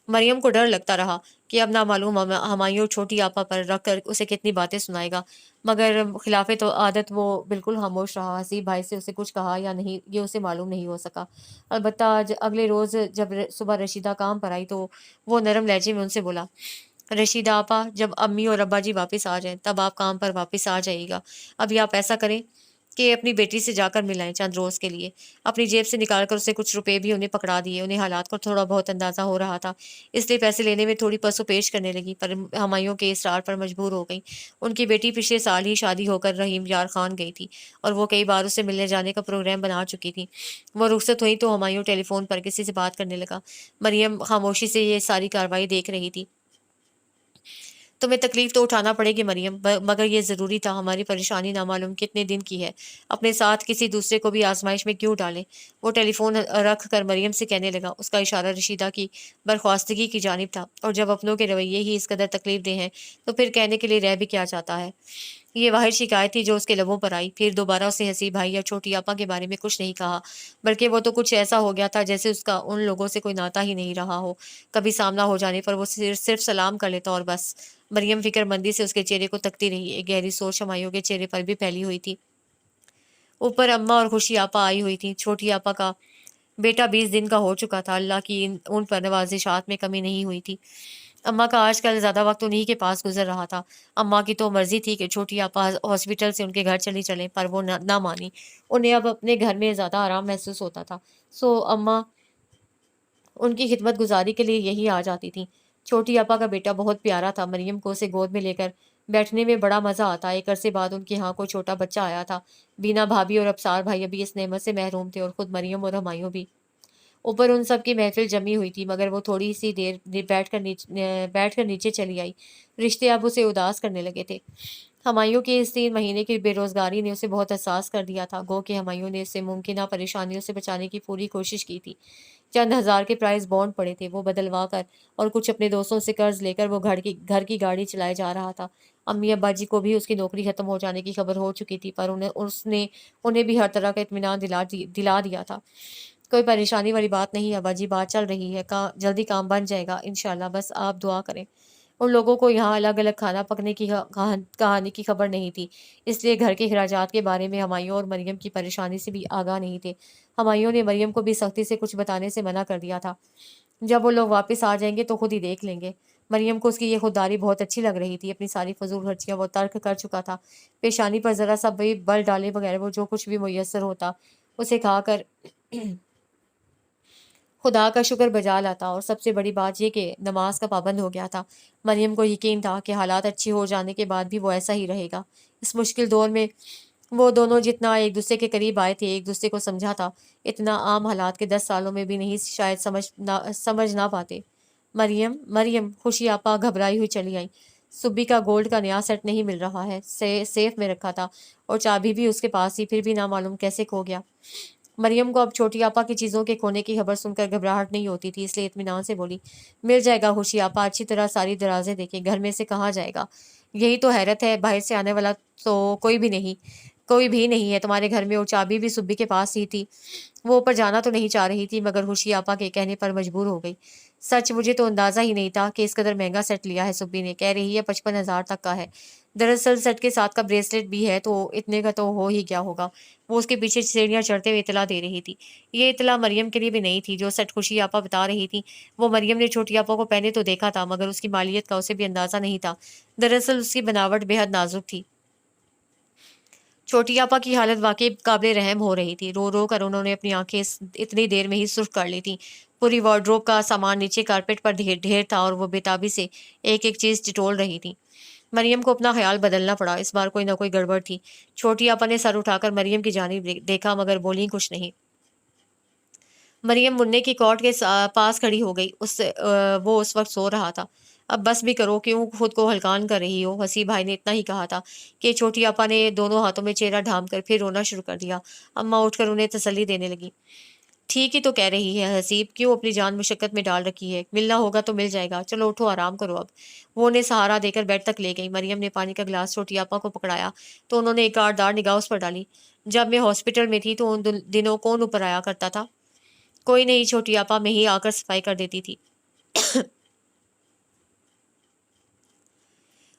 मरियम को डर लगता रहा कि अब नामालूम हुमायूं छोटी आपा पर रख कर उसे कितनी बातें सुनाएगा, मगर खिलाफ़े तो आदत वो बिल्कुल खामोश रहा। हसीब भाई से उसे कुछ कहा या नहीं, ये उसे मालूम नहीं हो सका। अलबत्ता अगले रोज़ जब सुबह रशीदा काम पर आई तो वो नरम लहजे में उनसे बोला, रशीदा आपा, जब अम्मी और अब्बा जी वापस आ जाएं तब आप काम पर वापस आ जाइएगा। अभी आप ऐसा करें कि अपनी बेटी से जाकर मिलाएं चंद रोज़ के लिए। अपनी जेब से निकाल कर उसे कुछ रुपए भी उन्हें पकड़ा दिए। उन्हें हालात का थोड़ा बहुत अंदाज़ा हो रहा था, इसलिए पैसे लेने में थोड़ी पसोपेश करने लगी, पर हुमायूं के इसरार पर मजबूर हो गई। उनकी बेटी पिछले साल ही शादी होकर रहीम यार खान गई थी और वो कई बार उससे मिलने जाने का प्रोग्राम बना चुकी थी। वो रुखसत हुई तो हुमायूं टेलीफोन पर किसी से बात करने लगा। मरियम खामोशी से ये सारी कार्रवाई देख रही थी। तुम्हें तकलीफ तो उठाना पड़ेगी मरियम, मगर ये ज़रूरी था। हमारी परेशानी नामालूम कितने दिन की है। अपने साथ किसी दूसरे को भी आजमाइश में क्यों डालें। वो टेलीफोन रख कर मरियम से कहने लगा। उसका इशारा रशीदा की बर्खास्तगी की जानिब था, और जब अपनों के रवैये ही इस कदर तकलीफ दे हैं तो फिर कहने के लिए रह भी क्या जाता है। ये वाहिद शिकायत थी जो उसके लबों पर आई। फिर दोबारा उसने हसीब भाई या छोटी आपा के बारे में कुछ नहीं कहा, बल्कि वो तो कुछ ऐसा हो गया था जैसे उसका उन लोगों से कोई नाता ही नहीं रहा हो। कभी सामना हो जाने पर वो सिर्फ सलाम कर लेता और बस। मरियम फिक्रमंदी से उसके चेहरे को तकती रही। एक गहरी सोच हुमायूं के चेहरे पर भी फैली हुई थी। ऊपर अम्मा और खुशी आपा आई हुई थी। छोटी आपा का बेटा 20 दिन का हो चुका था। अल्लाह की उन पर नवाजिशात में कमी नहीं हुई थी। अम्मा का आजकल ज़्यादा वक्त उन्हीं के पास गुजर रहा था। अम्मा की तो मर्जी थी कि छोटी आपा हॉस्पिटल से उनके घर चली चलें, पर वो ना मानी। उन्हें अब अपने घर में ज़्यादा आराम महसूस होता था, सो अम्मा उनकी खिदमत गुजारी के लिए यही आ जाती थी। छोटी आपा का बेटा बहुत प्यारा था। मरियम को उसे गोद में लेकर बैठने में बड़ा मज़ा आता। एक अरसे बाद उनके यहाँ कोई छोटा बच्चा आया था। बीना भाभी और अबसार भाई अभी इस नेमत से महरूम थे, और खुद मरियम और हुमायूं भी। ऊपर उन सब की महफिल जमी हुई थी, मगर वो थोड़ी सी देर बैठकर नीचे चली आई। रिश्ते अब उसे उदास करने लगे थे। हुमायूं की इस 3 महीने की बेरोजगारी ने उसे बहुत एहसास कर दिया था। गो कि हुमायूं ने उसे मुमकिन परेशानियों से बचाने की पूरी कोशिश की थी। चंद हजार के प्राइस बॉन्ड पड़े थे, वो बदलवा कर और कुछ अपने दोस्तों से कर्ज लेकर वो घर की गाड़ी चलाए जा रहा था। अम्मी अब्बा जी को भी उसकी नौकरी खत्म हो जाने की खबर हो चुकी थी, पर उन्हें भी हर तरह का इत्मीनान दिला दिया था। कोई परेशानी वाली बात नहीं है अब्बा जी, बात चल रही है, जल्दी काम बन जाएगा इंशाल्लाह, बस आप दुआ करें। उन लोगों को यहाँ अलग-अलग खाना पकने की कहानी की खबर नहीं थी, इसलिए घर के खराजात के बारे में हुमायूं और मरियम की परेशानी से भी आगाह नहीं थे। हुमायूं ने मरियम को भी सख्ती से कुछ बताने से मना कर दिया था। जब वो लोग वापस आ जाएंगे तो खुद ही देख लेंगे। मरियम को उसकी ये खुददारी बहुत अच्छी लग रही थी। अपनी सारी फजूल खर्चियां वो तर्क कर चुका था। पेशानी पर जरा सा भी बल डाले बगैर वो जो कुछ भी मुयस्सर होता उसे खाकर खुदा का शुक्र बजा लाता, और सबसे बड़ी बात यह कि नमाज का पाबंद हो गया था। मरियम को यकीन था कि हालात अच्छी हो जाने के बाद भी वो ऐसा ही रहेगा। इस मुश्किल दौर में वो दोनों जितना एक दूसरे के करीब आए थे, एक दूसरे को समझा था, इतना आम हालात के 10 सालों में भी नहीं शायद समझ ना पाते। मरियम मरियम खुशी आपा घबराई हुई चली आई। सुब्बी का गोल्ड का नया सेट नहीं मिल रहा है, सेफ में रखा था और चाबी भी उसके पास ही, फिर भी ना मालूम कैसे खो गया। मरियम को अब छोटी आपा की चीज़ों के खोने की खबर सुनकर घबराहट नहीं होती थी, इसलिए इत्मीनान से बोली, मिल जाएगा खुशी आपा, अच्छी तरह सारी दराजें देखें, घर में से कहाँ जाएगा। यही तो हैरत है, बाहर से आने वाला तो कोई भी नहीं है तुम्हारे घर में, और चाबी भी सुब्बी के पास ही थी। वो ऊपर जाना तो नहीं चाह रही थी, मगर खुशी आपा के कहने पर मजबूर हो गई। सच मुझे तो अंदाजा ही नहीं था कि इस कदर महंगा सेट लिया है सुब्बी ने, कह रही है 55,000 तक का है। दरअसल सेट के साथ का ब्रेसलेट भी है, तो इतने का तो हो ही गया होगा। वो उसके पीछे सीढ़ियां चढ़ते हुए इतला दे रही थी। ये इतला मरियम के लिए भी नहीं थी। जो सेट खुशी आपा बता रही थी, वो मरियम ने छोटी आपा को पहने तो देखा था, मगर उसकी मालियत का उसे भी अंदाजा नहीं था। दरअसल उसकी बनावट बेहद नाजुक थी। छोटी आपा की हालत वाकई काबिल रहम हो रही थी। रो रो कर उन्होंने अपनी आंखें इतनी देर में ही सुर्ख कर ली थी। पूरी वार्डरोब का सामान नीचे कारपेट पर ढेर ढेर था, और वो बेताबी से एक एक चीज टिटोल रही थी। मरियम को अपना ख्याल बदलना पड़ा। इस बार कोई ना कोई गड़बड़ थी। छोटी आपा ने सर उठाकर मरियम की जानिब देखा, मगर बोली कुछ नहीं। मरियम मुन्ने की कॉट के पास खड़ी हो गई। वो उस वक्त सो रहा था। अब बस भी करो, क्यों खुद को हलकान कर रही हो? हसी भाई ने इतना ही कहा था कि छोटी आपा ने दोनों हाथों में चेहरा ढाम कर फिर रोना शुरू कर दिया। अम्मा उठकर उन्हें तसल्ली देने लगी। ठीक ही तो कह रही है हसीब, क्यों अपनी जान मुशक्कत में डाल रखी है? मिलना होगा तो मिल जाएगा, चलो उठो आराम करो अब। वो उन्हें सहारा देकर बेड तक ले गई। मरियम ने पानी का गिलास छोटी आपा को पकड़ाया तो उन्होंने एक आड़दार निगाह उस पर डाली। जब मैं हॉस्पिटल में थी तो उन दिनों कौन ऊपर आया करता था? कोई नहीं, छोटी आपा में ही आकर सफाई कर देती थी।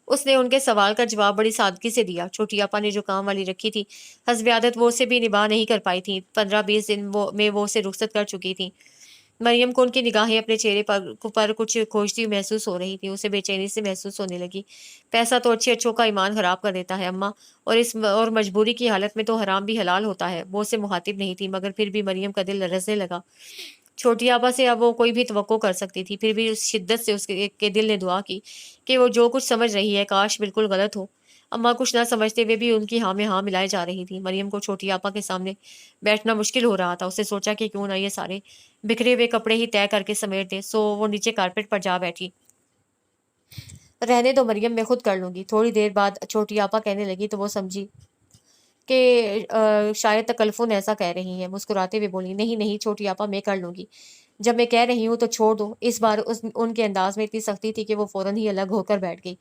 उसने उनके सवाल का जवाब बड़ी सादगी से दिया। छोटी आपा ने जो काम वाली रखी थी, हस्ब आदत वो उसे भी निभा नहीं कर पाई थी। 15-20 दिन वो उसे रुखसत कर चुकी थी। मरियम को उनकी निगाहें अपने चेहरे पर कुछ खोजती हुई महसूस हो रही थी। उसे बेचैनी से महसूस होने लगी। पैसा तो अच्छे अच्छों का ईमान खराब कर देता है अम्मा, और मजबूरी की हालत में तो हराम भी हलाल होता है। वो उसे मुखातिब नहीं थी, मगर फिर भी मरियम का दिल लरजने लगा। छोटी आपा से अब वो कोई भी तवक्को कर सकती थी। फिर भी उस शिद्दत से उसके के दिल ने दुआ की कि वो जो कुछ समझ रही है काश बिल्कुल गलत हो। अम्मा कुछ ना समझते हुए भी उनकी हाँ में हाँ मिलाए जा रही थी। मरियम को छोटी आपा के सामने बैठना मुश्किल हो रहा था। उसने सोचा कि क्यों ना ये सारे बिखरे हुए कपड़े ही तय करके समेट दे। सो वो नीचे कारपेट पर जा बैठी। रहने दो मरियम, मैं खुद कर लूंगी। थोड़ी देर बाद छोटी आपा कहने लगी तो वो समझी कि शायद तकल्लुफ़ुन ऐसा कह रही हैं। मुस्कुराते हुए बोली, नहीं नहीं छोटी आपा, मैं कर लूंगी। जब मैं कह रही हूँ तो छोड़ दो। इस बार उनके अंदाज में इतनी सख्ती थी कि वो फौरन ही अलग होकर बैठ गई।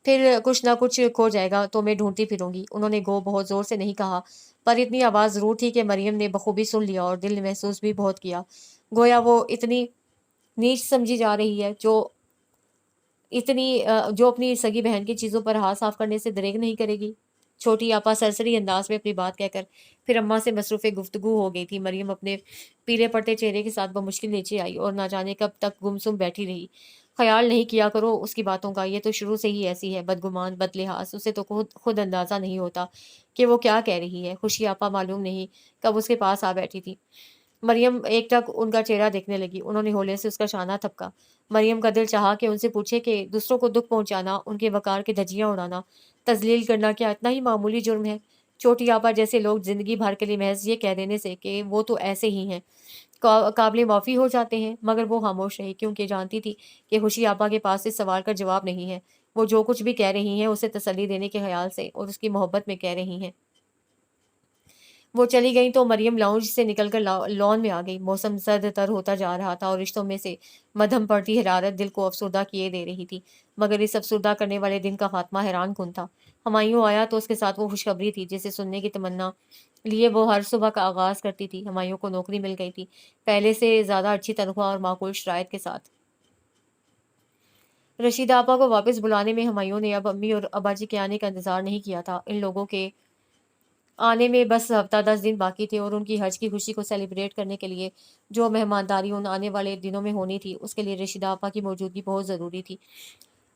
फिर कुछ ना कुछ खो जाएगा तो मैं ढूंढती फिरूंगी। उन्होंने गो बहुत जोर से नहीं कहा, पर इतनी आवाज जरूर थी कि मरियम ने बखूबी सुन लिया, और दिल ने महसूस भी बहुत किया। गोया वो इतनी नीच समझी जा रही है, जो अपनी सगी बहन की चीजों पर हाथ साफ करने से दरेग नहीं करेगी। छोटी आपा सरसरी अंदाज में अपनी बात कहकर फिर अम्मा से मसरूफ़ गुफ्तगू हो गई थी। मरियम अपने पीले पड़ते चेहरे के साथ बमुश्किल नीचे आई, और ना जाने कब तक गुमसुम बैठी रही। ख्याल नहीं किया करो उसकी बातों का, ये तो शुरू से ही ऐसी है, बदगुमान बदलिहाज। उसे तो खुद खुद अंदाजा नहीं होता कि वो क्या कह रही है। खुशी आपा मालूम नहीं कब उसके पास आ बैठी थी। मरियम एकटक उनका चेहरा देखने लगी। उन्होंने होले से उसका शाना थपका। मरियम का दिल चाहा कि उनसे पूछे कि दूसरों को दुख पहुंचाना, उनके वकार के धज्जियां उड़ाना, तजलील करना क्या इतना ही मामूली जुर्म है? छोटी आपा जैसे लोग जिंदगी भर के लिए महज ये कह देने से कि वो तो ऐसे ही हैं, काबिल माफ़ी हो जाते हैं। मगर वो खामोश रही, क्योंकि जानती थी कि खुशी आपा के पास इस सवाल का जवाब नहीं है। वो जो कुछ भी कह रही हैं उसे तसल्ली देने के ख्याल से और उसकी मोहब्बत में कह रही हैं। वो चली गई तो मरियम लाउंज से निकलकर लॉन में आ गई। मौसम सर्द तर होता जा रहा था, और रिश्तों में से मध्यम पड़ती हरारत दिल को अफसुर्दा किए दे रही थी। मगर इस अफसुर्दा करने वाले दिन का खात्मा हैरान कुन था। हुमायूं आया तो उसके साथ वो खुशखबरी थी जिसे सुनने की तमन्ना लिए वो हर सुबह का आगाज करती थी। हुमायूं को नौकरी मिल गई थी, पहले से ज्यादा अच्छी तनख्वाह और माकूल शराइत के साथ। रशीदा आपा को वापस बुलाने में हुमायूं ने अब अम्मी और अब्बाजी के आने का इंतजार नहीं किया था। इन लोगों के आने में बस हफ्ता 10 दिन बाकी थे, और उनकी हज की खुशी को सेलिब्रेट करने के लिए जो मेहमानदारी उन आने वाले दिनों में होनी थी, उसके लिए रशीदा आपा की मौजूदगी बहुत ज़रूरी थी।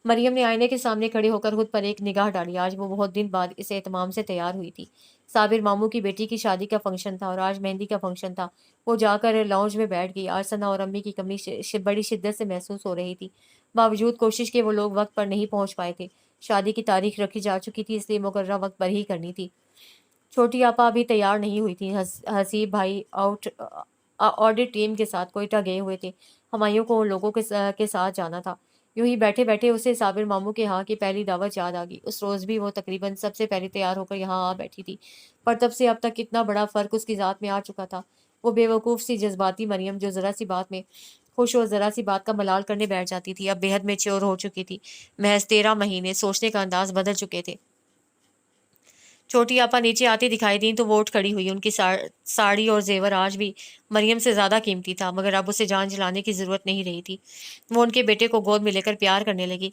मरियम ने आईने के सामने खड़े होकर खुद पर एक निगाह डाली। आज वो बहुत दिन बाद इस एहतमाम से तैयार हुई थी। साबिर मामू की बेटी की शादी का फंक्शन था, और आज मेहंदी का फंक्शन था। वो जाकर लाउंज में बैठ गई। आज सना और अम्मी की कमी बड़ी शिद्दत से महसूस हो रही थी। बावजूद कोशिश के वो लोग वक्त पर नहीं पहुंच पाए थे। शादी की तारीख रखी जा चुकी थी, इसलिए मुकर्रर वक्त पर ही करनी थी। छोटी आपा अभी तैयार नहीं हुई थी। हसीब भाई ऑडिट टीम के साथ कोयटा गए हुए थे। हुमायूं को उन लोगों के साथ जाना था। यूं ही बैठे बैठे उसे साबिर मामू के यहाँ की पहली दावत याद आ गई। उस रोज भी वो तकरीबन सबसे पहले तैयार होकर यहाँ आ बैठी थी, पर तब से अब तक कितना बड़ा फर्क उसकी जात में आ चुका था। वो बेवकूफ़ सी जज्बाती मरियम जो ज़रा सी बात में خوش اور ذرا سی بات کا ملال کرنے بیٹھ جاتی تھی۔ اب بے حد میچور ہو چکی تھی، محض 13 مہینے، سوچنے کا انداز بدل چکے تھے۔ چھوٹی آپا نیچے آتی دکھائی دیں تو وہ اٹھ کھڑی ہوئی۔ ان کی ساڑی اور زیور آج بھی مریم سے زیادہ قیمتی تھا، مگر اب اسے جان جلانے کی ضرورت نہیں رہی تھی۔ وہ ان کے بیٹے کو گود میں لے کر پیار کرنے لگی۔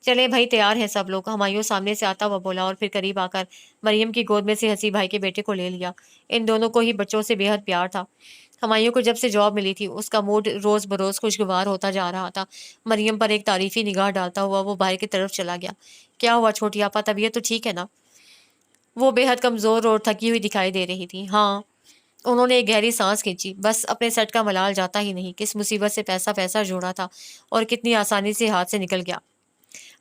چلے بھائی، تیار ہیں سب لوگ، ہمایوں سامنے سے آتا ہوا بولا، اور پھر قریب آ کر مریم کی گود میں سے ہنسی بھائی کے بیٹے کو لے لیا۔ ان دونوں کو ہی بچوں سے بے حد پیار تھا۔ ہمایوں کو جب سے جاب ملی تھی، اس کا موڈ روز بروز خوشگوار ہوتا جا رہا تھا۔ مریم پر ایک تعریفی نگاہ ڈالتا ہوا وہ بھائی کی طرف چلا گیا۔ کیا ہوا چھوٹی آپا، طبیعت تو ٹھیک ہے نا؟ وہ بے حد کمزور اور تھکی ہوئی دکھائی دے رہی تھی۔ ہاں، انہوں نے ایک گہری سانس کھینچی۔ بس اپنے سیٹ کا ملال جاتا ہی نہیں، کس مصیبت سے پیسہ جوڑا تھا اور کتنی آسانی سے ہاتھ سے نکل گیا۔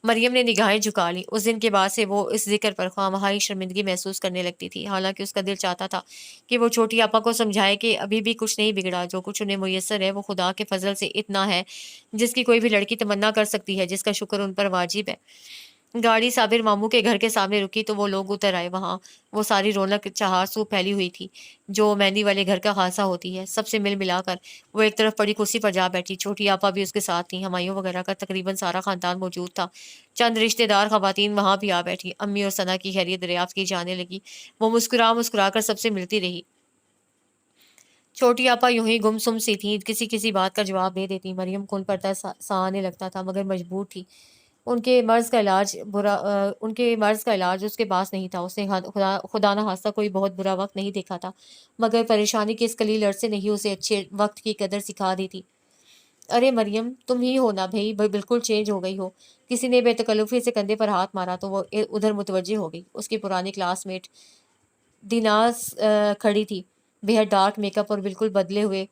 مریم نے نگاہیں جھکا لی۔ اس دن کے بعد سے وہ اس ذکر پر خواہ شرمندگی محسوس کرنے لگتی تھی، حالانکہ اس کا دل چاہتا تھا کہ وہ چھوٹی آپا کو سمجھائے کہ ابھی بھی کچھ نہیں بگڑا، جو کچھ انہیں میسر ہے وہ خدا کے فضل سے اتنا ہے جس کی کوئی بھی لڑکی تمنا کر سکتی ہے، جس کا شکر ان پر واجب ہے۔ گاڑی صابر ماموں کے گھر کے سامنے رکی تو وہ لوگ اتر آئے۔ وہاں وہ ساری رونق چہار سو پھیلی ہوئی تھی جو مہندی والے گھر کا خاصہ ہوتی ہے۔ سب سے مل ملا کر وہ ایک طرف پڑی کرسی پر جا بیٹھی۔ چھوٹی آپا بھی اس کے ساتھ تھیں، ہمایوں وغیرہ کا تقریباً سارا خاندان موجود تھا۔ چند رشتہ دار خواتین وہاں بھی آ بیٹھی۔ امی اور ثنا کی خیریت دریافت کی جانے لگی۔ وہ مسکرا کر سب سے ملتی رہی۔ چھوٹی آپا یوں ہی گم سم سی تھیں، کسی بات کا جواب دے دیتی۔ مریم کو ان پر ترس سا آنے لگتا تھا، مگر مجبور تھی۔ ان کے مرض کا علاج اس کے پاس نہیں تھا۔ اس نے خدا نہ خواستہ کوئی بہت برا وقت نہیں دیکھا تھا، مگر پریشانی کے اس قلیل عرصے نے ہی اسے اچھے وقت کی قدر سکھا دی تھی۔ ارے مریم، تم ہی ہو نا بھائی، بالکل چینج ہو گئی ہو۔ کسی نے بے تکلفی سے کندھے پر ہاتھ مارا تو وہ ادھر متوجہ ہو گئی۔ اس کی پرانی کلاس میٹ دیناز کھڑی تھی، بے حد ڈارک میک اپ اور بالکل بدلے ہوئے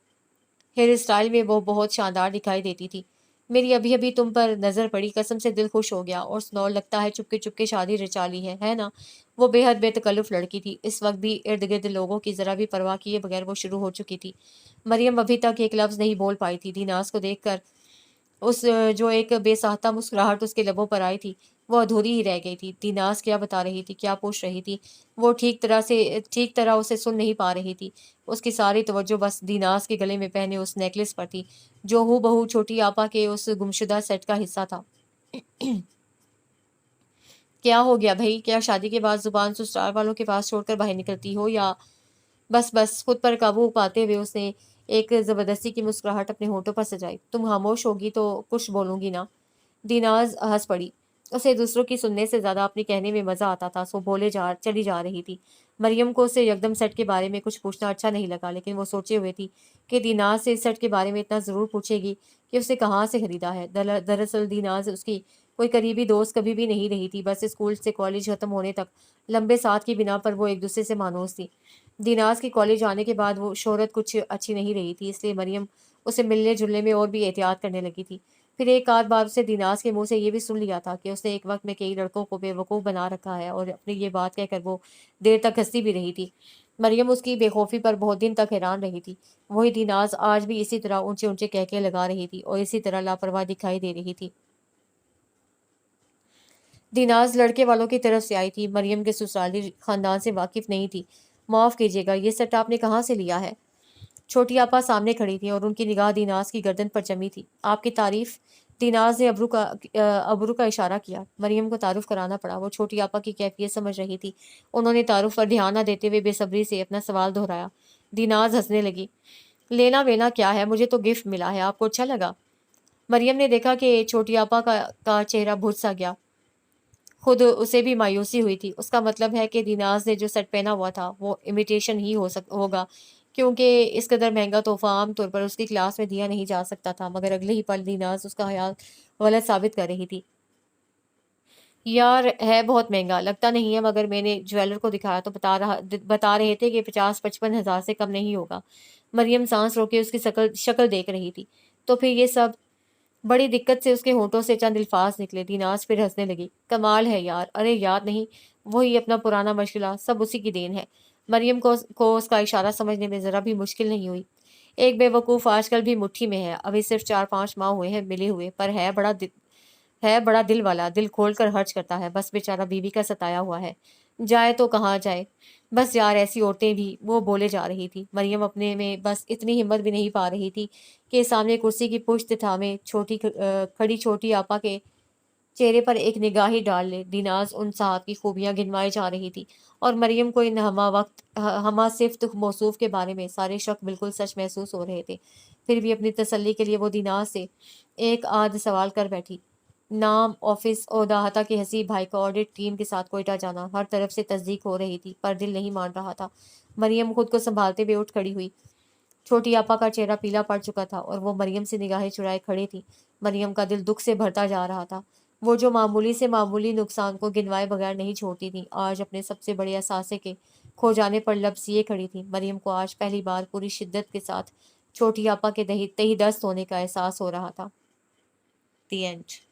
ہیئر اسٹائل میں وہ بہت شاندار دکھائی دیتی تھی۔ میری ابھی تم پر نظر پڑی، قسم سے دل خوش ہو گیا، اور سنو لگتا ہے چپکے شادی رچا لی ہے نا؟ وہ بے حد بے تکلف لڑکی تھی۔ اس وقت بھی ارد گرد لوگوں کی ذرا بھی پرواہ کیے بغیر وہ شروع ہو چکی تھی۔ مریم ابھی تک ایک لفظ نہیں بول پائی تھی۔ دیناز کو دیکھ کر جو ایک بے ساختہ مسکراہٹ اس کے لبوں پر آئی تھی وہ ادھوری ہی رہ گئی تھی۔ دیناز کیا بتا رہی تھی، کیا پوچھ رہی تھی، وہ ٹھیک طرح اسے سن نہیں پا رہی تھی۔ اس کی ساری توجہ بس دیناز کے گلے میں پہنے اس نیکلس پر تھی جو ہو بہو چھوٹی آپا کے اس گمشدہ سیٹ کا حصہ تھا۔ کیا ہو گیا بھائی؟ کیا شادی کے بعد زبان سسرال والوں کے پاس چھوڑ کر باہر نکلتی ہو یا؟ بس خود پر قابو پاتے ہوئے اس نے ایک زبردستی کی مسکراہٹ اپنے ہونٹوں پر سجائی۔ تم خاموش ہوگی تو کچھ بولوں گی نا؟ دیناز ہنس پڑی۔ اسے دوسروں کی سننے سے زیادہ اپنی کہنے میں مزہ آتا تھا، سو چلی جا رہی تھی۔ مریم کو اسے یکدم سیٹ کے بارے میں کچھ پوچھنا اچھا نہیں لگا، لیکن وہ سوچے ہوئے تھی کہ دیناز سے اس سیٹ کے بارے میں اتنا ضرور پوچھے گی کہ اسے کہاں سے خریدا ہے۔ دراصل دیناز اس کی کوئی قریبی دوست کبھی بھی نہیں رہی تھی، بس اسکول سے کالج ختم ہونے تک لمبے ساتھ کی بنا پر وہ ایک دوسرے سے مانوس تھی۔ دیناز کی کالج آنے کے بعد وہ شہرت کچھ اچھی نہیں رہی تھی، اس لیے مریم اسے ملنے جلنے میں اور بھی احتیاط کرنے لگی تھی۔ پھر ایک آدھ بار اسے دیناز کے منہ سے یہ بھی سن لیا تھا کہ اس نے ایک وقت میں کئی لڑکوں کو بے وقوف بنا رکھا ہے، اور اپنی یہ بات کہہ کر وہ دیر تک ہنستی بھی رہی تھی۔ مریم اس کی بے خوفی پر بہت دن تک حیران رہی تھی۔ وہی دیناز آج بھی اسی طرح اونچے اونچے کہکے لگا رہی تھی اور اسی طرح لاپرواہ دکھائی دے رہی تھی۔ دیناز لڑکے والوں کی طرف سے آئی تھی، مریم کے سسرالی خاندان سے واقف نہیں تھی۔ معاف کیجیے گا، یہ سیٹ آپ نے کہاں سے لیا ہے؟ چھوٹی آپا سامنے کھڑی تھی اور ان کی نگاہ دیناز کی گردن پر جمی تھی۔ آپ کی تعریف؟ دیناز نے ابرو کا اشارہ کیا۔ مریم کو تعارف کرانا پڑا۔ وہ چھوٹی آپا کی کیفیت سمجھ رہی تھی۔ انہوں نے تعارف پر دھیان نہ دیتے ہوئے بے صبری سے اپنا سوال دہرایا۔ دیناز ہنسنے لگی۔ لینا وینا کیا ہے، مجھے تو گفٹ ملا ہے، آپ کو اچھا لگا؟ مریم نے دیکھا کہ چھوٹی آپا کا چہرہ بھج سا گیا۔ خود اسے بھی مایوسی ہوئی تھی۔ اس کا مطلب ہے کہ دیناز نے جو سیٹ پہنا ہوا تھا وہ امیٹیشن ہی ہوگا، کیونکہ اس قدر مہنگا تحفہ عام طور پر اس کی کلاس میں دیا نہیں جا سکتا تھا۔ مگر اگلے ہی پل دیناز اس کا خیال غلط ثابت کر رہی تھی۔ یار ہے بہت مہنگا، لگتا نہیں ہے، مگر میں نے جویلر کو دکھایا تو بتا رہے تھے کہ 50-55 ہزار سے کم نہیں ہوگا۔ مریم سانس روکے اس کی شکل دیکھ رہی تھی۔ تو پھر یہ سب؟ بڑی دقت سے اس کے ہونٹوں سے چند الفاظ نکلے۔ دیناز پھر ہنسنے لگی۔ کمال ہے یار، ارے یاد نہیں، وہی اپنا پرانا مشغلہ، سب اسی کی دین ہے۔ مریم کو اس کا اشارہ سمجھنے میں ذرا بھی مشکل نہیں ہوئی۔ ایک بے وقوف آج کل بھی مٹھی میں ہے، ابھی صرف 4-5 ماہ ہوئے ہیں ملے ہوئے، پر ہے بڑا دل والا، دل کھول کر خرچ کرتا ہے، بس بیچارہ بیوی کا ستایا ہوا ہے۔ جائے تو کہاں جائے؟ بس یار ایسی عورتیں بھی، وہ بولے جا رہی تھی۔ مریم اپنے میں بس اتنی ہمت بھی نہیں پا رہی تھی کہ سامنے کرسی کی پشت تھامے کھڑی چھوٹی آپا کے چہرے پر ایک نگاہ ہی ڈال لے۔ دیناز ان صاحب کی خوبیاں گنوائے جا رہی تھی اور مریم کو ان ہمہ صفت موصوف کے بارے میں سارے شک بالکل سچ محسوس ہو رہے تھے۔ پھر بھی اپنی تسلی کے لیے وہ دیناز سے ایک آدھ سوال کر بیٹھی۔ نام، آفس، عہدہ، حتیٰ کہ حسیب بھائی کا آڈٹ ٹیم کے ساتھ کوئٹہ جانا، ہر طرف سے تصدیق ہو رہی تھی، پر دل نہیں مان رہا تھا۔ مریم خود کو سنبھالتے ہوئے اٹھ کھڑی ہوئی۔ چھوٹی آپا کا چہرہ پیلا پڑ چکا تھا اور وہ مریم سے نگاہیں چرائے کھڑی تھی۔ مریم کا دل دکھ سے بھرتا جا رہا تھا۔ وہ جو معمولی سے معمولی نقصان کو گنوائے بغیر نہیں چھوڑتی تھی، آج اپنے سب سے بڑے اثاثے کے کھو جانے پر لبزیے کھڑی تھی۔ مریم کو آج پہلی بار پوری شدت کے ساتھ چھوٹی آپا کے تہی دست ہونے کا احساس ہو رہا تھا۔ The end.